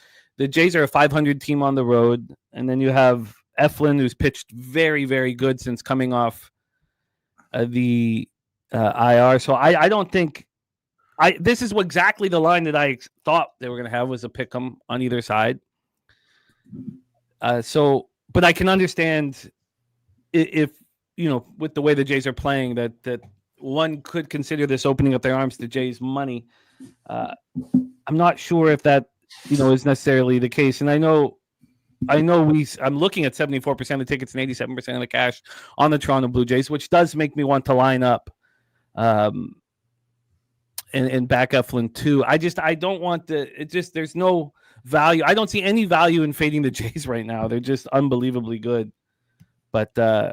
Jays are a 500 team on the road, and then you have Eflin, who's pitched very, very good since coming off the IR. So I don't think this is exactly the line that I thought they were going to have, was a pick 'em on either side. But I can understand if, you know, with the way the Jays are playing, that one could consider this opening up their arms to Jays money. I'm not sure if that, you know, is necessarily the case. And I know I'm looking at 74% of the tickets and 87% of the cash on the Toronto Blue Jays, which does make me want to line up and back Eflin too. I don't want there's no value. I don't see any value in fading the Jays right now. They're just unbelievably good. But I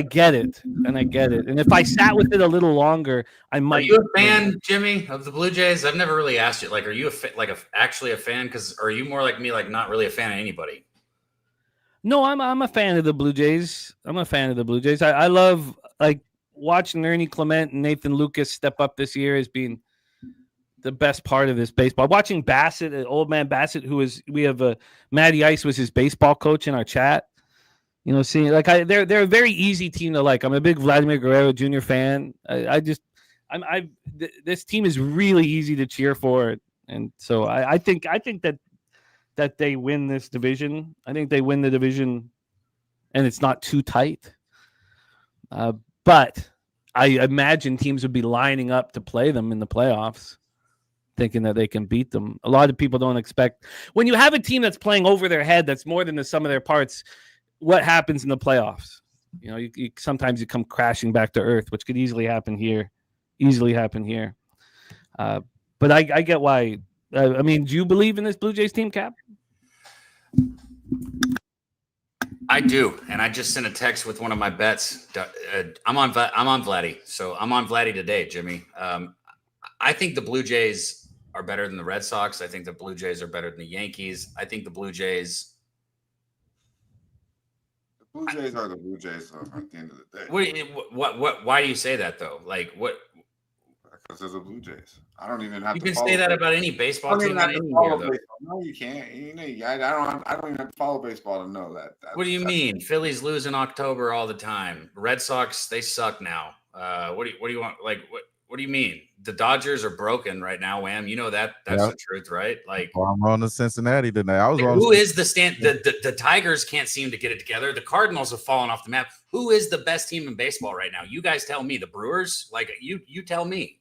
get it, and And if I sat with it a little longer, I might. Are you a fan, Jimmy, of the Blue Jays? I've never really asked you. Like, are you actually a fan? Because are you more like me, like not really a fan of anybody? No, I'm a fan of the Blue Jays. I love like watching Ernie Clement and Nathan Lucas step up this year as being the best part of this baseball. Watching Bassett, old man Bassett, we have Matty Ice was his baseball coach in our chat. You know, seeing like they're a very easy team to like. I'm a big Vladimir Guerrero Jr. fan. This team is really easy to cheer for, and so I think that they win this division. I think they win the division, and it's not too tight. But I imagine teams would be lining up to play them in the playoffs, thinking that they can beat them. A lot of people don't expect, when you have a team that's playing over their head, that's more than the sum of their parts, what happens in the playoffs? You know, you sometimes you come crashing back to earth, which could easily happen here. But I get why. I mean, do you believe in this Blue Jays team, Cap? I do, and I just sent a text with one of my bets. I'm on Vladdy, so I'm on Vladdy today, Jimmy. I think the Blue Jays are better than the Red Sox. I think the Blue Jays are better than the Yankees. I think the Blue Jays. The Blue Jays are the Blue Jays at the end of the day. What? Why do you say that though? Like what? Because they're the Blue Jays. I don't even have You to can say that about any baseball team. No, you can't. I don't even have to follow baseball to know that. What do you mean? Phillies lose in October all the time. Red Sox, they suck now. What do you want? Like what do you mean? The Dodgers are broken right now, Wham. You know that's the truth, right? Like I'm on to Cincinnati tonight. I was wrong. Who is the stand? The Tigers can't seem to get it together. The Cardinals have fallen off the map. Who is the best team in baseball right now? You guys tell me. The Brewers? Like you tell me.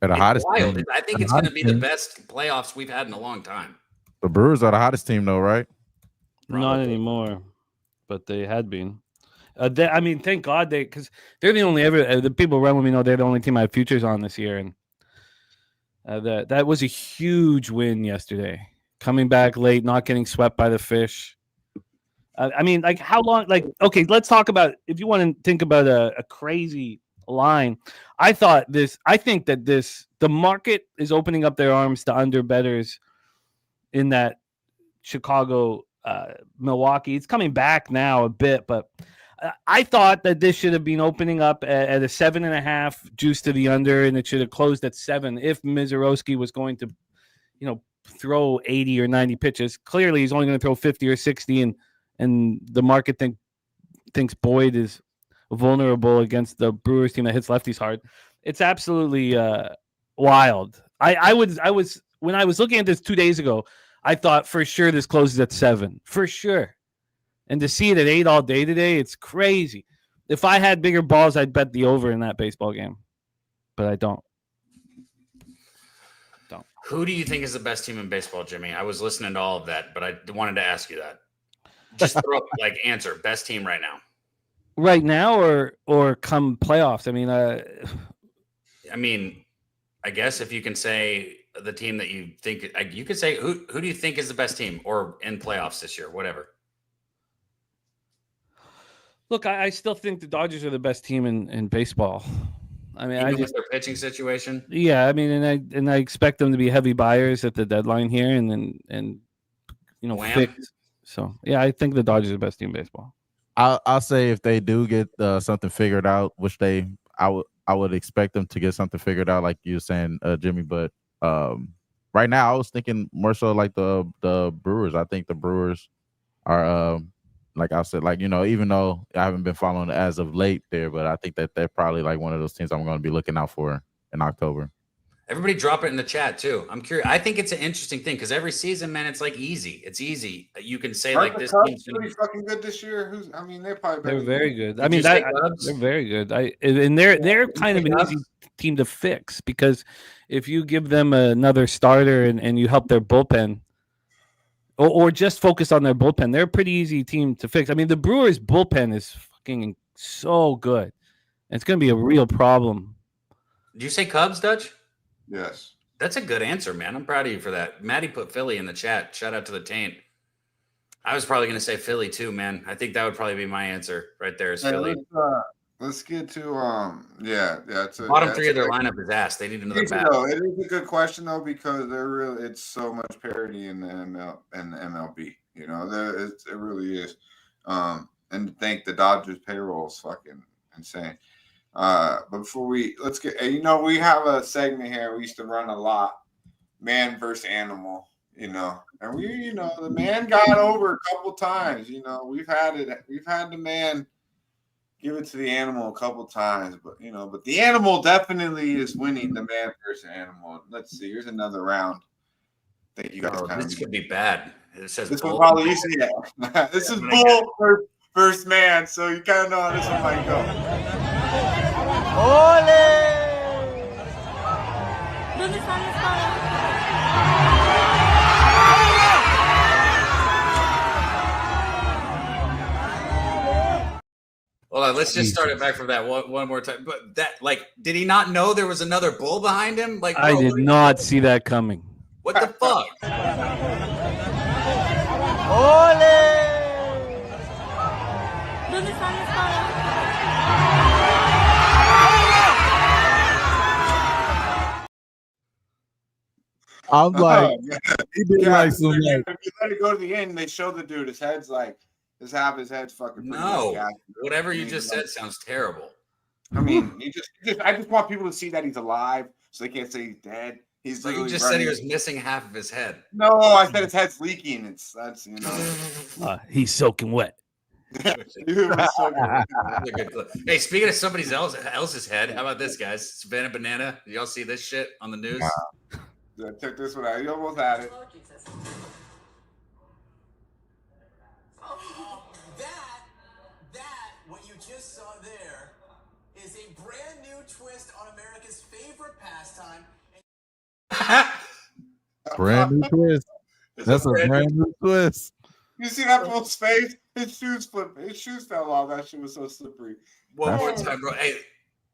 They're the hottest Wild. team. I think it's going to be the best playoffs we've had in a long time. The Brewers are the hottest team, though, right? Not anymore, but they had been. I mean, thank God because they're the only the people around me know they're the only team I have futures on this year, and that was a huge win yesterday. Coming back late, not getting swept by the Fish. I mean, like how long? Like, okay, let's talk about if you want to think about a crazy line. I think that the market is opening up their arms to under bettors in that Chicago, Milwaukee. It's coming back now a bit, but I thought that this should have been opening up at a 7.5 juice to the under, and it should have closed at 7 if Mizorowski was going to, throw 80 or 90 pitches. Clearly, he's only going to throw 50 or 60, and the market thinks Boyd is vulnerable against the Brewers team that hits lefties hard. It's absolutely wild. I was when I was looking at this 2 days ago, I thought for sure this closes at 7 for sure, and to see it at 8 all day today, it's crazy. If I had bigger balls, I'd bet the over in that baseball game, but I don't. Who do you think is the best team in baseball, Jimmy? I was listening to all of that, but I wanted to ask you that. Just throw answer best team right now. Right now, or come playoffs. I mean, I guess if you can say the team that you think, you could say who do you think is the best team or in playoffs this year, whatever. Look, I still think the Dodgers are the best team in baseball. I mean, Even with their pitching situation. Yeah, I mean, and I expect them to be heavy buyers at the deadline here, and fix. So yeah, I think the Dodgers are the best team in baseball. I'll say if they do get something figured out, which I would expect them to get something figured out, like you were saying, Jimmy. But right now, I was thinking more so like the Brewers. I think the Brewers are, like I said, even though I haven't been following it as of late there, but I think that they're probably like one of those teams I'm going to be looking out for in October. Everybody drop it in the chat too. I'm curious. I think it's an interesting thing because every season, man, it's easy. It's easy. You can say this team's pretty fucking good this year. They're very good. I mean, they're very good. And they're kind of an easy team to fix because if you give them another starter and you help their bullpen, or just focus on their bullpen, they're a pretty easy team to fix. I mean, the Brewers bullpen is fucking so good. It's going to be a real problem. Did you say Cubs, Dutch? Yes. That's a good answer, man. I'm proud of you for that. Maddie put Philly in the chat. Shout out to the Taint. I was probably going to say Philly too, man. I think that would probably be my answer right there is Philly. Let's get to bottom three of their lineup is ass. They need another bat. It is a good question though because it's so much parity in the MLB. It really is. And to think the Dodgers payroll is fucking insane. But before let's get, we have a segment here we used to run a lot, man versus animal, and the man got over a couple times, we've had the man give it to the animal a couple times, but the animal definitely is winning the man versus animal. Let's see, here's another round. I think you guys this could be bad. It says this one probably this is bull versus man, so you kind of know how this one might go. Hold on, let's just start it back from that one more time. But did he not know there was another bull behind him? I did not see that coming. What the fuck? I'm like, he did like some if like, you let it go to the end, they show the dude, his head's like, half his head's fucking pretty much No, gassed. whatever you just said sounds terrible. I mean, I just want people to see that he's alive, so they can't say he's dead. He's So you literally just said he running. was missing half of his head. No, I said his head's leaking. That's you know. He's soaking wet. Dude, was so good. Hey, speaking of somebody else's head, how about this, guys? Savannah Banana. Did y'all see this shit on the news? Yeah, check this one out. You almost had it. What you just saw there is a brand new twist on America's favorite pastime. brand new twist. That's a brand new twist. You see that fool's face? His shoes flipped. His shoes fell off. That shit was so slippery. One more time, bro. Hey,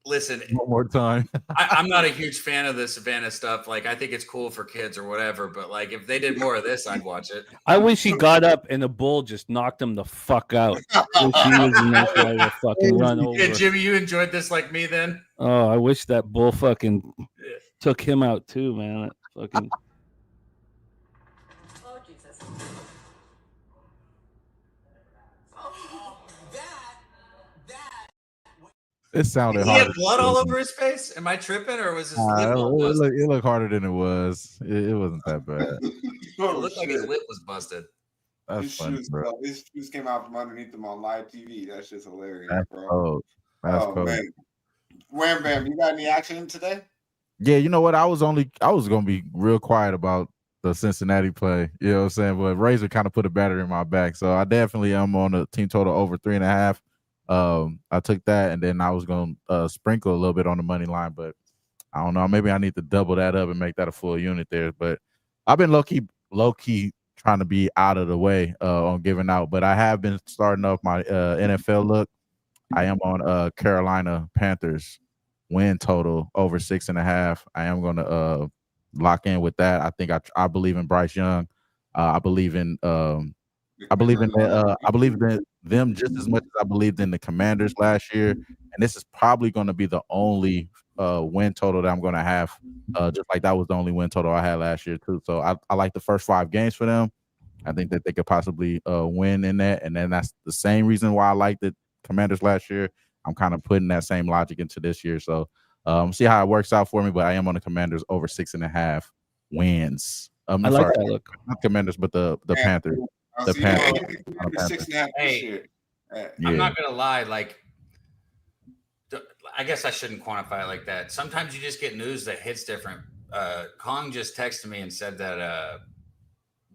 listen. One more time. I'm not a huge fan of the Savannah stuff. Like, I think it's cool for kids or whatever. But like, if they did more of this, I'd watch it. I wish he got up and the bull just knocked him the fuck out. I wish he was in that guy to fucking run over. Yeah, Jimmy, you enjoyed this like me then? Oh, I wish that bull fucking took him out too, man. That fucking. Oh, Jesus. It sounded Did he hard. have blood all over his face? Am I tripping, or was his lip it, all busted? it looked harder than it was. It wasn't that bad. It looked like his lip was busted. That's funny, bro. His shoes came out from underneath him on live TV. That's just hilarious, That's bro. cold. That's cold. Man. Wham Bam, you got any action today? Yeah, you know what? I was gonna be real quiet about the Cincinnati play. You know what I'm saying? But Razor kind of put a batter in my back. So I definitely am on the team total over 3.5. I took that, and then I was gonna sprinkle a little bit on the money line, but I don't know. Maybe I need to double that up and make that a full unit there. But I've been low key trying to be out of the way on giving out. But I have been starting off my NFL look. I am on Carolina Panthers win total over 6.5. I am gonna lock in with that. I think I believe in Bryce Young. I believe in them just as much as I believed in the Commanders last year. And this is probably going to be the only win total that I'm going to have, just like that was the only win total I had last year too. So I like the first 5 games for them. I think that they could possibly win in that. And then that's the same reason why I liked the Commanders last year. I'm kind of putting that same logic into this year. So see how it works out for me. But I am on the Commanders over 6.5 wins. I like that look. Not Commanders, but the Panthers. The Panthers. Hey, I'm not gonna lie. Like, I guess I shouldn't quantify it like that. Sometimes you just get news that hits different. Kong just texted me and said that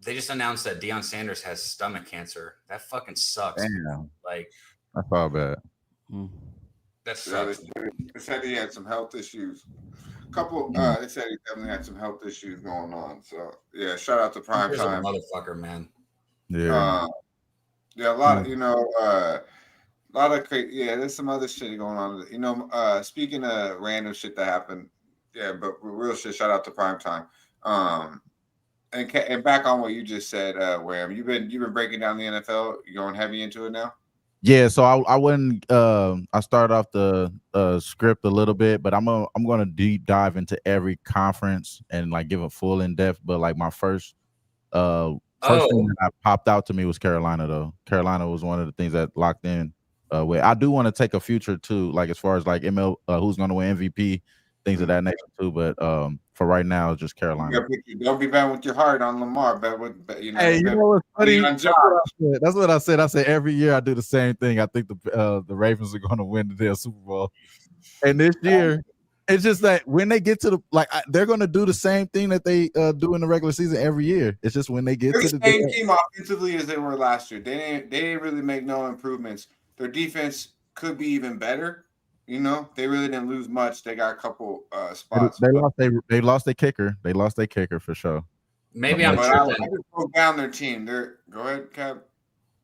they just announced that Deion Sanders has stomach cancer. That fucking sucks. Damn. Like, that's all bad. That sucks. They said he had some health issues. They said he definitely had some health issues going on. So yeah, shout out to Prime He's Time. a motherfucker, man. Yeah. Yeah, a lot of there's some other shit going on. Speaking of random shit that happened, but real shit, shout out to Prime Time. And back on what you just said, Wham, you've been breaking down the NFL. You going heavy into it now? Yeah, so I wouldn't. I started off the script a little bit, but I'm gonna deep dive into every conference and like give a full in depth. But like my first thing that popped out to me was Carolina, though. Carolina was one of the things that locked in. With I do want to take a future too, like as far as like who's going to win MVP, things of that nature too. But for right now, it's just Carolina. Don't be betting with your heart on Lamar. Hey, you know what's funny? That's what I said. I said every year I do the same thing. I think the Ravens are going to win the Super Bowl, and this year. It's just that when they get to they're going to do the same thing that they do in the regular season every year. It's just when they get to the same team offensively as they were last year. They didn't really make no improvements. Their defense could be even better. They really didn't lose much. They got a couple spots. They lost their kicker. They lost their kicker for sure. Maybe I'm tripping. I just broke down their team. Go ahead, Cab.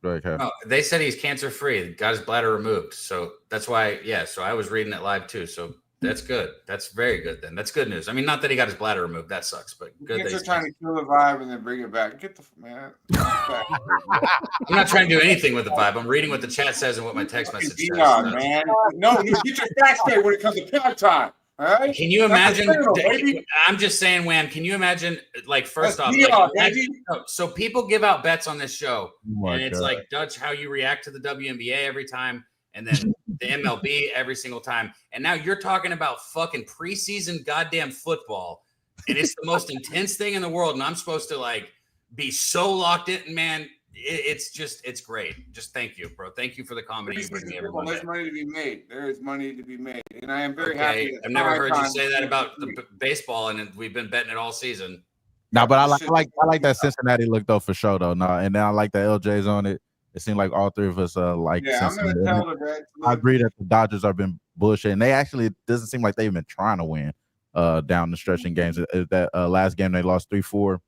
Go ahead, Cab. No, they said he's cancer free. Got his bladder removed. So that's why. Yeah. So I was reading it live too. So. That's good. That's very good then. That's good news. I mean, not that he got his bladder removed. That sucks, but good. You're trying to kill the vibe and then bring it back. Get the man. I'm not trying to do anything with the vibe. I'm reading what the chat says and what my text message says. Man. No, you get your facts straight when it comes to prime time. All right. Can you That's imagine? criminal, baby. I'm just saying, Wham. Can you imagine? Like, first That's off, VR, like, baby. so people give out bets on this show, my and it's God. like, Dutch, how you react to the WNBA every time, and then the MLB every single time, and now you're talking about fucking preseason goddamn football, and it's the most intense thing in the world, and I'm supposed to like be so locked in, man. It's great. Just thank you, bro. Thank you for the comedy you bring me every Monday. There's money to be made. There is money to be made, and I am very Okay, happy. I've never heard you say that about the baseball, and we've been betting it all season. No, but I like that Cincinnati look though for sure though. No, and then I like the LJ's on it. It seemed like all three of us like. Yeah, I'm gonna tell the Reds. I agree that the Dodgers have been bullshit, and they actually, it doesn't seem like they've been trying to win down the stretch in games. That last game they lost 3-4.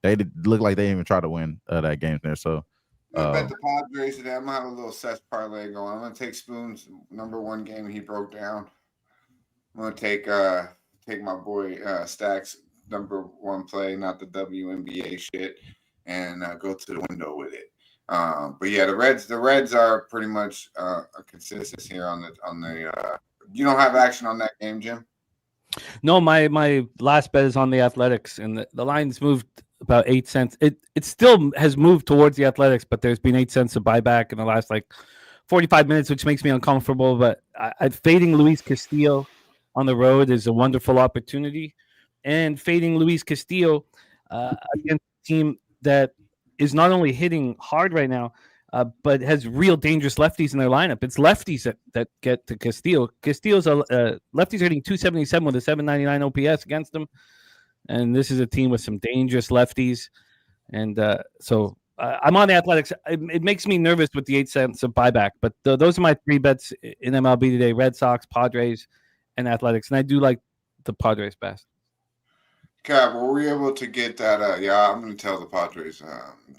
They look like they didn't even try to win that game there. So I'm gonna bet the Padres today. I'm gonna have a little Sesh parlay going. I'm gonna take Spoon's #1 game he broke down. I'm gonna take my boy Stacks #1 play, not the WNBA shit, and go to the window with it. But yeah, the Reds are pretty much a consensus here on the. You don't have action on that game, Jim? No, my last bet is on the Athletics, and the line's moved about 8 cents. It still has moved towards the Athletics, but there's been 8 cents of buyback in the last like 45 minutes, which makes me uncomfortable. But I'm fading Luis Castillo on the road is a wonderful opportunity, and fading Luis Castillo against a team that is not only hitting hard right now, but has real dangerous lefties in their lineup. It's lefties that get to Castillo. Castillo's lefties are hitting 277 with a 799 OPS against them. And this is a team with some dangerous lefties. And so I'm on the Athletics. It makes me nervous with the 8 cents of buyback. But those are my 3 bets in MLB today: Red Sox, Padres, and Athletics. And I do like the Padres best. Cab, were we able to get that? Yeah, I'm going to tell the Padres.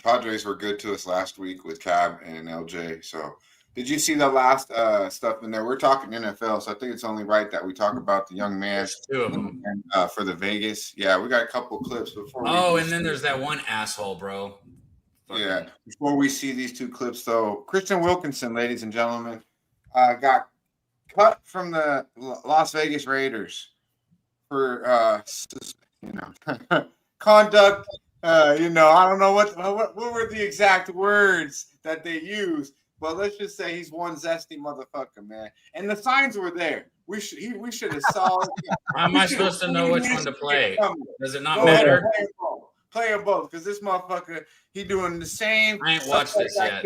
Padres were good to us last week with Cab and LJ. So did you see the last stuff in there? We're talking NFL, so I think it's only right that we talk about the young man. There's 2 of them. And, for the Vegas. Yeah, we got a couple clips before. And then there's that one asshole, bro. Yeah, before we see these 2 clips, though, Christian Wilkinson, ladies and gentlemen, got cut from the Las Vegas Raiders for conduct. I don't know what were the exact words that they used, but let's just say he's one zesty motherfucker, man. And the signs were there. We should have saw it. How am I supposed to know which one to play? Does it not matter? Play them both, because this motherfucker, he doing the same. I ain't watched this yet.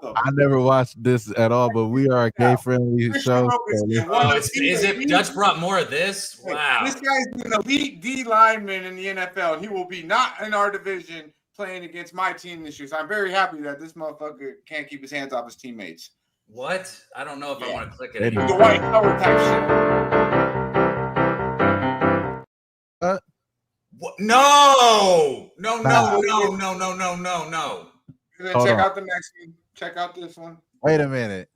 I never watched this at all, but we are a gay-friendly show. Is it Dutch brought more of this? Wow. This guy's an elite D lineman in the NFL, and he will be not in our division playing against my team this year. So I'm very happy that this motherfucker can't keep his hands off his teammates. What? I don't know if I want to click it. The white collar type shit. What? No. Check out the next one. Check out this one. Wait a minute.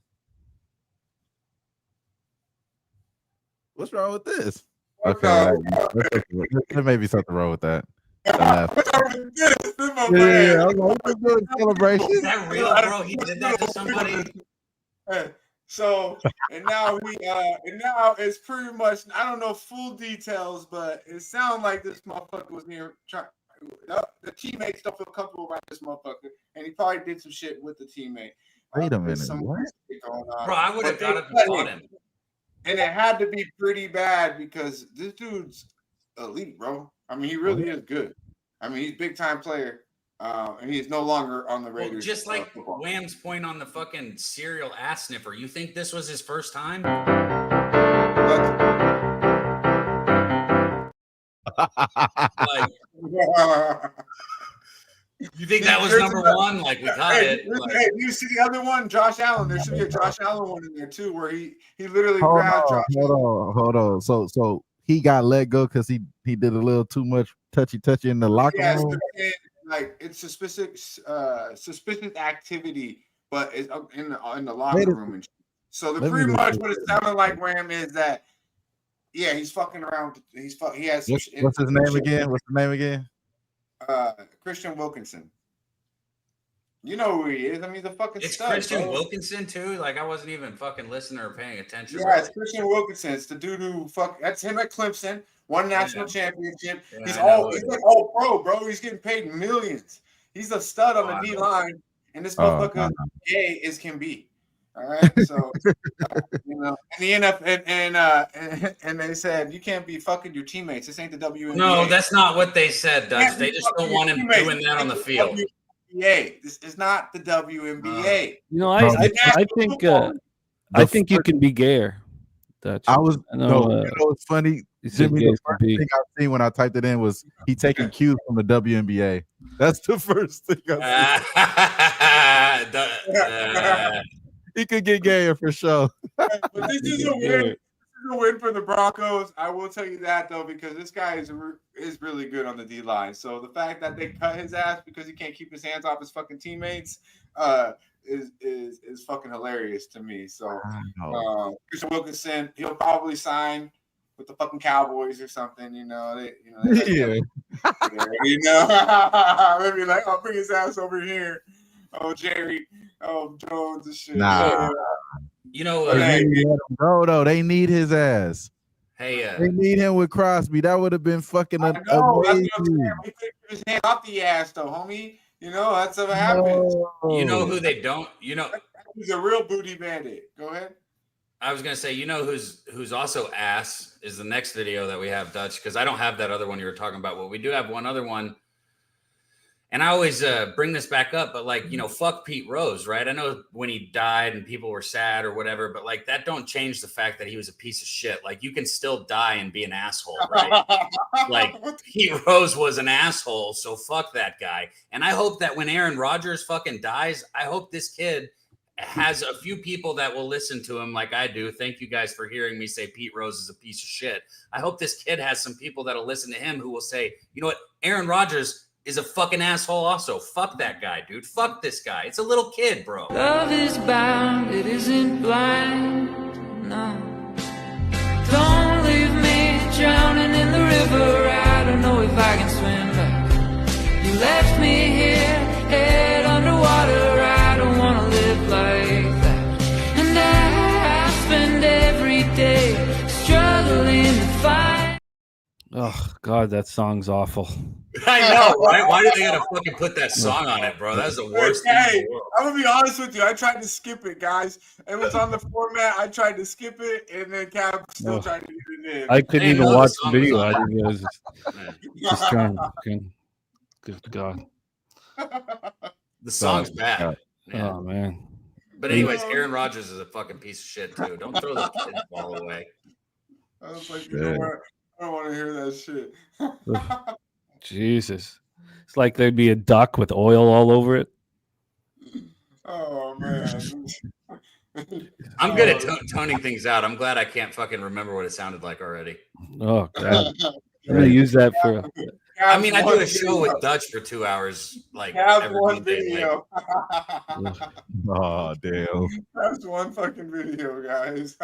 What's wrong with this? Okay, there may be something wrong with that. Yeah, I was like, what's good celebration? Is that real, bro? He did that to somebody. So now it's pretty much, I don't know full details, but it sounds like this motherfucker was near the teammates don't feel comfortable around this motherfucker, and he probably did some shit with the teammate. Wait a minute, what? Bro, I would have got up and fought him. And it had to be pretty bad because this dude's elite, bro. I mean, he really is good. I mean, he's a big time player. And he's no longer on the Raiders. Well, just like Wham's point on the fucking serial ass sniffer, you think this was his first time? You think that was #1? Like, we got it. Hey, you see the other one? Josh Allen. There should be a Josh Allen one in there too, where he literally grabbed Josh Allen. Hold on. So he got let go because he did a little too much touchy in the locker room. Like, it's suspicious activity, but it's in the locker room. And so pretty much what it sounded like, Wham, is that he's fucking around. He has. What's his name again? Christian Wilkinson. You know who he is. I mean, the fucking It's stud, Christian bro. Wilkinson too. Like I wasn't even fucking listening or paying attention. Yeah, really. it's Christian Wilkinson. It's the dude who that's him at Clemson, won national championship. Yeah, he's I know he's it. like all pro, bro. He's getting paid millions. He's a stud on the D line, and this motherfucker is gay as can be. All right, so you know, and the NFL and they said you can't be fucking your teammates. This ain't the WNBA. No, that's not what they said, Dutch. They just don't want him doing that on the field. WNBA. This is not the WNBA. You know, I think you can be gayer. Dutch. I was I know, no, you know it's funny. Jimmy, the first thing I seen when I typed it in was he taking cues from the WNBA. That's the first thing I seen. He could get gayer for sure. But this is a win. This is a win for the Broncos. I will tell you that though, because this guy is really good on the D line. So the fact that they cut his ass because he can't keep his hands off his fucking teammates is fucking hilarious to me. So Christian Wilkinson, he'll probably sign with the fucking Cowboys or something. You know, maybe like I'll bring his ass over here. Oh, Jerry. Oh, Jones and shit. Nah. You know, bro, though they need his ass. Hey, they need him with Crosby. That would have been fucking amazing. That's what I'm saying. We could keep his hand off the ass, though, homie. You know that's what happens. You know who they don't. You know, he's a real booty bandit. Go ahead. I was gonna say, you know, who's also ass is the next video that we have, Dutch, because I don't have that other one you were talking about. Well, we do have one other one. And I always bring this back up, but like, you know, fuck Pete Rose, right? I know when he died and people were sad or whatever, but like that don't change the fact that he was a piece of shit. Like you can still die and be an asshole, right? Like Pete Rose was an asshole, so fuck that guy. And I hope that when Aaron Rodgers fucking dies, I hope this kid has a few people that will listen to him like I do. Thank you guys for hearing me say Pete Rose is a piece of shit. I hope this kid has some people that'll listen to him who will say, you know what, Aaron Rodgers is a fucking asshole also. Fuck that guy, dude. Fuck this guy. It's a little kid, bro. Love is bound, it isn't blind, no. Don't leave me drowning in the river. I don't know if I can swim back. You left me here, head underwater. I don't want to live like that. And I spend every day struggling to find. Oh God, that song's awful. I know, right? Why did they gotta fucking put that song on it, bro? That's the worst thing in the world. I'm gonna be honest with you. I tried to skip it, guys. It was on the format. I tried to skip it, and then Cab still tried to get it in. I couldn't even watch the video. I was just trying to. Good God. The song's bad. Oh man. But anyways, Aaron Rodgers is a fucking piece of shit too. Don't throw the kid ball away. I was like, you know what? I don't want to hear that shit. Jesus. It's like there'd be a duck with oil all over it. Oh, man. I'm good at toning things out. I'm glad I can't fucking remember what it sounded like already. Oh, God. I'm going to use that for... I mean, I do a show with Dutch for 2 hours. Like, every one video. Oh, damn. That's one fucking video, guys.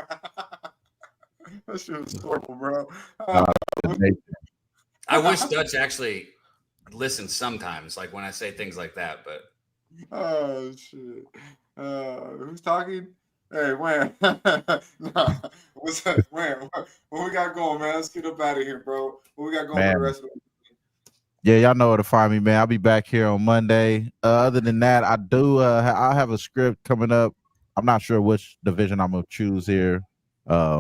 That shit was horrible, bro. I wish Dutch actually listens sometimes, like when I say things like that, but oh shit. Who's talking? Hey, Wham. Nah. What's that? Wham. What we got going, man? Let's get up out of here, bro. What we got going for the rest of the Yeah, y'all know where to find me, man. I'll be back here on Monday. Other than that, I do I'll have a script coming up. I'm not sure which division I'm gonna choose here.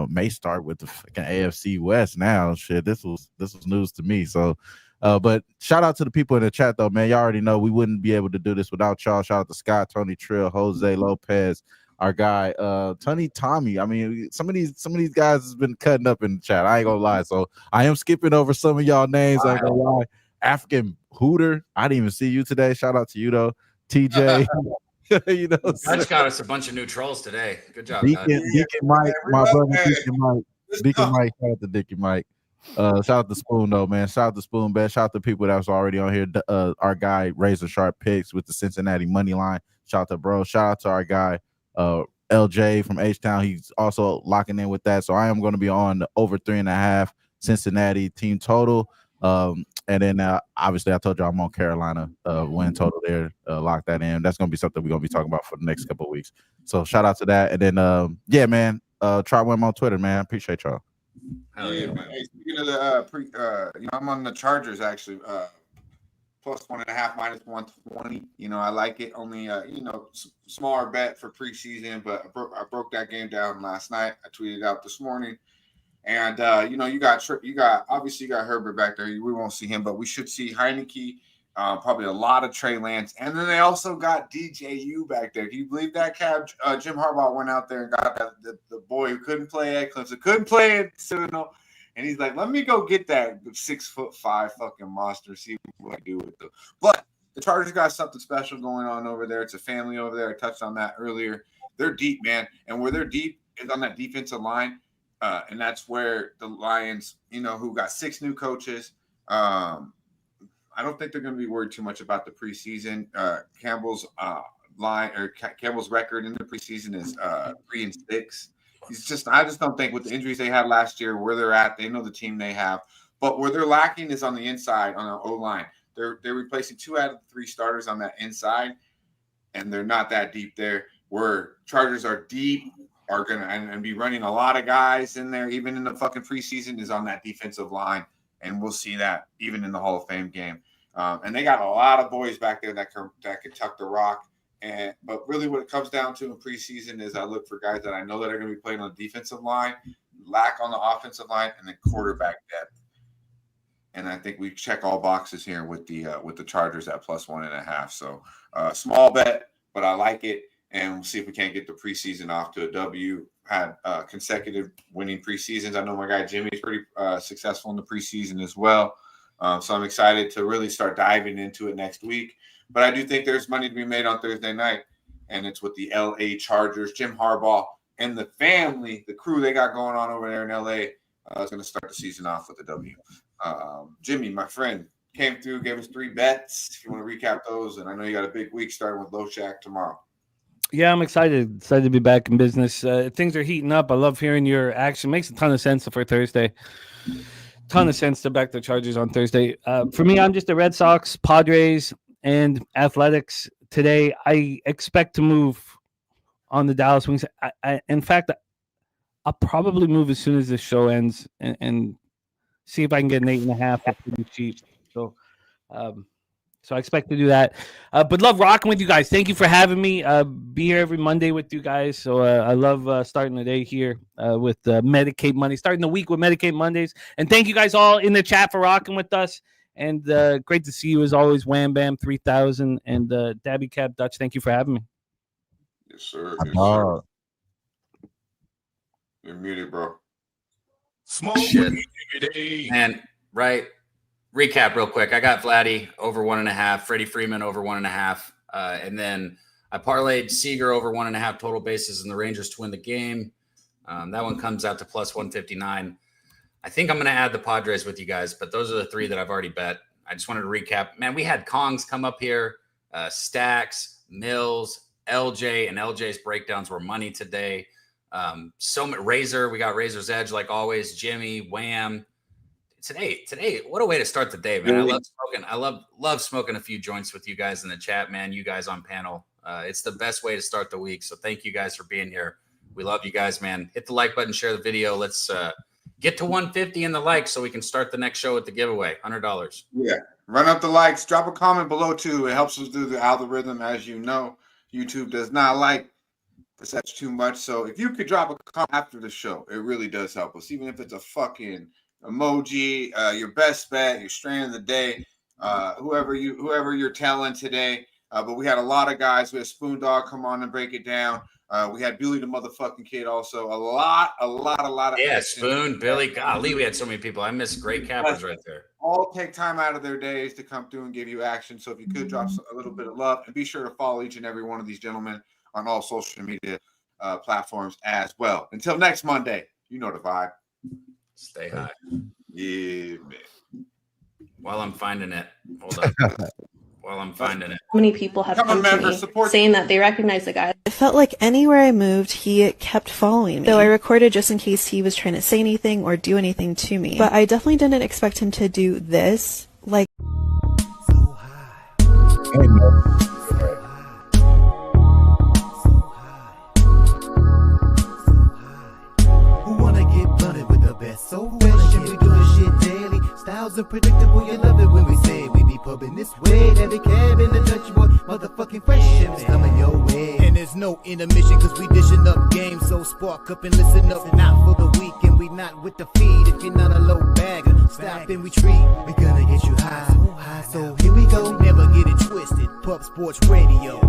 May start with the fucking AFC West now. Shit, this was news to me. So but shout out to the people in the chat though, man. Y'all already know we wouldn't be able to do this without y'all. Shout out to Scott, Tony Trill, Jose Lopez, our guy, Tommy. I mean, some of these guys has been cutting up in the chat. I ain't gonna lie. So I am skipping over some of y'all names. I ain't gonna lie. African Hooter, I didn't even see you today. Shout out to you though. TJ. You know, Dutch got us a bunch of new trolls today. Good job, Deacon Mike, my brother Deacon Mike. Deacon Mike, shout out to Dickie Mike. Shout out to Spoon though, man. Shout out to Spoon Bet. Shout out to people that was already on here. Our guy Razor Sharp Picks with the Cincinnati money line. Shout out to bro. Shout out to our guy LJ from Htown. He's also locking in with that. So I am going to be on the over 3.5 Cincinnati team total. And then obviously I told you I'm on Carolina win total there. Lock that in. That's gonna be something we're gonna be talking about for the next couple of weeks. So shout out to that. And then yeah, man, TrotWam on Twitter, man. Appreciate y'all. Yeah, man. Hey, speaking of the I'm on the Chargers actually. Plus 1.5, minus 120. I like it. Only smaller bet for preseason, but I broke that game down last night. I tweeted out this morning. And you got Herbert back there. We won't see him, but we should see Heineke, probably a lot of Trey Lance, and then they also got DJU back there. Can you believe that, Cab? Jim Harbaugh went out there and got the boy who couldn't play at Clemson, couldn't play at Seminole, and he's like, "Let me go get that 6'5" fucking monster, see what I do with them." But the Chargers got something special going on over there. It's a family over there. I touched on that earlier. They're deep, man, and where they're deep is on that defensive line. And that's where the Lions, who got 6 new coaches. I don't think they're going to be worried too much about the preseason. Campbell's Campbell's record in the preseason is 3-6. I just don't think with the injuries they had last year, where they're at, they know the team they have. But where they're lacking is on the inside, on the O-line. They're replacing 2 out of 3 starters on that inside, and they're not that deep there. Where Chargers are deep, are going to and be running a lot of guys in there, even in the fucking preseason, is on that defensive line. And we'll see that even in the Hall of Fame game. And they got a lot of boys back there that could tuck the rock. But really what it comes down to in preseason is I look for guys that I know that are going to be playing on the defensive line, lack on the offensive line, and then quarterback depth. And I think we check all boxes here with the Chargers at plus 1.5. So small bet, but I like it. And we'll see if we can't get the preseason off to a W. Had consecutive winning preseasons. I know my guy Jimmy's pretty successful in the preseason as well. So I'm excited to really start diving into it next week. But I do think there's money to be made on Thursday night, and it's with the L.A. Chargers. Jim Harbaugh and the family, the crew they got going on over there in L.A. is going to start the season off with a W. Jimmy, my friend, came through, gave us 3 bets. If you want to recap those, and I know you got a big week starting with Low Shack tomorrow. Yeah, I'm excited to be back in business. Things are heating up. I love hearing your action. Makes a ton of sense for Thursday. Ton of sense to back the Chargers on Thursday. For me, I'm just the Red Sox, Padres, and Athletics today. I expect to move on the Dallas Wings. In fact, I'll probably move as soon as the show ends and see if I can get an 8.5 for pretty cheap. So I expect to do that. But love rocking with you guys. Thank you for having me. Be here every Monday with you guys. So I love starting the day here with Medicate Monday, starting the week with Medicate Mondays. And thank you guys all in the chat for rocking with us. And great to see you as always, Wham Bam 3000 and Dabby Cab Dutch. Thank you for having me. Yes, sir. Yes, sir. You're muted, bro. Smoke shit. And right. Recap real quick. I got Vladdy over 1.5, Freddie Freeman over 1.5, and then I parlayed Seager over 1.5 total bases and the Rangers to win the game. That one comes out to plus 159. I think I'm going to add the Padres with you guys, but those are the 3 that I've already bet. I just wanted to recap. Man, we had Kongs come up here, Stacks, Mills, LJ, and LJ's breakdowns were money today. Razor, we got Razor's Edge like always. Jimmy, Wham. Today, what a way to start the day, man. I love smoking. I love smoking a few joints with you guys in the chat, man. You guys on panel. It's the best way to start the week. So thank you guys for being here. We love you guys, man. Hit the like button, share the video. Let's get to 150 in the likes so we can start the next show with the giveaway. $100. Yeah. Run up the likes. Drop a comment below too. It helps us do the algorithm. As you know, YouTube does not like that's too much. So if you could drop a comment after the show, it really does help us. Even if it's a fucking emoji, your best bet, your strain of the day, whoever you're telling today. But we had a lot of guys. We had Spoon Dog come on and break it down. We had Billy the motherfucking Kid also. A lot of yeah, Spoon, Billy. Golly, we had so many people. I miss great cappers right there. All take time out of their days to come through and give you action. So if you could drop a little bit of love, and be sure to follow each and every one of these gentlemen on all social media platforms as well. Until next Monday, you know the vibe. Stay high. Yeah, man. While I'm finding it. Hold on. While I'm finding it. How many people have come to me saying that they recognize the guy? It felt like anywhere I moved, he kept following me. So I recorded just in case he was trying to say anything or do anything to me. But I definitely didn't expect him to do this. Like, Who wanna get blunted with the best? So fresh, and we do this shit daily. Styles unpredictable, you love it when we say we be pubbing this way. Dabby Cab in the Dutch boy, motherfucking fresh shit is coming your way. And there's no intermission, cause we dishing up games. So spark up and listen up, not for the week, and we not with the feed. If you're not a low bagger, stop and retreat. We gonna get you high, so here we go. Never get it twisted. Pub Sports Radio.